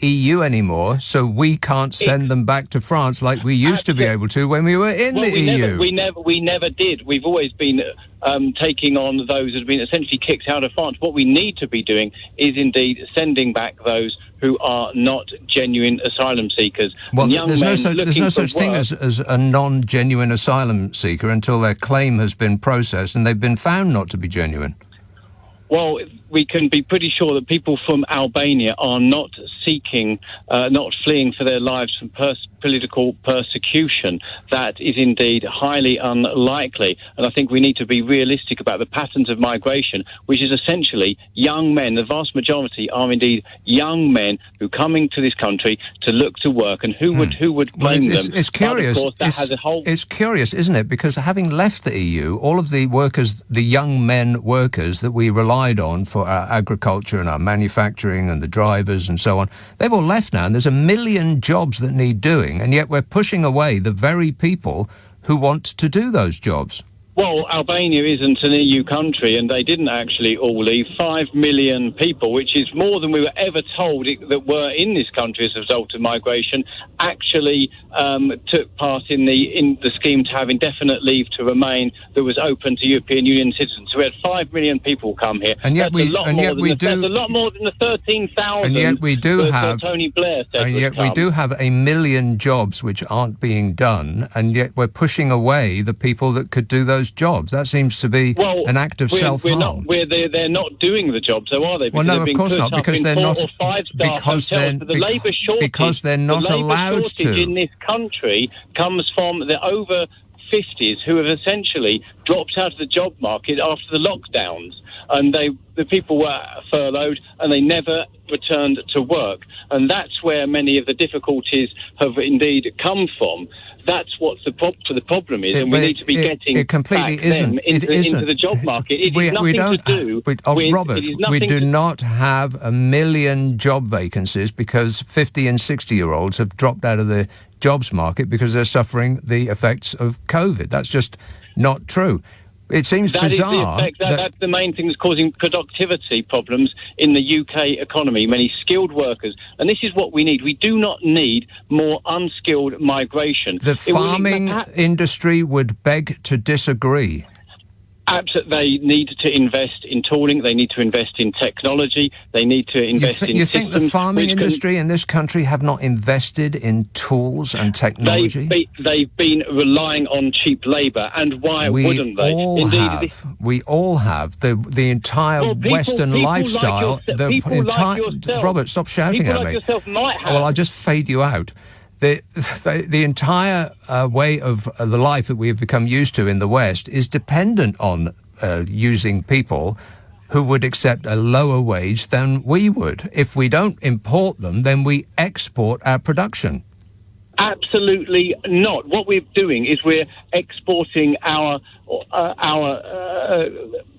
EU anymore, so we can't send them back to France like we used to be able to when we were in the EU. We never did. We've always been taking on those that have been essentially kicked out of France. What we need to be doing is indeed sending back those who are not genuine asylum seekers. Well, there's no such thing as a non-genuine asylum seeker until their claim has been processed and they've been found not to be genuine. Well, we can be pretty sure that people from Albania are not fleeing for their lives from political persecution. That is indeed highly unlikely. And I think we need to be realistic about the patterns of migration, which is essentially young men. The vast majority are indeed young men who come into this country to look to work. And who would blame them? It's curious. But of course, it's curious, isn't it? Because having left the EU, all of the workers, the young men workers that we relied on for our agriculture and our manufacturing and the drivers and so on, they've all left now, and there's 1 million jobs that need doing, and yet we're pushing away the very people who want to do those jobs. Well, Albania isn't an EU country, and they didn't actually all leave. 5 million people, which is more than we were ever told that were in this country as a result of migration, actually took part in the scheme to have indefinite leave to remain that was open to European Union citizens. So we had 5 million people come here. And yet that's a lot more than the 13,000 and yet we do that Tony Blair said. And yet we do have 1 million jobs which aren't being done, and yet we're pushing away the people that could do those jobs. That seems to be an act of self-harm. They're not doing the job, so are they? Well, no, of course not, because they're not. Because they're not allowed to. The labour shortage in this country comes from the over 50s who have essentially dropped out of the job market after the lockdowns, and the people were furloughed and they never returned to work, and that's where many of the difficulties have indeed come from. That's what the problem is, and we need to be getting it completely back isn't. them into the job market. It is nothing to do with... Robert, we do not have 1 million job vacancies because 50 and 60-year-olds have dropped out of the jobs market because they're suffering the effects of COVID. That's just not true. It seems bizarre. That's the main thing that's causing productivity problems in the UK economy, many skilled workers. And this is what we need. We do not need more unskilled migration. The farming industry would beg to disagree. Absolutely, they need to invest in tooling. They need to invest in technology. They need to invest in systems. You think the farming industry in this country have not invested in tools and technology? They've been relying on cheap labour, and why wouldn't they? We all have. The entire Western lifestyle. Robert, stop shouting at me. Well, I'll just fade you out. The entire way of the life that we have become used to in the West is dependent on using people who would accept a lower wage than we would. If we don't import them, then we export our production. Absolutely not. What we're doing is we're exporting our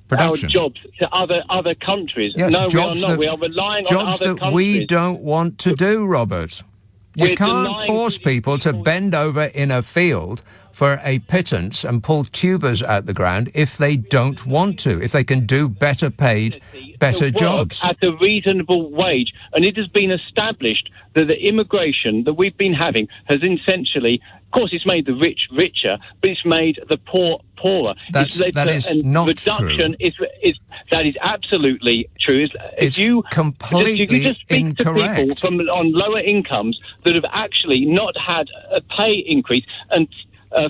production. Our jobs to other countries. Yes, no, we are jobs not. We are relying on jobs other that countries. we don't want to do, Robert. You We're can't denying force people to bend over in a field for a pittance and pull tubers out the ground if they don't want to, if they can do better paid, better jobs. At a reasonable wage. And it has been established that the immigration that we've been having has essentially, of course, it's made the rich richer, but it's made the poor poorer. That is not reduction true. That is absolutely true. It's completely you can just speak incorrect. to people on lower incomes that have actually not had a pay increase and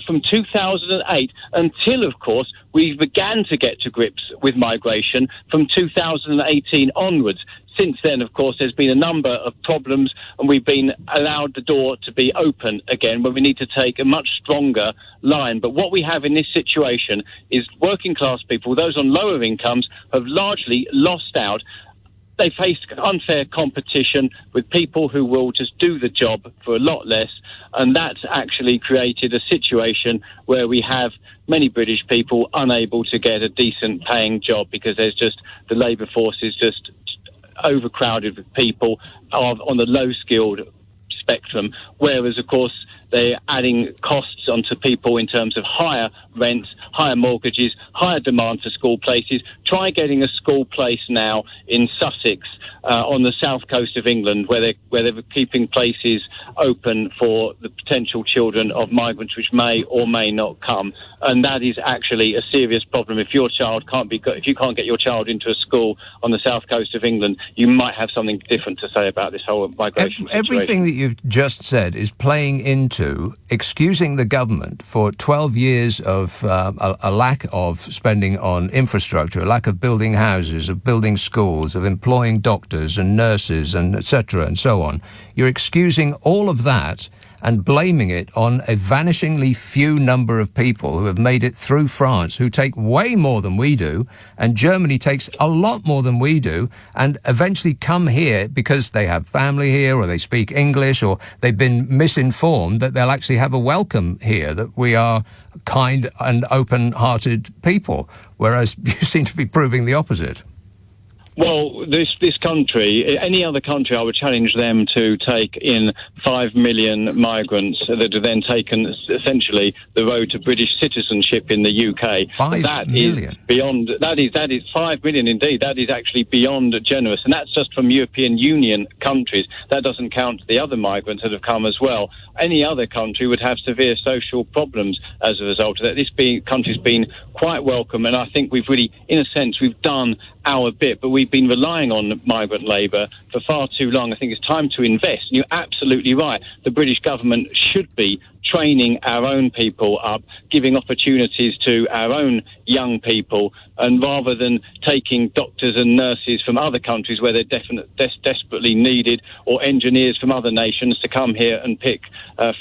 from 2008 until, of course, we began to get to grips with migration from 2018 onwards. Since then, of course, there's been a number of problems and we've been allowed the door to be open again when we need to take a much stronger line. But what we have in this situation is working class people, those on lower incomes, have largely lost out. They face unfair competition with people who will just do the job for a lot less, and that's actually created a situation where we have many British people unable to get a decent paying job because there's just the labour force is just overcrowded with people on the low-skilled spectrum, whereas, of course, they're adding costs onto people in terms of higher rents, higher mortgages, higher demand for school places. Try getting a school place now in Sussex on the south coast of England where they're keeping places open for the potential children of migrants which may or may not come. And that is actually a serious problem. If your child if you can't get your child into a school on the south coast of England, you might have something different to say about this whole migration situation. Everything that you've just said is playing into excusing the government for 12 years of a lack of spending on infrastructure, a lack of building houses, of building schools, of employing doctors and nurses and etc. and so on. You're excusing all of that and blaming it on a vanishingly few number of people who have made it through France, who take way more than we do, and Germany takes a lot more than we do, and eventually come here because they have family here, or they speak English, or they've been misinformed that they'll actually have a welcome here, that we are kind and open-hearted people, whereas you seem to be proving the opposite. Well, this country, any other country, I would challenge them to take in 5 million migrants that have then taken essentially the road to British citizenship in the UK. 5 million? That is 5 million indeed. That is actually beyond generous. And that's just from European Union countries. That doesn't count the other migrants that have come as well. Any other country would have severe social problems as a result of that. This country's been quite welcome, and I think we've really, in a sense, we've done our bit, but we've been relying on migrant labour for far too long. I think it's time to invest. And you're absolutely right. The British government should be training our own people up, giving opportunities to our own young people, and rather than taking doctors and nurses from other countries where they're desperately needed, or engineers from other nations to come here and pick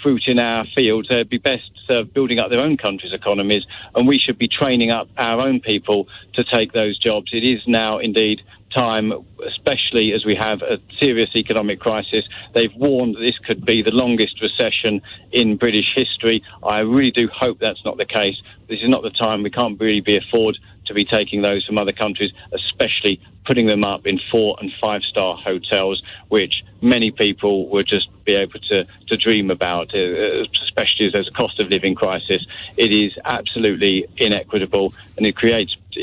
fruit in our fields, they'd be best served building up their own countries' economies, and we should be training up our own people to take those jobs. It is now indeed time, especially as we have a serious economic crisis. They've warned that this could be the longest recession in British history. I really do hope that's not the case. This is not the time. We can't really afford to be taking those from other countries, especially putting them up in 4- and 5-star hotels, which many people would just be able to dream about, especially as there's a cost of living crisis. It is absolutely inequitable, and it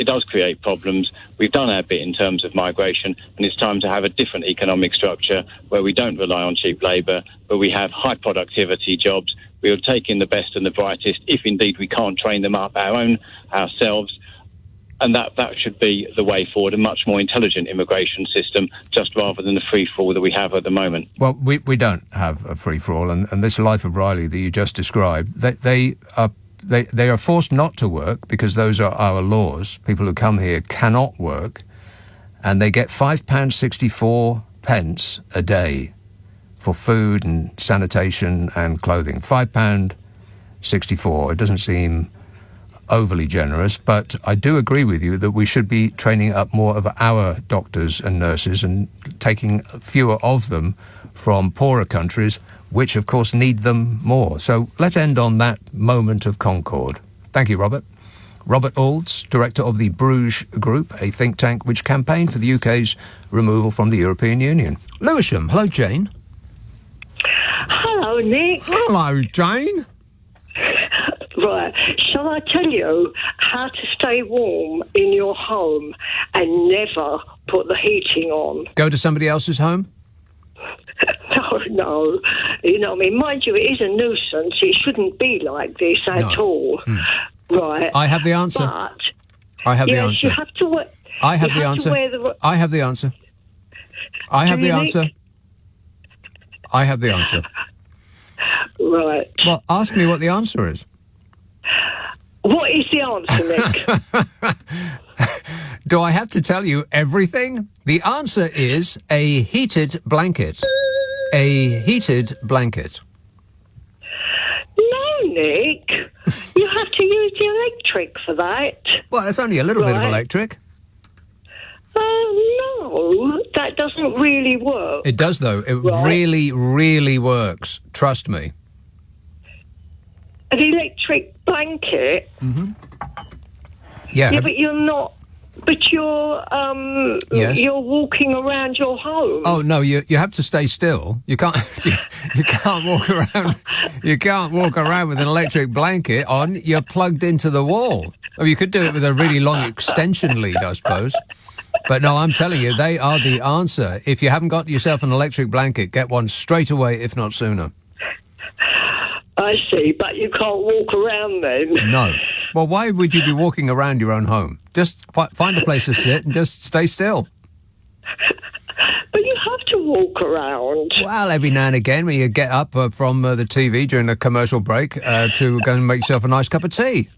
does create problems. We've done our bit in terms of migration, and it's time to have a different economic structure where we don't rely on cheap labour, but we have high productivity jobs. We'll take in the best and the brightest, if indeed we can't train them up ourselves. And that should be the way forward, a much more intelligent immigration system, just rather than the free-for-all that we have at the moment. Well, we don't have a free-for-all, and this life of Riley that you just described, they are forced not to work because those are our laws. People who come here cannot work, and they get £5.64 a day for food and sanitation and clothing. £5.64. It doesn't seem overly generous, but I do agree with you that we should be training up more of our doctors and nurses and taking fewer of them from poorer countries, which of course need them more. So let's end on that moment of concord. Thank you, Robert. Robert Alds, director of the Bruges Group, a think tank which campaigned for the UK's removal from the European Union. Lewisham. Hello, Jane. Hello, Nick. Hello, Jane. Right, shall I tell you how to stay warm in your home and never put the heating on? Go to somebody else's home? No. You know what I mean? Mind you, it is a nuisance. It shouldn't be like this at all. Right. I have the answer. But, I have the yes, answer. you have to wear... I have the answer. I have the answer. I have the answer. I have the answer. Right. Well, ask me what the answer is. What is the answer, Nick? Do I have to tell you everything? The answer is a heated blanket. A heated blanket. No, Nick. You have to use the electric for that. Well, it's only a little bit of electric. No, that doesn't really work. It does, though. It really, really works. Trust me. An electric blanket? Mm-hmm. Yeah, but you're not... But you're Yes. you're walking around your home. Oh no, you have to stay still. You can't you can't walk around. You can't walk around with an electric blanket on. You're plugged into the wall. Oh, you could do it with a really long extension lead, I suppose. But no, I'm telling you, they are the answer. If you haven't got yourself an electric blanket, get one straight away, if not sooner. I see, but you can't walk around then. No. Well, why would you be walking around your own home? Just find a place to sit and just stay still. But you have to walk around. Well, every now and again when you get up from the TV during the commercial break to go and make yourself a nice cup of tea.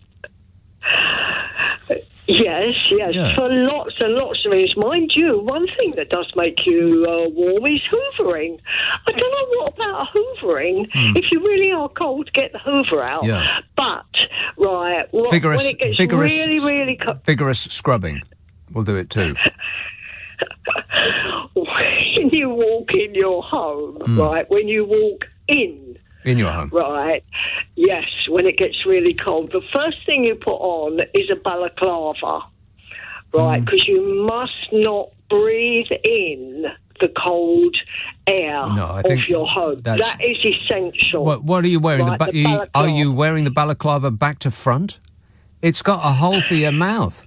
Yes, Yeah. for lots and lots of reasons. Mind you, one thing that does make you warm is hoovering. I don't know what about hoovering. If you really are cold, get the hoover out. Yeah. But, right, when it gets really cold... Vigorous scrubbing will do it too. When you walk in your home, right, when you walk in your home. Right. Yes, when it gets really cold. The first thing you put on is a balaclava, right, because you must not breathe in the cold air of your home. That is essential. What are you wearing? Right, are you wearing the balaclava back to front? It's got a hole for your mouth.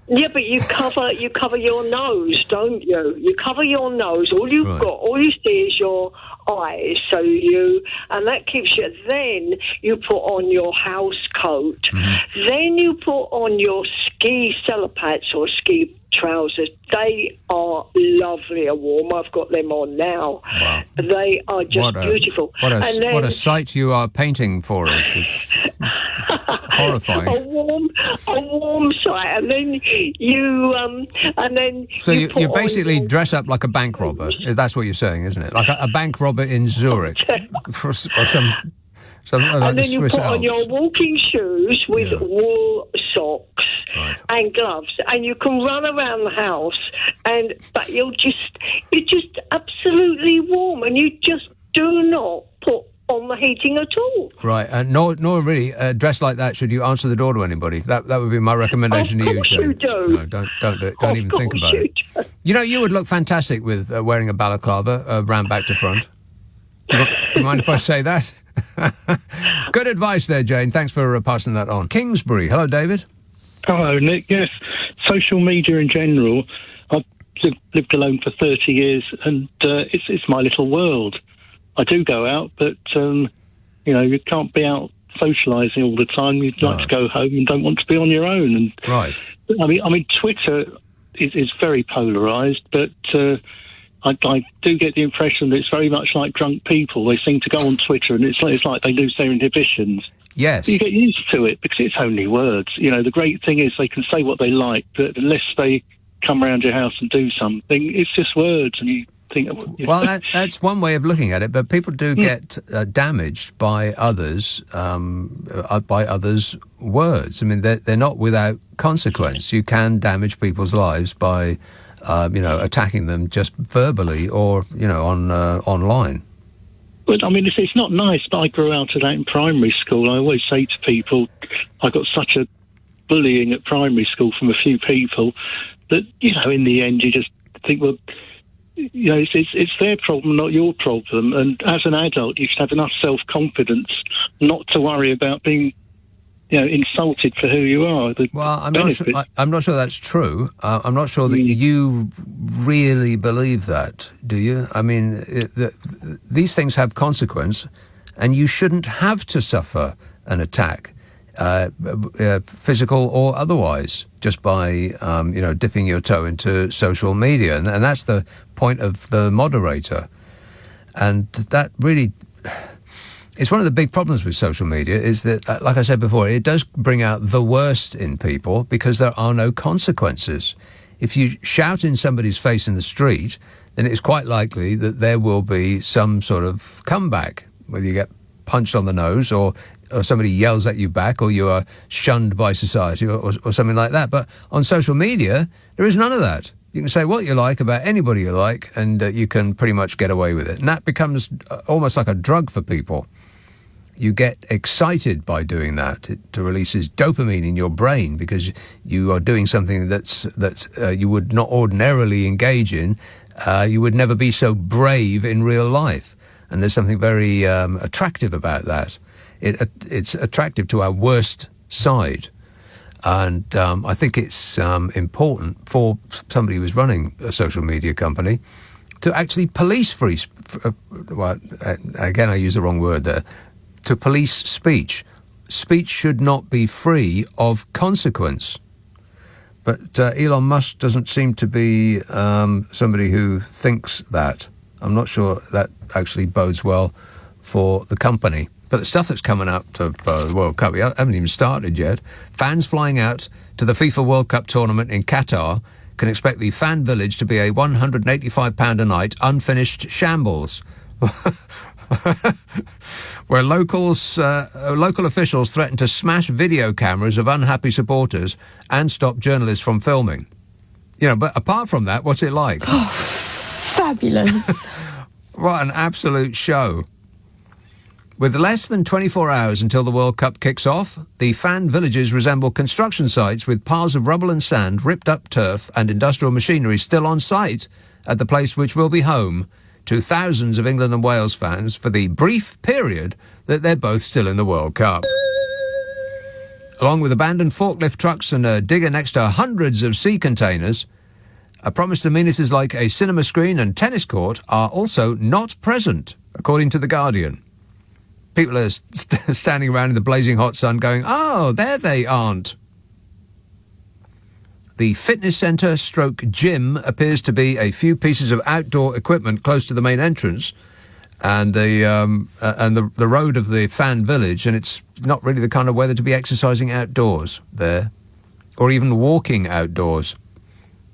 Yeah, but you cover your nose, don't you? You cover your nose. All you see is your eyes. And that keeps you. Then you put on your house coat. Then you put on your ski celopats or ski trousers. They are lovely and warm. I've got them on now. Wow. They are just beautiful. What a sight you are painting for us. It's horrifying. A warm sight. And then So you basically dress up like a bank robber. That's what you're saying, isn't it? Like a bank robber in Zurich or some like and then you Swiss put Alps. on your walking shoes with wool socks and gloves, and you can run around the house, but you're just absolutely warm, and you just do not put on the heating at all. Right, and nor really dressed like that should you answer the door to anybody. That would be my recommendation to you, Jane. You do. No, don't do it. Don't even think about it. You know, you would look fantastic with wearing a balaclava round back to front. Do you mind if I say that? Good advice there, Jane. Thanks for passing that on. Kingsbury. Hello, David. Hello, Nick. Yes, social media in general. I've lived alone for 30 years, and it's my little world. I do go out, but you can't be out socialising all the time. You'd like to go home and don't want to be on your own. And right. I mean, Twitter is very polarised, but I do get the impression that it's very much like drunk people. They seem to go on Twitter, and it's like they lose their inhibitions. Yes. You get used to it because it's only words. You know, the great thing is they can say what they like, but unless they come around your house and do something, it's just words, and you think... Well, that's one way of looking at it, but people do get damaged by others' words. I mean, they're not without consequence. You can damage people's lives by, attacking them just verbally or, on online. But, I mean, it's not nice, but I grew out of that in primary school. I always say to people, I got such a bullying at primary school from a few people that, you know, in the end you just think, well, you know, it's their problem, not your problem. And as an adult, you should have enough self-confidence not to worry about being, you know, insulted for who you are. Well, I'm not sure that's true. I'm not sure that you really believe that, do you? I mean, these things have consequence, and you shouldn't have to suffer an attack, physical or otherwise, just by, you know, dipping your toe into social media. And that's the point of the moderator. And that really... It's one of the big problems with social media is that, like I said before, it does bring out the worst in people because there are no consequences. If you shout in somebody's face in the street, then it's quite likely that there will be some sort of comeback, whether you get punched on the nose or somebody yells at you back or you are shunned by society or something like that. But on social media, there is none of that. You can say what you like about anybody you like and you can pretty much get away with it. And that becomes almost like a drug for people. You get excited by doing that. It releases dopamine in your brain because you are doing something that you would not ordinarily engage in. You would never be so brave in real life. And there's something very attractive about that. It's attractive to our worst side. And I think it's important for somebody who's running a social media company to actually police well, again, I use the wrong word there. To police speech. Speech should not be free of consequence. But Elon Musk doesn't seem to be somebody who thinks that. I'm not sure that actually bodes well for the company. But the stuff that's coming out of the World Cup, we haven't even started yet. Fans flying out to the FIFA World Cup tournament in Qatar can expect the fan village to be a £185 a night unfinished shambles. Where local officials threaten to smash video cameras of unhappy supporters and stop journalists from filming. You know, but apart from that, what's it like? Oh, fabulous. What an absolute show. With less than 24 hours until the World Cup kicks off, the fan villages resemble construction sites with piles of rubble and sand, ripped up turf and industrial machinery still on site at the place which will be home to thousands of England and Wales fans for the brief period that they're both still in the World Cup. Along with abandoned forklift trucks and a digger next to hundreds of sea containers, promised amenities like a cinema screen and tennis court are also not present, according to The Guardian. People are standing around in the blazing hot sun going, oh, there they aren't. The fitness centre / gym appears to be a few pieces of outdoor equipment close to the main entrance and the road of the fan village, and it's not really the kind of weather to be exercising outdoors there, or even walking outdoors,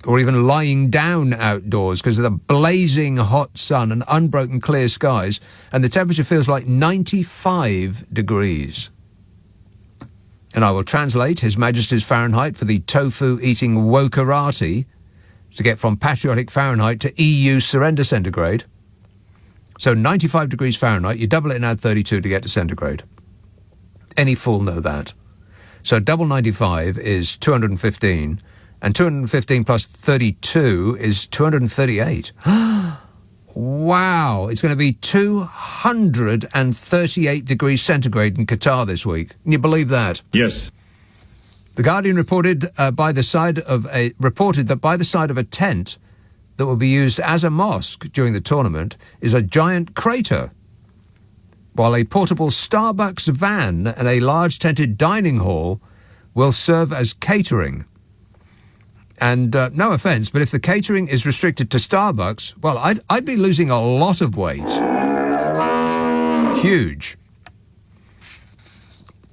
or even lying down outdoors because of the blazing hot sun and unbroken clear skies, and the temperature feels like 95 degrees. And I will translate His Majesty's Fahrenheit for the tofu-eating wokerati to get from patriotic Fahrenheit to EU surrender centigrade. So 95 degrees Fahrenheit, you double it and add 32 to get to centigrade. Any fool know that. So double 95 is 215, and 215 plus 32 is 238. Wow, it's going to be 238 degrees centigrade in Qatar this week. Can you believe that? Yes. The Guardian reported that by the side of a tent that will be used as a mosque during the tournament is a giant crater, while a portable Starbucks van and a large tented dining hall will serve as catering. And no offence, but if the catering is restricted to Starbucks, well, I'd be losing a lot of weight. Huge.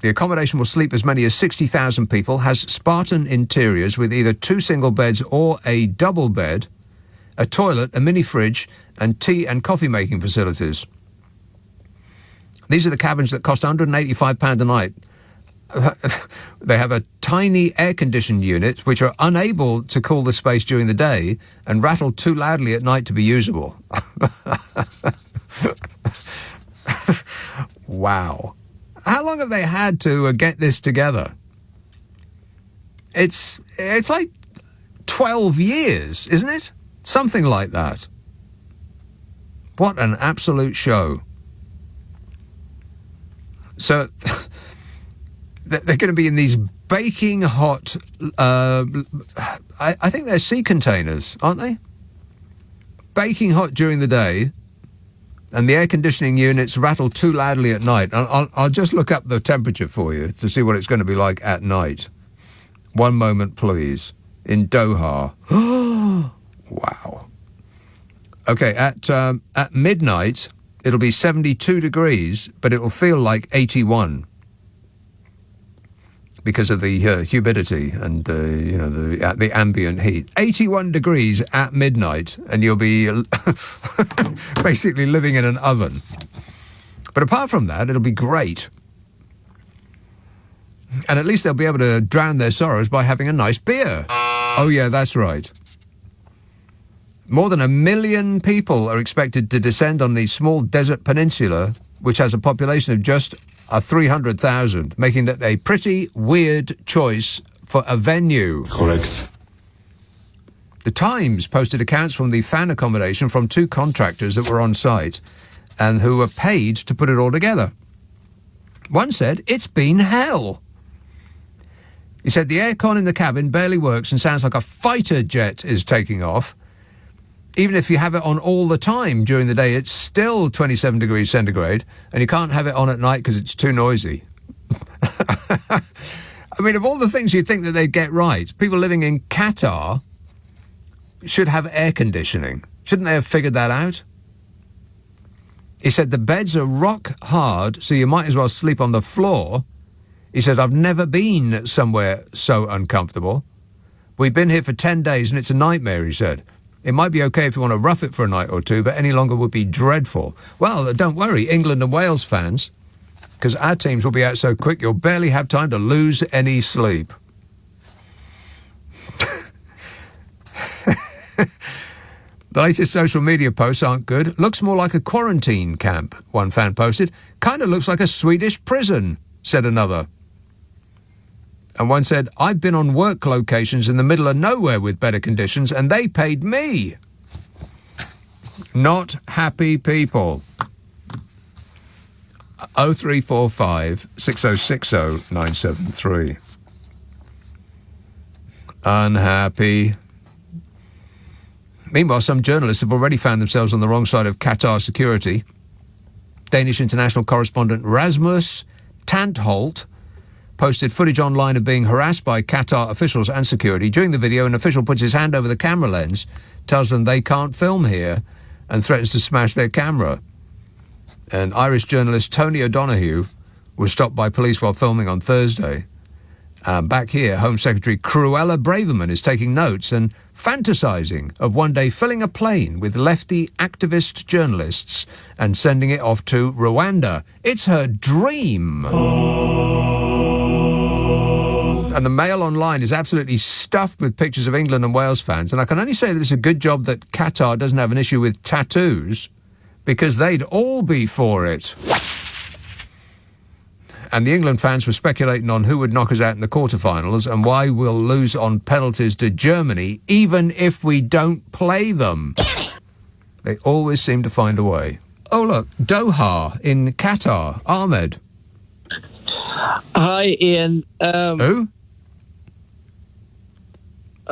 The accommodation will sleep as many as 60,000 people, has Spartan interiors with either 2 single beds or a double bed, a toilet, a mini fridge, and tea and coffee making facilities. These are the cabins that cost £185 a night. They have a tiny air-conditioned unit which are unable to cool the space during the day and rattle too loudly at night to be usable. Wow. How long have they had to get this together? It's like 12 years, isn't it? Something like that. What an absolute show. So they're going to be in these baking hot, I think they're sea containers, aren't they? Baking hot during the day, and the air conditioning units rattle too loudly at night. I'll just look up the temperature for you to see what it's going to be like at night. One moment, please. In Doha. Wow. Okay, at midnight, it'll be 72 degrees, but it'll feel like 81 because of the humidity and, the ambient heat. 81 degrees at midnight, and you'll be basically living in an oven. But apart from that, it'll be great. And at least they'll be able to drown their sorrows by having a nice beer. Oh, yeah, that's right. More than 1 million people are expected to descend on the small desert peninsula, which has a population of just 300,000, making it a pretty weird choice for a venue. Correct. The Times posted accounts from the fan accommodation from 2 contractors that were on site and who were paid to put it all together. One said, "It's been hell." He said, "The aircon in the cabin barely works and sounds like a fighter jet is taking off. Even if you have it on all the time during the day, it's still 27 degrees centigrade, and you can't have it on at night because it's too noisy." I mean, of all the things you'd think that they'd get right, people living in Qatar should have air conditioning. Shouldn't they have figured that out? He said, "The beds are rock hard, so you might as well sleep on the floor." He said, "I've never been somewhere so uncomfortable. We've been here for 10 days and it's a nightmare," he said. "It might be okay if you want to rough it for a night or two, but any longer would be dreadful." Well, don't worry, England and Wales fans, because our teams will be out so quick you'll barely have time to lose any sleep. The latest social media posts aren't good. "Looks more like a quarantine camp," one fan posted. "Kind of looks like a Swedish prison," said another. And one said, "I've been on work locations in the middle of nowhere with better conditions, and they paid me." Not happy people. 0345 6060 973. Unhappy. Meanwhile, some journalists have already found themselves on the wrong side of Qatar security. Danish international correspondent Rasmus Tantholt posted footage online of being harassed by Qatar officials and security. During the video, an official puts his hand over the camera lens, tells them they can't film here, and threatens to smash their camera. And Irish journalist Tony O'Donoghue was stopped by police while filming on Thursday. Back here, Home Secretary Cruella Braverman is taking notes and fantasising of one day filling a plane with lefty activist journalists and sending it off to Rwanda. It's her dream. And the Mail online is absolutely stuffed with pictures of England and Wales fans, and I can only say that it's a good job that Qatar doesn't have an issue with tattoos, because they'd all be for it. And the England fans were speculating on who would knock us out in the quarterfinals and why we'll lose on penalties to Germany, even if we don't play them. They always seem to find a way. Oh, look, Doha in Qatar. Ahmed. Hi, Ian. Who?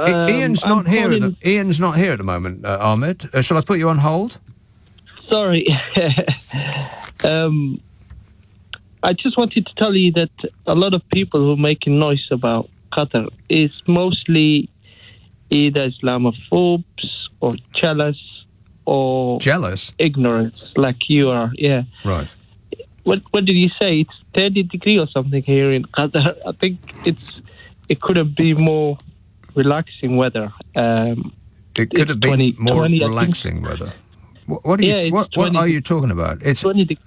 Ian's not here. Ian's not here at the moment, Ahmed. Shall I put you on hold? Sorry. I just wanted to tell you that a lot of people who are making noise about Qatar is mostly either Islamophobes or jealous or ignorance, like you are. Yeah. Right. What did you say? It's 30 degrees or something here in Qatar. I think it could have been more relaxing weather. It could have been more relaxing weather. What are you talking about? It's 20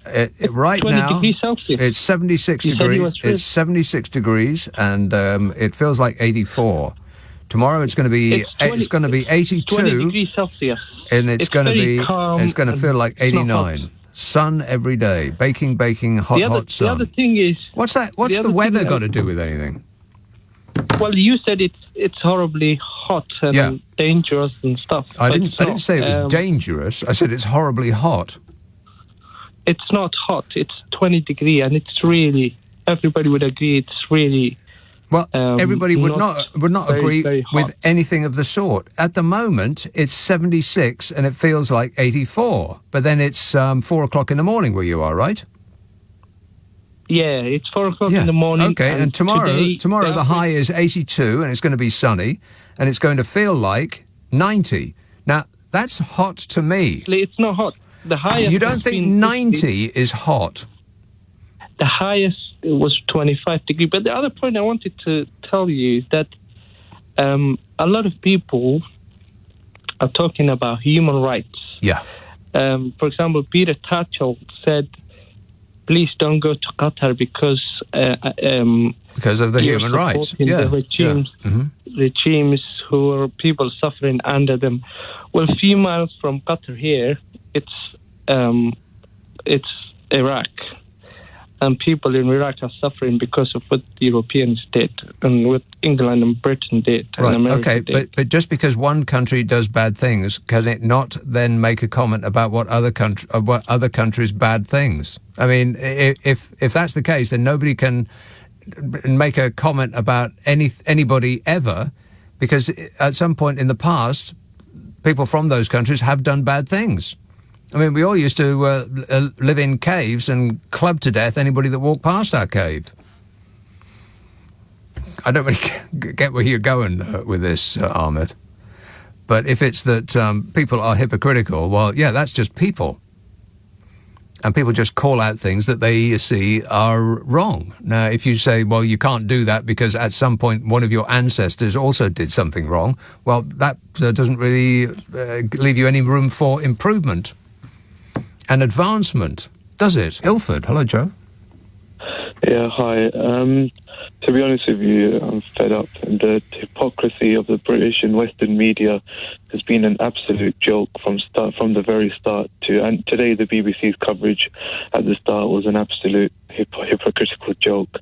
right 20 now. Degrees Celsius. It's 76 degrees. It's 76 degrees, and it feels like 84. Tomorrow it's going to be 82. 20 degrees Celsius. And it's going to be calm, it's going to feel like 89. Sun every day. Baking, hot sun. The other thing is... What's that? What's the weather got to do with anything? Well, you said it's horribly hot and dangerous and stuff. I didn't say it was dangerous. I said it's horribly hot. It's not hot. It's 20 degrees, and it's really... Everybody would agree it's really... Well, everybody would not agree very hot. with anything of the sort. At the moment, it's 76 and it feels like 84. But then it's 4 o'clock in the morning where you are, right? Yeah, it's 4 o'clock in the morning. Okay, and tomorrow the high is 82 and it's going to be sunny and it's going to feel like 90. Now, that's hot to me. It's not hot. The highest... You don't think 90 is hot? The highest was 25 degrees. But the other point I wanted to tell you is that a lot of people are talking about human rights. Yeah. For example, Peter Tatchell said, please don't go to Qatar because of the human rights. The regimes who are people suffering under them. Well, a few miles from Qatar here, it's Iraq. And people in Iraq are suffering because of what the Europeans did and what England and Britain did and America did. But just because one country does bad things, can it not then make a comment about what other countries' bad things? I mean, if that's the case, then nobody can make a comment about anybody ever, because at some point in the past, people from those countries have done bad things. I mean, we all used to live in caves and club to death anybody that walked past our cave. I don't really get where you're going with this, Ahmed. But if it's that people are hypocritical, well, yeah, that's just people. And people just call out things that they see are wrong. Now, if you say, well, you can't do that because at some point one of your ancestors also did something wrong, well, that doesn't really leave you any room for improvement and advancement, does it? Ilford, hello, Joe. Yeah, hi. To be honest with you, I'm fed up. And the hypocrisy of the British and Western media has been an absolute joke from the very start and today the BBC's coverage at the start was an absolute hypocritical joke.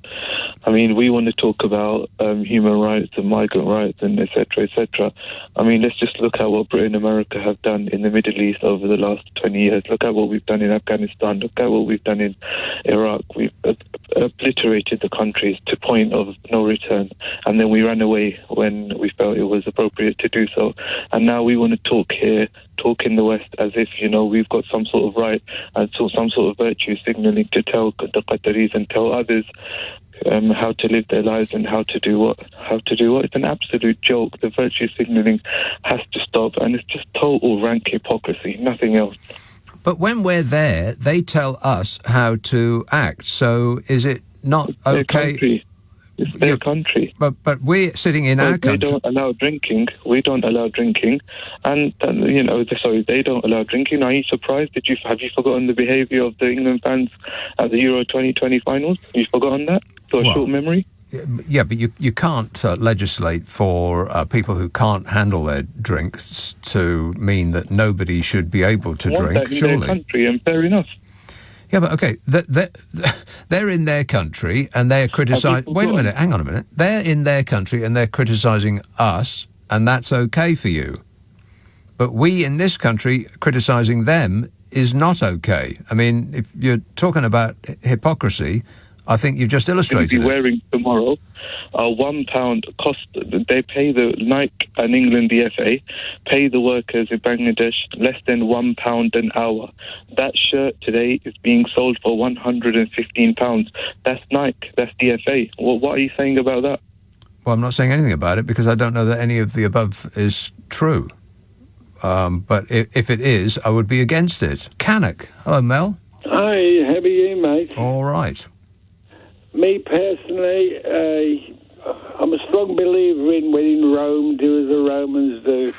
I mean, we want to talk about human rights and migrant rights and etc., etc. I mean, let's just look at what Britain and America have done in the Middle East over the last 20 years. Look at what we've done in Afghanistan. Look at what we've done in Iraq. We've obliterated the countries to point of no return, and then we ran away when we felt it was appropriate to do so. And now we want to talk in the West as if, we've got some sort of right and some sort of virtue signalling to tell the Qataris and tell others how to live their lives and how to do what. It's an absolute joke. The virtue signalling has to stop, and it's just total rank hypocrisy, nothing else. But when we're there, they tell us how to act. So is it not okay? It's their country. But we're sitting in our country. They don't allow drinking. We don't allow drinking. And, they don't allow drinking. Are you surprised? Have you forgotten the behaviour of the England fans at the Euro 2020 finals? Have you forgotten that? Short memory? Yeah, but you can't legislate for people who can't handle their drinks to mean that nobody should be able to drink, surely. In their country, and fair enough. Yeah, but okay, they're in their country and they're criticising... Wait a minute, hang on a minute. They're in their country and they're criticising us, and that's okay for you. But we in this country criticising them is not okay. I mean, if you're talking about hypocrisy, I think you've just illustrated it. Wearing tomorrow £1 cost. They pay the Nike and England, the FA, pay the workers in Bangladesh less than £1 an hour. That shirt today is being sold for £115. That's Nike. That's the FA. What are you saying about that? Well, I'm not saying anything about it because I don't know that any of the above is true. But if it is, I would be against it. Cannock. Hello, Mel. Hi, how are you, mate? All right. Me personally, I'm a strong believer in when in Rome, do as the Romans do.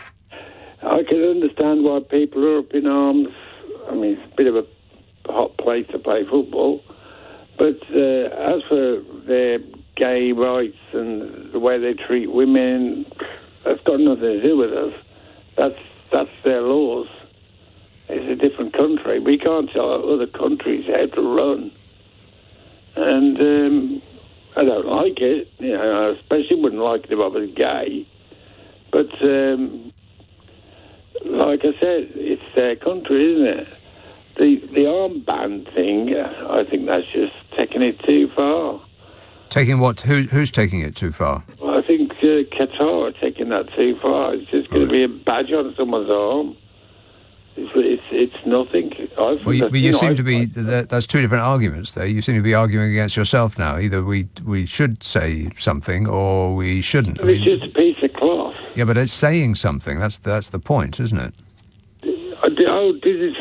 I can understand why people are up in arms. I mean, it's a bit of a hot place to play football. But as for their gay rights and the way they treat women, that's got nothing to do with us. That's their laws. It's a different country. We can't tell other countries how to run. And I don't like it. You know, I especially wouldn't like it if I was gay. But like I said, it's their country, isn't it? The armband thing, I think that's just taking it too far. Taking what? Who's taking it too far? Well, I think Qatar are taking that too far. It's just going to be a badge on someone's arm. It's nothing. You seem to be. That's two different arguments there. You seem to be arguing against yourself now. Either we should say something or we shouldn't. It's just a piece of cloth. Yeah, but it's saying something. That's the point, isn't it? I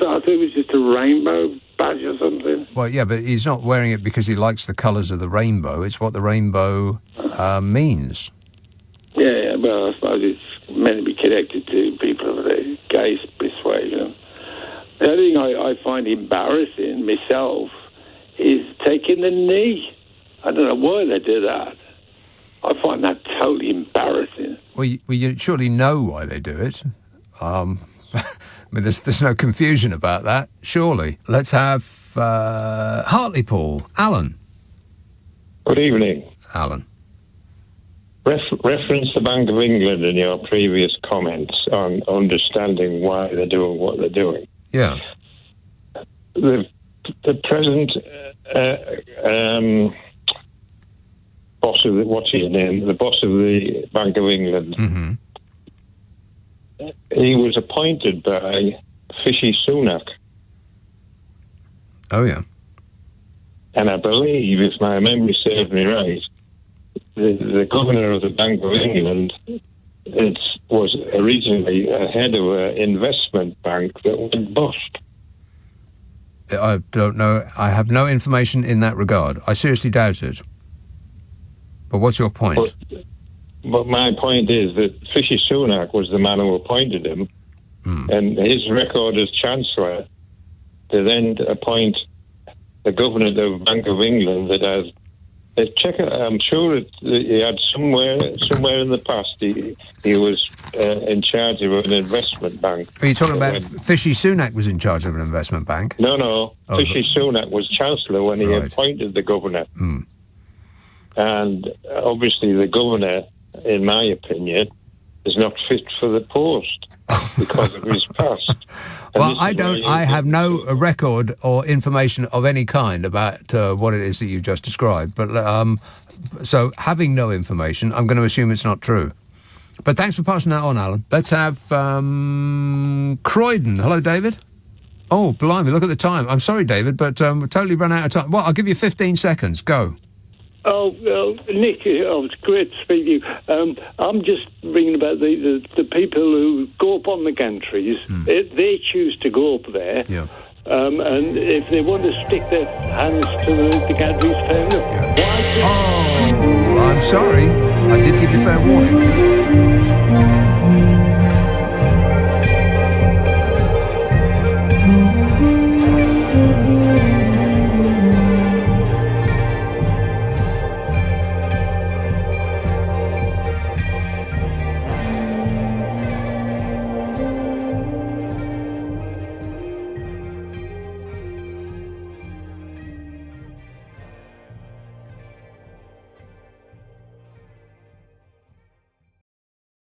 thought it was just a rainbow badge or something. Well, yeah, but he's not wearing it because he likes the colours of the rainbow. It's what the rainbow means. Yeah, well, I suppose it's meant to be connected to people of the gay persuasion. The only thing I find embarrassing myself is taking the knee. I don't know why they do that. I find that totally embarrassing. Well, you surely know why they do it. I mean, there's no confusion about that, surely. Let's have Hartlepool. Alan. Good evening. Alan. Reference the Bank of England in your previous comments on understanding why they're doing what they're doing. Yeah. The present boss of what's his name? The boss of the Bank of England. Mm-hmm. He was appointed by Fri-Sun. Oh, yeah. And I believe, if my memory serves me right, the governor of the Bank of England was originally a head of an investment bank that went bust. I don't know. I have no information in that regard. I seriously doubt it. But what's your point? But my point is that Fri-Sun was the man who appointed him, and his record as Chancellor to then appoint the governor of the Bank of England that has. Check it. I'm sure he had somewhere in the past. He was in charge of an investment bank. Are you talking about Fri-Sun was in charge of an investment bank? No. Fri-Sun was Chancellor when he appointed the governor. And obviously the governor, in my opinion, is not fit for the post because of his past. Well, I have no record or information of any kind about what it is that you just described. But so, having no information, I'm going to assume it's not true. But thanks for passing that on, Alan. Let's have Croydon. Hello, David. Oh, blimey, look at the time. I'm sorry, David, but we've totally run out of time. Well, I'll give you 15 seconds. Go. Oh, Nick, it's great to speak to you. I'm just ringing about the people who go up on the gantries. They choose to go up there. Yeah. And if they want to stick their hands to the gantries, fair enough. Yeah. Oh, I'm sorry. I did give you fair warning.